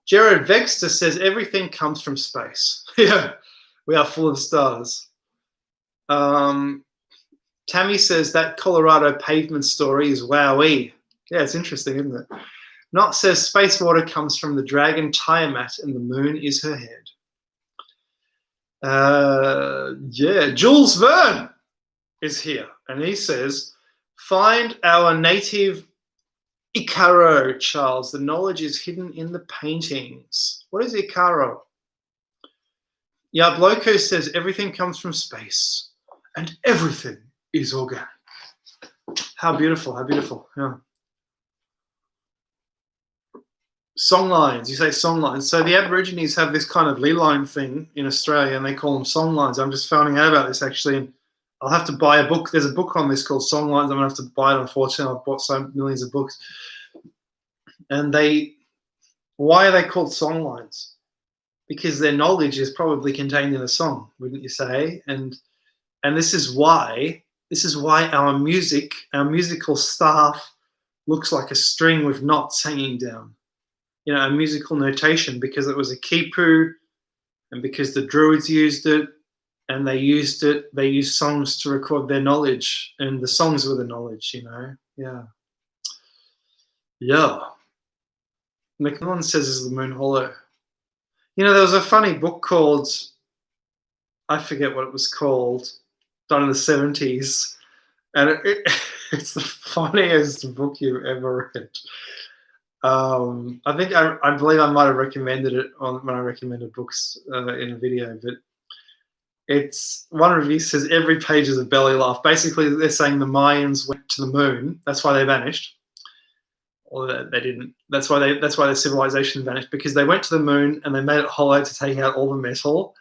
Jared Vexter says everything comes from space. Yeah, we are full of stars. Tammy says that Colorado pavement story is wowee. Yeah, it's interesting, isn't it? Not says space water comes from the dragon Tiamat and the moon is her head. Yeah, Jules Verne is here, and he says, find our native Icaro, Charles. The knowledge is hidden in the paintings. What is Icaro? Yabloco says everything comes from space and everything is organic. How beautiful, how beautiful. Yeah. Songlines, you say songlines. So the Aborigines have this kind of ley line thing in Australia and they call them songlines. I'm just finding out about this actually. And I'll have to buy a book. There's a book on this called Songlines. I'm going to have to buy it, unfortunately. I've bought so millions of books. And why are they called songlines? Because their knowledge is probably contained in a song, wouldn't you say? And this is why our musical staff looks like a string with knots hanging down. A musical notation, because it was a kipu and because the Druids used it. And they used songs to record their knowledge, and the songs were the knowledge, Yeah. Yeah. McMillan says, is the moon hollow? There was a funny book called, I forget what it was called, done in the 70s, and it's the funniest book you've ever read. I believe I might have recommended it when I recommended books in a video, but it's one review says every page is a belly laugh. Basically, they're saying the Mayans went to the moon. That's why they vanished, or they didn't. That's why their civilization vanished, because they went to the moon and they made it hollow to take out all the metal.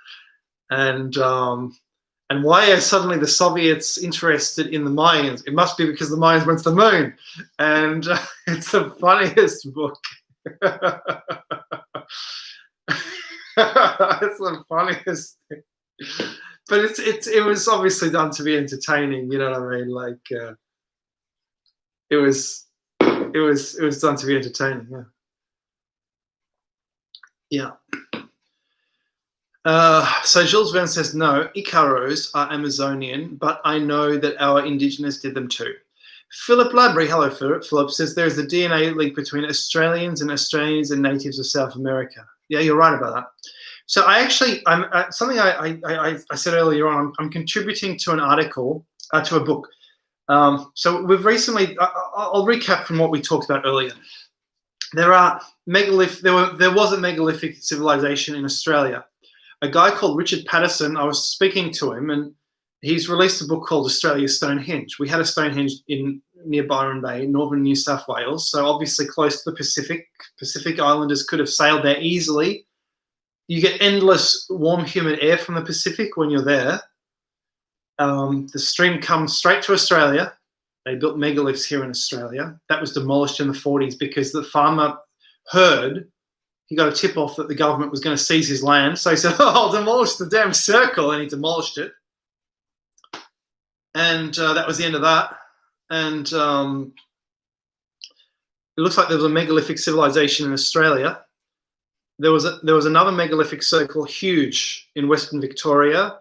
And why are suddenly the Soviets interested in the Mayans? It must be because the Mayans went to the moon. And it's the funniest book. It's the funniest thing. But it was obviously done to be entertaining, you know what I mean? Like it was done to be entertaining, yeah. So Jules Verne says, no, Icaros are Amazonian, but I know that our indigenous did them too. Philip Labrie, hello Philip, says there is a DNA link between Australians and natives of South America. Yeah, you're right about that. So I actually, something I said earlier on. I'm contributing to an article, to a book. So we've recently. I'll recap from what we talked about earlier. There was a megalithic civilization in Australia. A guy called Richard Patterson. I was speaking to him, and he's released a book called Australia Stonehenge. We had a Stonehenge near Byron Bay, northern New South Wales, so obviously close to the Pacific. Pacific Islanders could have sailed there easily. You get endless warm, humid air from the Pacific when you're there. The stream comes straight to Australia. They built megaliths here in Australia. That was demolished in the 40s because the farmer heard, he got a tip off that the government was going to seize his land. So he said, oh, I'll demolish the damn circle. And he demolished it. And that was the end of that. And it looks like there was a megalithic civilization in Australia. There was another megalithic circle, huge, in Western Victoria.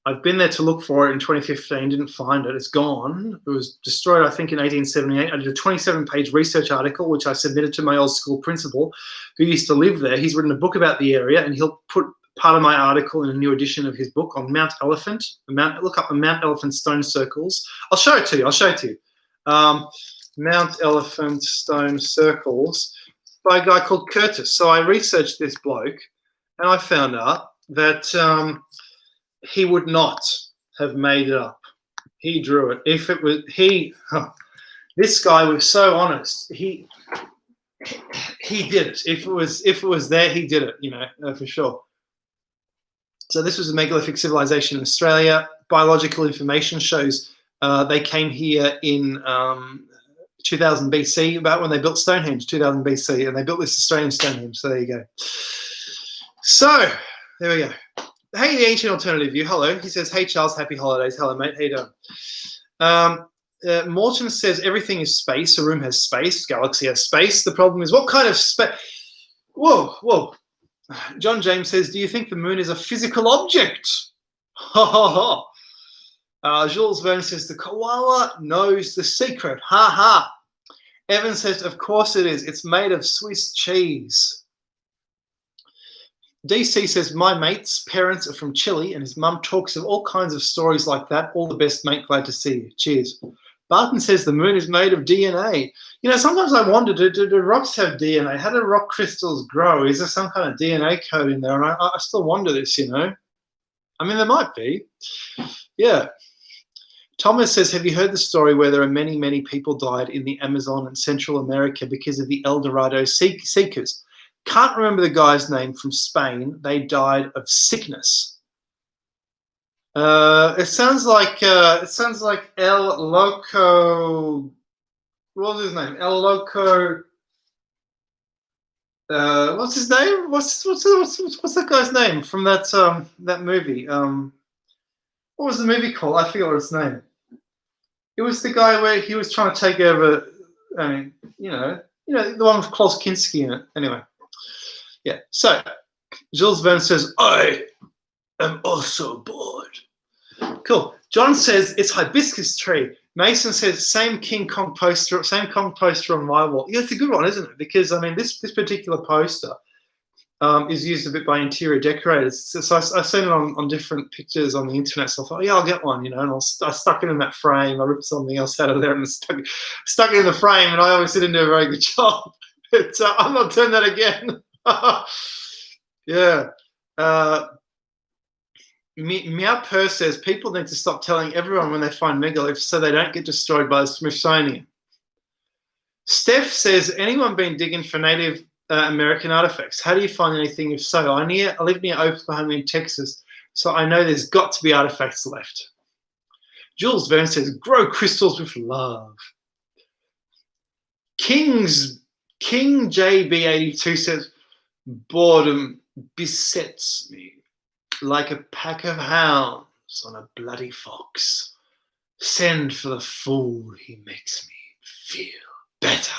I've been there to look for it in 2015, didn't find it. It's gone. It was destroyed, I think, in 1878. I did a 27-page research article, which I submitted to my old school principal, who used to live there. He's written a book about the area, and he'll put part of my article in a new edition of his book on Mount Elephant. Look up the Mount Elephant stone circles. I'll show it to you. Mount Elephant stone circles by a guy called Curtis. So I researched this bloke, and I found out that he would not have made it up. He drew it. If it was this guy was so honest. He did it. If it was there, he did it. For sure. So this was a megalithic civilization in Australia. Biological information shows they came here in 2000 BC, about when they built Stonehenge, 2000 BC, and they built this Australian Stonehenge. So there you go. So there we go. Hey, the Ancient Alternative View. Hello. He says, hey, Charles, happy holidays. Hello, mate. How you doing? Morton says everything is space. A room has space. Galaxy has space. The problem is what kind of space? Whoa. John James says, do you think the moon is a physical object? Ha, ha, ha. Jules Verne says, the koala knows the secret. Ha, ha. Evan says, of course it is. It's made of Swiss cheese. DC says, my mate's parents are from Chile and his mum talks of all kinds of stories like that. All the best, mate. Glad to see you. Cheers. Barton says the moon is made of DNA. Sometimes I wonder, do rocks have DNA? How do rock crystals grow? Is there some kind of DNA code in there? And I still wonder this, I mean, there might be. Yeah. Thomas says, have you heard the story where there are many, many people died in the Amazon and Central America because of the El Dorado seekers? Can't remember the guy's name from Spain. They died of sickness. It sounds like El Loco. What was his name? El Loco. What's his name? What's that guy's name from that movie? What was the movie called? I forget what its name. It was the guy where he was trying to take over. I mean, the one with Klaus Kinski in it. Anyway. Yeah, so Jules Verne says, I am also bored. Cool. John says, it's hibiscus tree. Mason says, same Kong poster on my wall. Yeah, it's a good one, isn't it? Because, I mean, this particular poster is used a bit by interior decorators. So I've seen it on different pictures on the internet. So I thought, yeah, I'll get one, and I stuck it in that frame. I ripped something else out of there and stuck it in the frame, and I obviously didn't do a very good job. But I'm not doing that again. Yeah. Meow Purr says people need to stop telling everyone when they find megaliths so they don't get destroyed by the Smithsonian. Steph says, anyone been digging for Native American artifacts? How do you find anything? If so, I live near Oklahoma in Texas, so I know there's got to be artifacts left. Jules Verne says, grow crystals with love. King JB82 says, boredom besets me like a pack of hounds on a bloody fox. Send for the fool, he makes me feel better.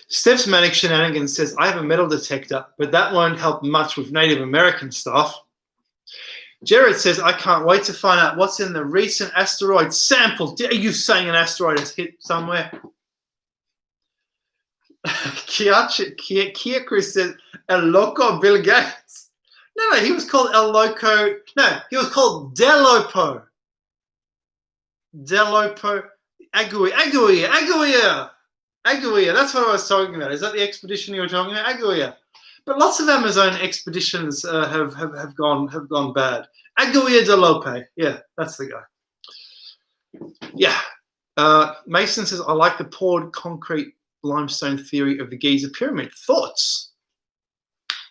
Steph's Manic Shenanigans says, I have a metal detector, but that won't help much with Native American stuff. Jared says, I can't wait to find out what's in the recent asteroid sample. Are you saying an asteroid has hit somewhere? Kia Chris said El Loco Bill Gates. No, he was called El Loco. No, he was called Delopo. Aguirre. That's what I was talking about. Is that the expedition you were talking about? Aguirre. But lots of Amazon expeditions have gone bad. Aguirre de Lope. Yeah, that's the guy. Yeah. Mason says, I like the poured concrete limestone theory of the Giza pyramid. Thoughts?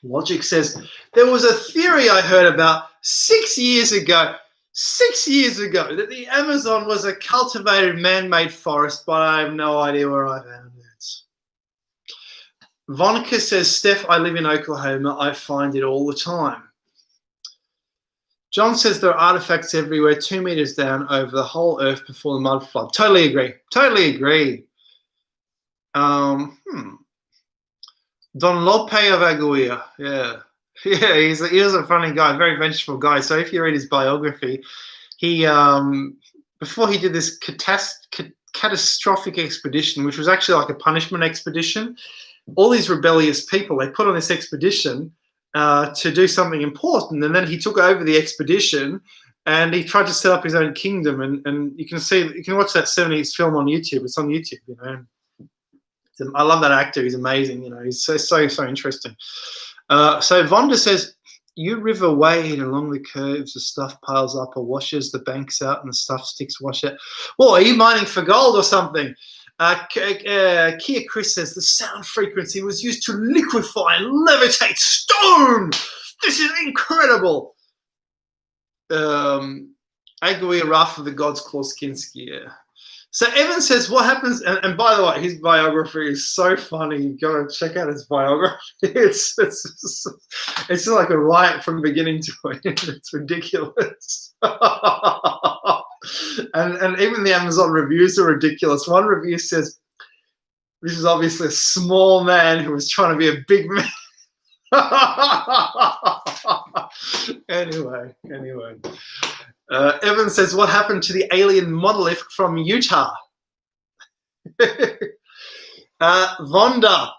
Logic says, there was a theory I heard about 6 years ago that the Amazon was a cultivated man-made forest, but I have no idea where I found it. Vonica says, Steph, I live in Oklahoma. I find it all the time. John says there are artifacts everywhere, 2 meters down over the whole earth before the mud flood. Totally agree. Don Lope of Aguirre. Yeah, he was a funny guy, very vengeful guy. So if you read his biography, he before he did this catastrophic expedition, which was actually like a punishment expedition, all these rebellious people, they put on this expedition to do something important, and then he took over the expedition and he tried to set up his own kingdom. And you can watch that 70s film on YouTube. It's on YouTube, you know. I love that actor. He's amazing. You know, he's so interesting. So Vonda says, you river wade along the curves, the stuff piles up or washes the banks out and the stuff sticks wash out. Well, are you mining for gold or something? Kia Chris says, the sound frequency was used to liquefy and levitate stone. This is incredible. Aguirre Ruff of the God's Claw Skinski, yeah. So Evan says, what happens, and by the way, his biography is so funny. You've got to check out his biography. It's like a riot from beginning to end. It's ridiculous. and even the Amazon reviews are ridiculous. One review says, this is obviously a small man who was trying to be a big man. Anyway. Evan says, what happened to the alien monolith from Utah? Vonda,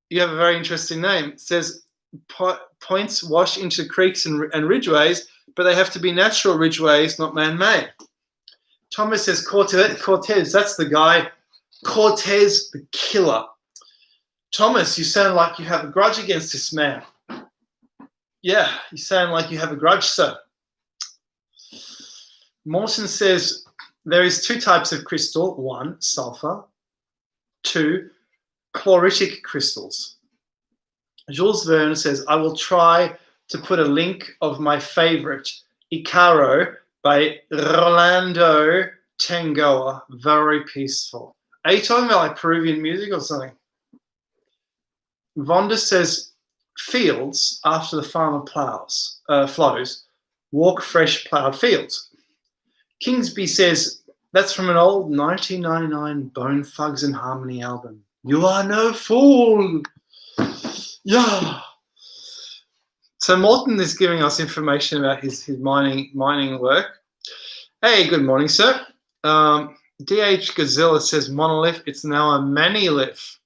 you have a very interesting name, says points wash into creeks and ridgeways, but they have to be natural ridgeways, not man-made. Thomas says Cortez, that's the guy. Cortez the killer. Thomas, you sound like you have a grudge against this man. Yeah, you sound like you have a grudge, sir. Mawson says there is 2 types of crystal. 1, sulfur. 2, chloritic crystals. Jules Verne says, I will try to put a link of my favorite, Icaro by Rolando Tangoa. Very peaceful. Are you talking about like Peruvian music or something? Vonda says, fields after the farmer flows, walk fresh plowed fields. Kingsby says, that's from an old 1999 Bone Thugs and Harmony album. You are no fool. Yeah. So Morton is giving us information about his mining work. Hey, good morning, sir. DH Gazilla says monolith. It's now a manilith.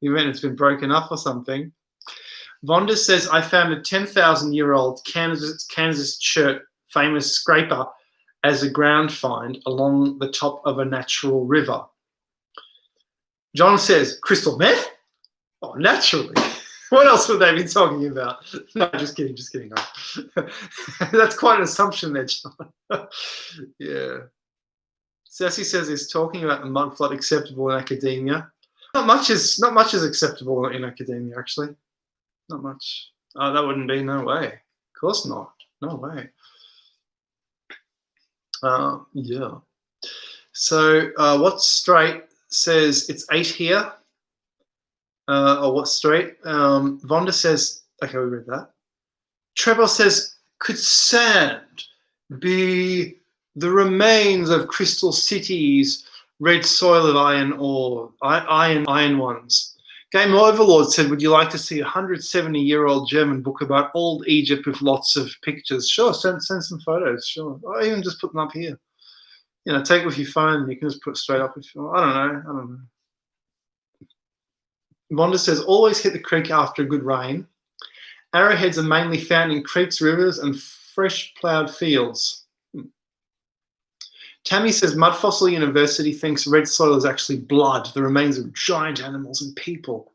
You mean it's been broken up or something? Vonda says, I found a 10,000-year-old Kansas chert famous scraper as a ground find along the top of a natural river. John says, crystal meth? Oh, naturally. What else would they be talking about? No, just kidding. That's quite an assumption there, John. Yeah. Sassy says, is talking about the mud flood acceptable in academia? Not much is acceptable in academia, actually. Not much. Oh, that wouldn't be. No way. Of course not. No way. Yeah. So what's straight says it's 8 here. Or what's straight? Vonda says, okay, we read that. Trevor says, could sand be the remains of crystal cities, red soil of iron ore, iron ones? Game Overlord said, would you like to see a 170-year-old German book about old Egypt with lots of pictures? Sure, send some photos, sure. Or even just put them up here. You know, take it with your phone and you can just put it straight up if you want. I don't know. Vonda says, always hit the creek after a good rain. Arrowheads are mainly found in creeks, rivers, and fresh ploughed fields. Tammy says, Mud Fossil University thinks red soil is actually blood, the remains of giant animals and people.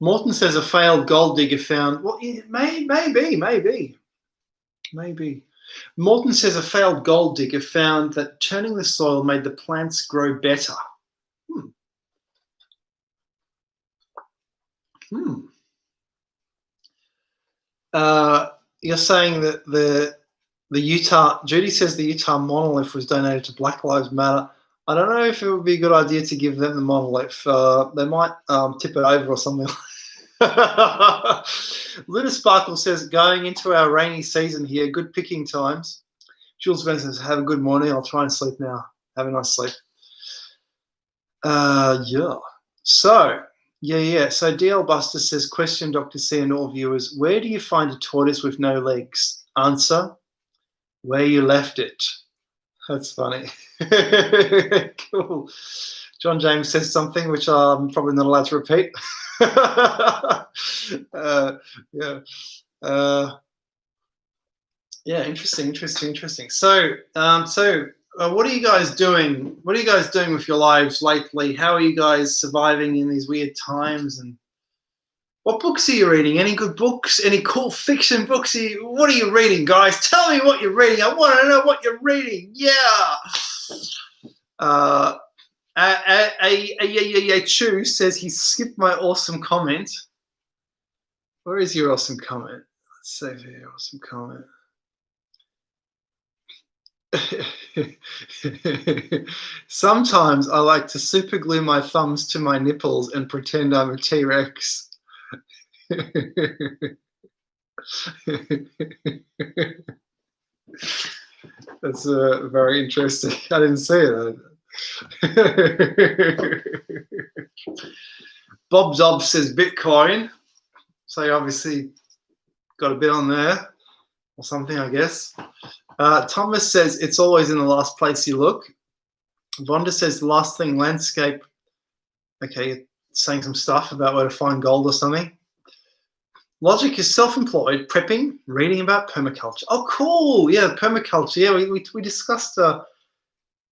Morton says, a failed gold digger found, well, maybe. Morton says, a failed gold digger found that turning the soil made the plants grow better. You're saying that the Utah, Judy says the Utah monolith was donated to Black Lives Matter. I don't know if it would be a good idea to give them the monolith. They might tip it over or something. Luna Sparkle says, going into our rainy season here, good picking times. Jules Van says, have a good morning. I'll try and sleep now. Have a nice sleep. Yeah. So DL Buster says, question Dr. C and all viewers, where do you find a tortoise with no legs? Answer, where you left it. That's funny. Cool. John James says something which I'm probably not allowed to repeat. Interesting. So, what are you guys doing? What are you guys doing with your lives lately? How are you guys surviving in these weird times? And what books are you reading? Any good books? Any cool fiction books? What are you reading, guys? Tell me what you're reading. I want to know what you're reading. Yeah. Chu says he skipped my awesome comment. Where is your awesome comment? Let's save your awesome comment. Sometimes I like to super glue my thumbs to my nipples and pretend I'm a T-Rex. That's very interesting. I didn't see it. Bob Zob says Bitcoin. So you obviously got a bit on there or something, I guess. Thomas says it's always in the last place you look. Vonda says the last thing, landscape. Okay, saying some stuff about where to find gold or something. Logic is self-employed, prepping, reading about permaculture. Oh, cool. Yeah, permaculture. Yeah, we discussed... no,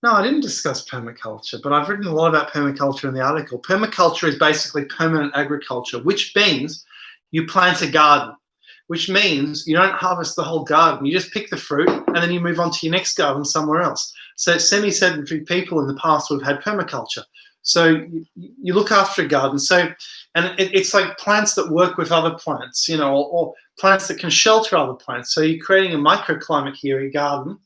I didn't discuss permaculture, but I've written a lot about permaculture in the article. Permaculture is basically permanent agriculture, which means you plant a garden, which means you don't harvest the whole garden. You just pick the fruit and then you move on to your next garden somewhere else. So semi-sedentary people in the past would have had permaculture. So you look after a garden. And it's like plants that work with other plants, or plants that can shelter other plants. So you're creating a microclimate here in your garden.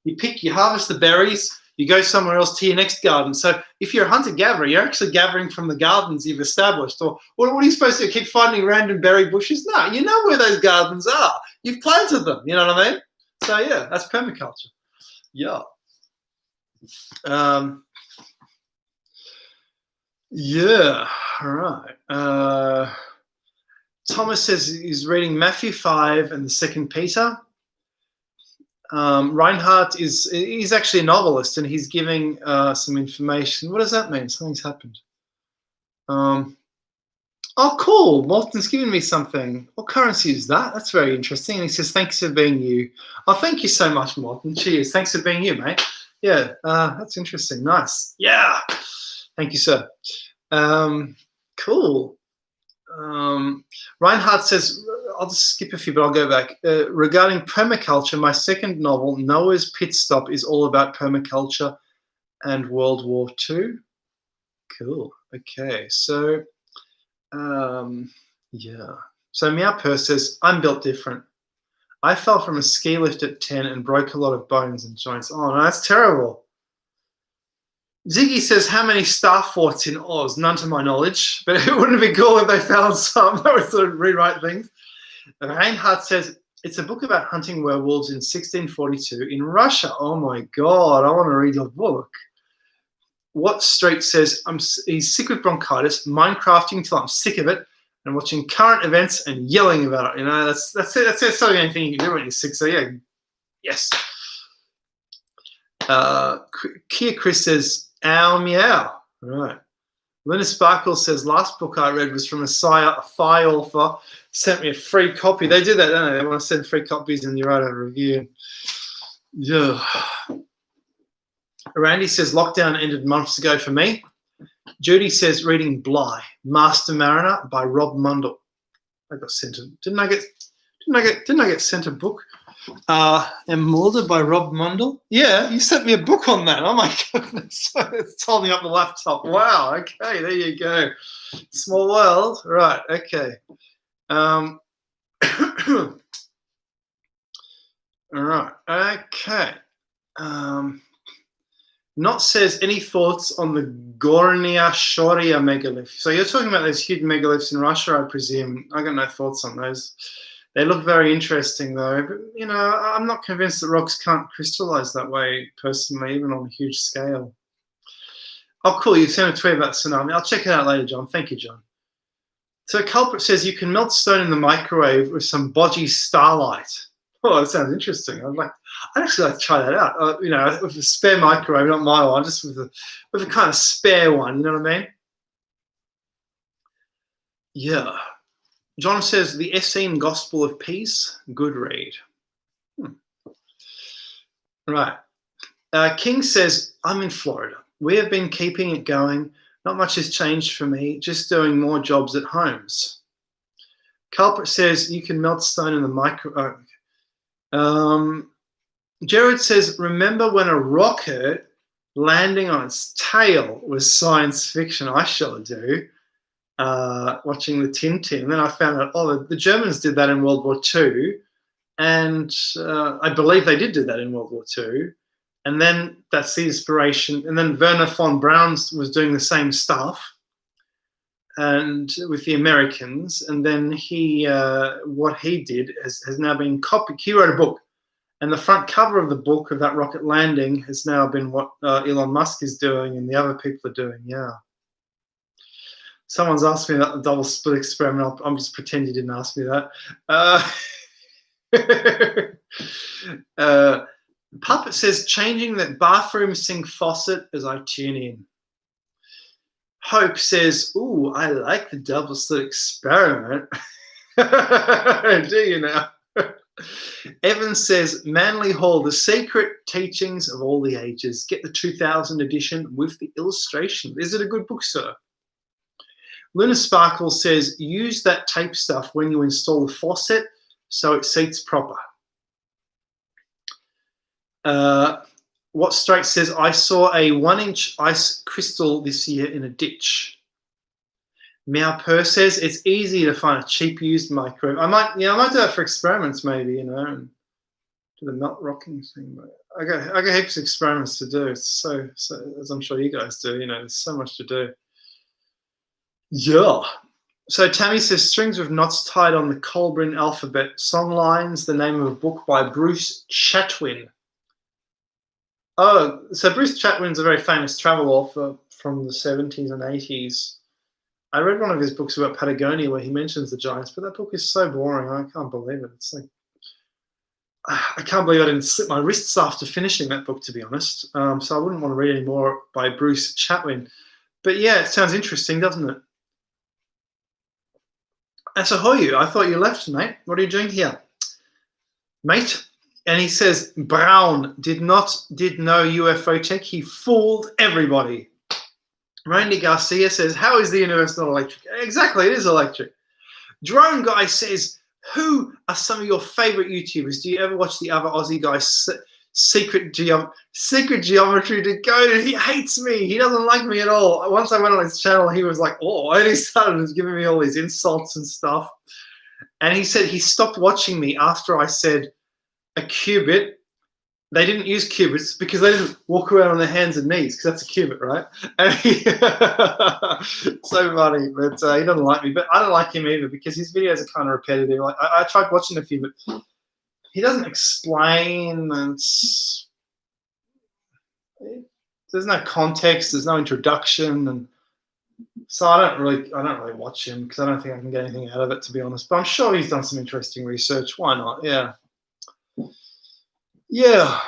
You harvest the berries, you go somewhere else to your next garden. So if you're a hunter-gatherer, you're actually gathering from the gardens you've established. Or what are you supposed to do, keep finding random berry bushes? No, you know where those gardens are. You've planted them, you know what I mean? So yeah, that's permaculture. Yeah. Yeah, all right. Thomas says he's reading Matthew 5 and the 2 Peter. Reinhardt he's actually a novelist and he's giving some information. What does that mean? Something's happened. Oh, cool. Morton's giving me something. What currency is that? That's very interesting. And he says, thanks for being you. Oh, thank you so much, Morton. Cheers. Thanks for being you, mate. Yeah, that's interesting. Nice. Yeah. Thank you, sir. Cool. Reinhardt says, I'll just skip a few, but I'll go back. Regarding permaculture, my second novel, Noah's Pit Stop, is all about permaculture and World War II. Cool. Okay. So, yeah. So Meow Purse says, I'm built different. I fell from a ski lift at 10 and broke a lot of bones and joints. Oh, no, that's terrible. Ziggy says, how many star forts in Oz? None to my knowledge, but it wouldn't be cool if they found some that would sort of rewrite things. Reinhardt says, it's a book about hunting werewolves in 1642 in Russia. Oh my God, I want to read your book. What Street says, he's sick with bronchitis, Minecrafting till I'm sick of it, and watching current events and yelling about it. That's it. That's the only thing you can do when you're sick. So yeah, yes. Kia Chris says, ow, meow. All right. Luna Sparkle says, last book I read was from a Thai author, sent me a free copy. They do that, don't they? They want to send free copies and you write a review. Yeah. Randy says, lockdown ended months ago for me. Judy says, reading Bly, Master Mariner by Rob Mundell. I got sent a, didn't I get sent a book? Immortal by Rob Mundell. Yeah, you sent me a book on that. Oh my goodness, it's holding up the laptop. Wow. Okay, there you go. Small world. Right. Okay. All right. Okay. Not says any thoughts on the Gornaya Shoria megalith. So you're talking about those huge megaliths in Russia, I presume. I got no thoughts on those. They look very interesting, though. But, you know, I'm not convinced that rocks can't crystallize that way, personally, even on a huge scale. Oh, cool. You sent a tweet about tsunami. I'll check it out later, John. Thank you, John. So Culprit says you can melt stone in the microwave with some bodgy starlight. Oh, that sounds interesting. I'd actually like to try that out. You know, with a spare microwave, not my one, just with a kind of spare one. You know what I mean? Yeah. John says, the Essene Gospel of Peace, good read. Right. King says, I'm in Florida. We have been keeping it going. Not much has changed for me, just doing more jobs at homes. Culprit says, you can melt stone in the microwave. Jared says, remember when a rocket landing on its tail was science fiction? I sure do. Watching the Tintin, then I found out, oh, the Germans did that in World War II, and I believe they did do that in World War II, and then that's the inspiration. And then Werner von Braun was doing the same stuff, and with the Americans, and then what he did has now been copied. He wrote a book, and the front cover of the book of that rocket landing has now been what Elon Musk is doing and the other people are doing. Yeah. Someone's asked me about the double split experiment. I'm just pretend you didn't ask me that. Puppet says, changing the bathroom sink faucet as I tune in. Hope says, ooh, I like the double split experiment. Do you now? Evans says, Manly Hall, the secret teachings of all the ages. Get the 2000 edition with the illustration. Is it a good book, sir? Luna Sparkle says, use that tape stuff when you install the faucet so it seats proper. What Straight says, I saw a 1-inch ice crystal this year in a ditch. Meow Purr says, it's easy to find a cheap used microwave. I might do that for experiments maybe, you know, and do the melt rocking thing. But I got heaps of experiments to do. It's so as I'm sure you guys do, you know, there's so much to do. Yeah. So Tammy says, strings with knots tied on the Colbrin alphabet. Song lines, the name of a book by Bruce Chatwin. Oh, so Bruce Chatwin's a very famous travel author from the 70s and 80s. I read one of his books about Patagonia where he mentions the giants, but that book is so boring. I can't believe it. It's like, I can't believe I didn't slip my wrists after finishing that book, to be honest. So I wouldn't want to read any more by Bruce Chatwin. But yeah, it sounds interesting, doesn't it? Asahoyu, I thought you left, mate. What are you doing here? Mate? And he says, Brown did no UFO tech. He fooled everybody. Randy Garcia says, how is the universe not electric? Exactly, it is electric. Drone Guy says, who are some of your favorite YouTubers? Do you ever watch the other Aussie guy, Secret Geometry Decoded? He hates me. He doesn't like me at all. Once I went on his channel, he was like, oh, and he started giving me all these insults and stuff. And he said he stopped watching me after I said a qubit. They didn't use qubits because they didn't walk around on their hands and knees, because that's a qubit, right? And so funny, but he doesn't like me. But I don't like him either because his videos are kind of repetitive. Like I tried watching a few, but he doesn't explain, and there's no context, there's no introduction, and so I don't really watch him because I don't think I can get anything out of it, to be honest. But I'm sure he's done some interesting research. Why not? Yeah. Yeah.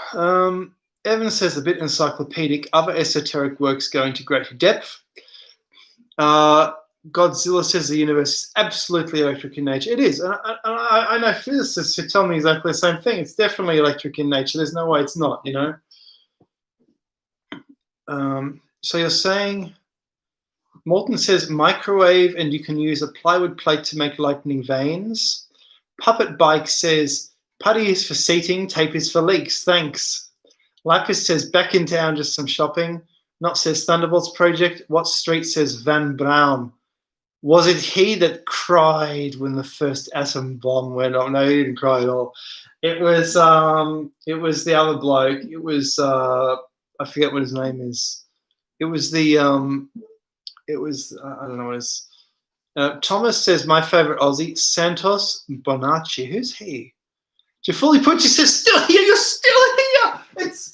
Evan says a bit encyclopedic. Other esoteric works go into greater depth. Godzilla says the universe is absolutely electric in nature. It is. And I know physicists who tell me exactly the same thing. It's definitely electric in nature. There's no way it's not, you know. So you're saying, Morton says microwave and you can use a plywood plate to make lightning veins. Puppet Bike says putty is for seating, tape is for leaks. Thanks. Lapis says back in town, just some shopping. Not says Thunderbolts Project. What Street says Van Brown. Was it he that cried when the first atom bomb went off? No, he didn't cry at all. It was the other bloke. It was I forget what his name is. It was the I don't know what it is. Thomas says my favorite Aussie, Santos Bonacci. Who's he? Jafuli Pucci says still here. You're still here. It's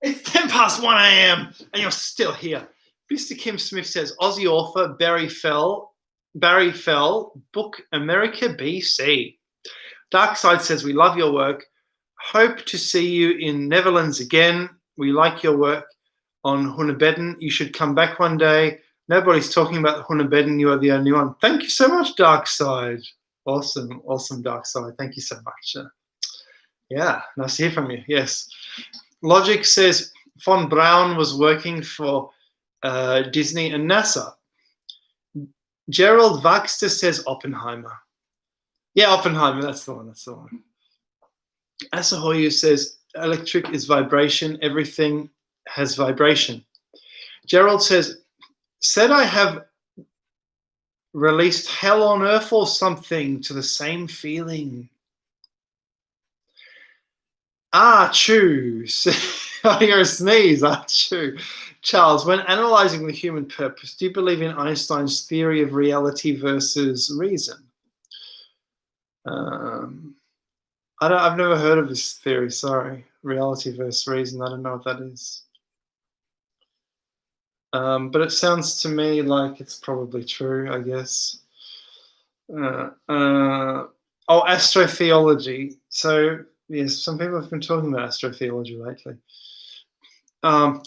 1:10 a.m. and you're still here. Mr. Kim Smith says Aussie author Barry Fell, book America BC. Darkside says we love your work. Hope to see you in Netherlands again. We like your work on Hunebedden. You should come back one day. Nobody's talking about Hunebedden. You are the only one. Thank you so much, Darkside. Awesome, Darkside. Thank you so much. Yeah, nice to hear from you. Yes. Logic says Von Braun was working for Disney and NASA. Gerald Baxter says Oppenheimer. Yeah, Oppenheimer. That's the one. Asahoyu says electric is vibration. Everything has vibration. Gerald says, said I have released Hell on Earth or something to the same feeling. Achoo. I hear a sneeze. Achoo. Charles, when analyzing the human purpose, do you believe in Einstein's theory of reality versus reason? I've never heard of this theory, sorry. Reality versus reason, I don't know what that is. But it sounds to me like it's probably true, I guess. Astrotheology. So, yes, some people have been talking about astrotheology lately.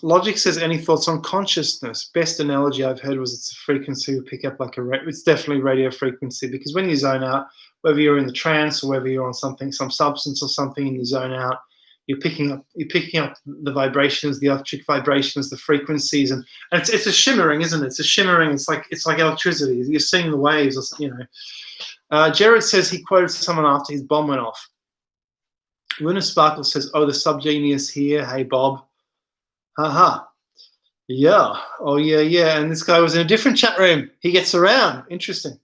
Logic says, any thoughts on consciousness? Best analogy I've heard was it's a frequency we pick up like it's definitely radio frequency, because when you zone out, whether you're in the trance or whether you're on something, some substance or something, and you zone out, you're picking up the vibrations, the electric vibrations, the frequencies, and it's a shimmering, isn't it? It's a shimmering. It's like electricity. You're seeing the waves, or, you know. Jared says he quoted someone after his bomb went off. Luna Sparkle says, "Oh, the subgenius here. Hey, Bob." Haha. Yeah. Oh, yeah. And this guy was in a different chat room. He gets around. Interesting.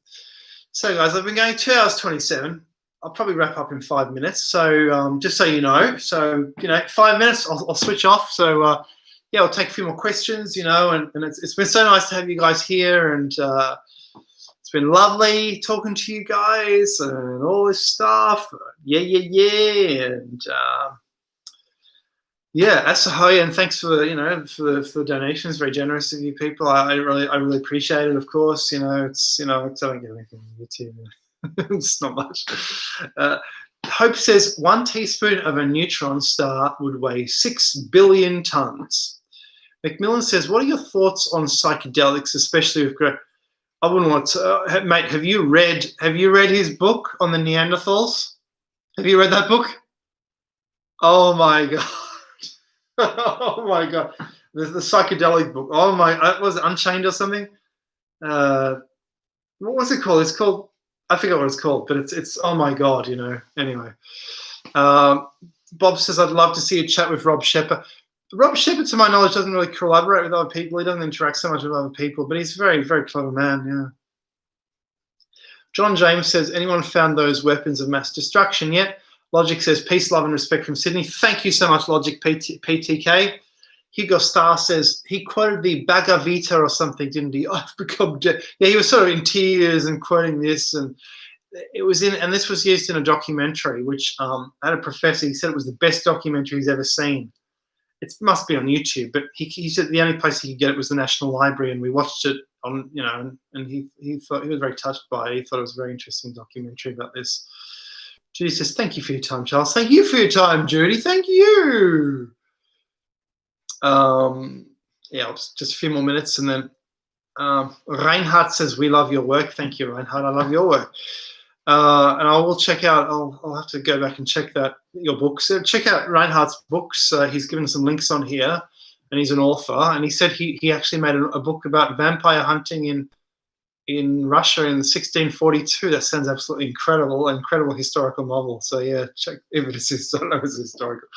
So, guys, I've been going 2 hours 27. I'll probably wrap up in 5 minutes. So, just so you know. So, 5 minutes, I'll switch off. So, yeah, I'll take a few more questions, and it's been so nice to have you guys here. And it's been lovely talking to you guys and all this stuff. Yeah. And yeah, Asahoya, and thanks for the donations. Very generous of you people. I really appreciate it. Of course, I don't get anything on YouTube. It's not much. Hope says 1 teaspoon of a neutron star would weigh 6 billion tons. Macmillan says, what are your thoughts on psychedelics, especially with I wouldn't want to, mate. Have you read his book on the Neanderthals? Have you read that book? Oh my god. Oh my god, the psychedelic book. Oh my, was it Unchained or something? What was it called? It's called, I forget what it's called, but it's oh my god, Anyway, Bob says I'd love to see a chat with Rob Shepard. Rob Shepard, to my knowledge, doesn't really collaborate with other people. He doesn't interact so much with other people, but he's a very, very clever man. Yeah. John James says, anyone found those weapons of mass destruction yet? Logic says, peace, love, and respect from Sydney. Thank you so much, Logic PTK. Hugo Starr says, he quoted the Bhagavad Gita or something, didn't he? I've become dead. Yeah, he was sort of in tears and quoting this. And this was used in a documentary, which I had a professor, he said it was the best documentary he's ever seen. It must be on YouTube, but he said the only place he could get it was the National Library, and we watched it on, and he thought, he was very touched by it. He thought it was a very interesting documentary about this. Judy says, thank you for your time, Charles. Thank you for your time, Judy. Thank you. Yeah, just a few more minutes and then Reinhardt says, we love your work. Thank you, Reinhardt. I love your work. And I will check out, I'll have to go back and check your books. Check out Reinhardt's books. He's given some links on here, and he's an author. And he said he actually made a book about vampire hunting in Russia in 1642. That sounds absolutely incredible historical novel. So yeah, check if it is. I don't know if it's historical.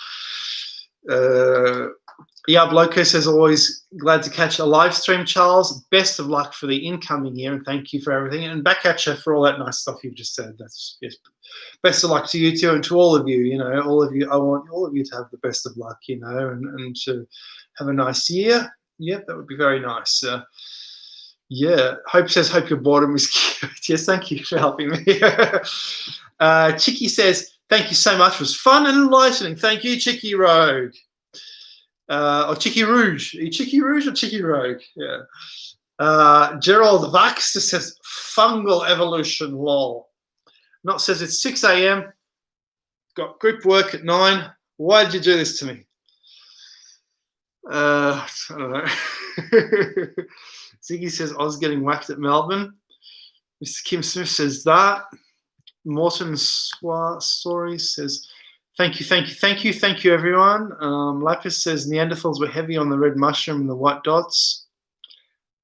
Loco says, always glad to catch a live stream, Charles. Best of luck for the incoming year, and thank you for everything. And back at you for all that nice stuff you've just said. That's yes. Best of luck to you too, and to all of you. You know, all of you. I want all of you to have the best of luck. You know, and to have a nice year. Yep, that would be very nice. Yeah, Hope says, hope your boredom is cute. Yes, thank you for helping me. Chicky says, thank you so much. It was fun and enlightening. Thank you, Chicky Rogue. Or Chicky Rouge. Are you Chicky Rouge or Chicky Rogue? Yeah. Gerald Baxter says, fungal evolution, lol. Not says it's 6 a.m. Got group work at 9. Why did you do this to me? I don't know. Ziggy says, I was getting whacked at Melbourne. Mr. Kim Smith says that. Morton Story says, thank you, everyone. Lapis says, Neanderthals were heavy on the red mushroom and the white dots.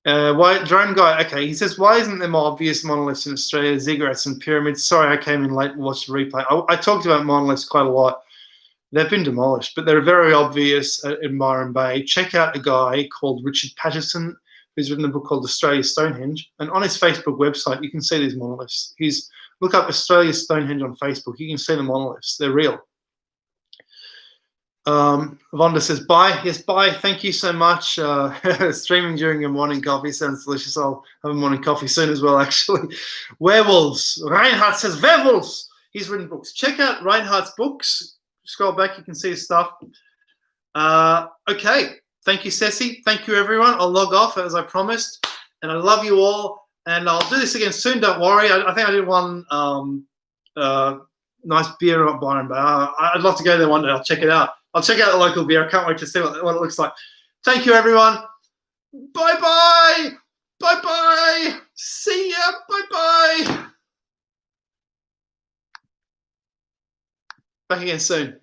Drone Guy, okay, he says, why isn't there more obvious monoliths in Australia, ziggurats and pyramids? Sorry, I came in late and watched the replay. I talked about monoliths quite a lot. They've been demolished, but they're very obvious in Byron Bay. Check out a guy called Richard Patterson, who's written a book called Australia Stonehenge. And on his Facebook website, you can see these monoliths. Look up Australia Stonehenge on Facebook. You can see the monoliths. They're real. Vonda says, bye. Yes, bye. Thank you so much. Streaming during your morning coffee sounds delicious. I'll have a morning coffee soon as well, actually. Werewolves. Reinhardt says, werewolves. He's written books. Check out Reinhardt's books. Scroll back. You can see his stuff. Okay. Thank you, Ceci. Thank you, everyone. I'll log off as I promised. And I love you all. And I'll do this again soon. Don't worry. I think I did one nice beer at Byron Bay. I'd love to go there one day. I'll check it out. I'll check out the local beer. I can't wait to see what it looks like. Thank you, everyone. Bye-bye. Bye-bye. See ya. Bye-bye. Back again soon.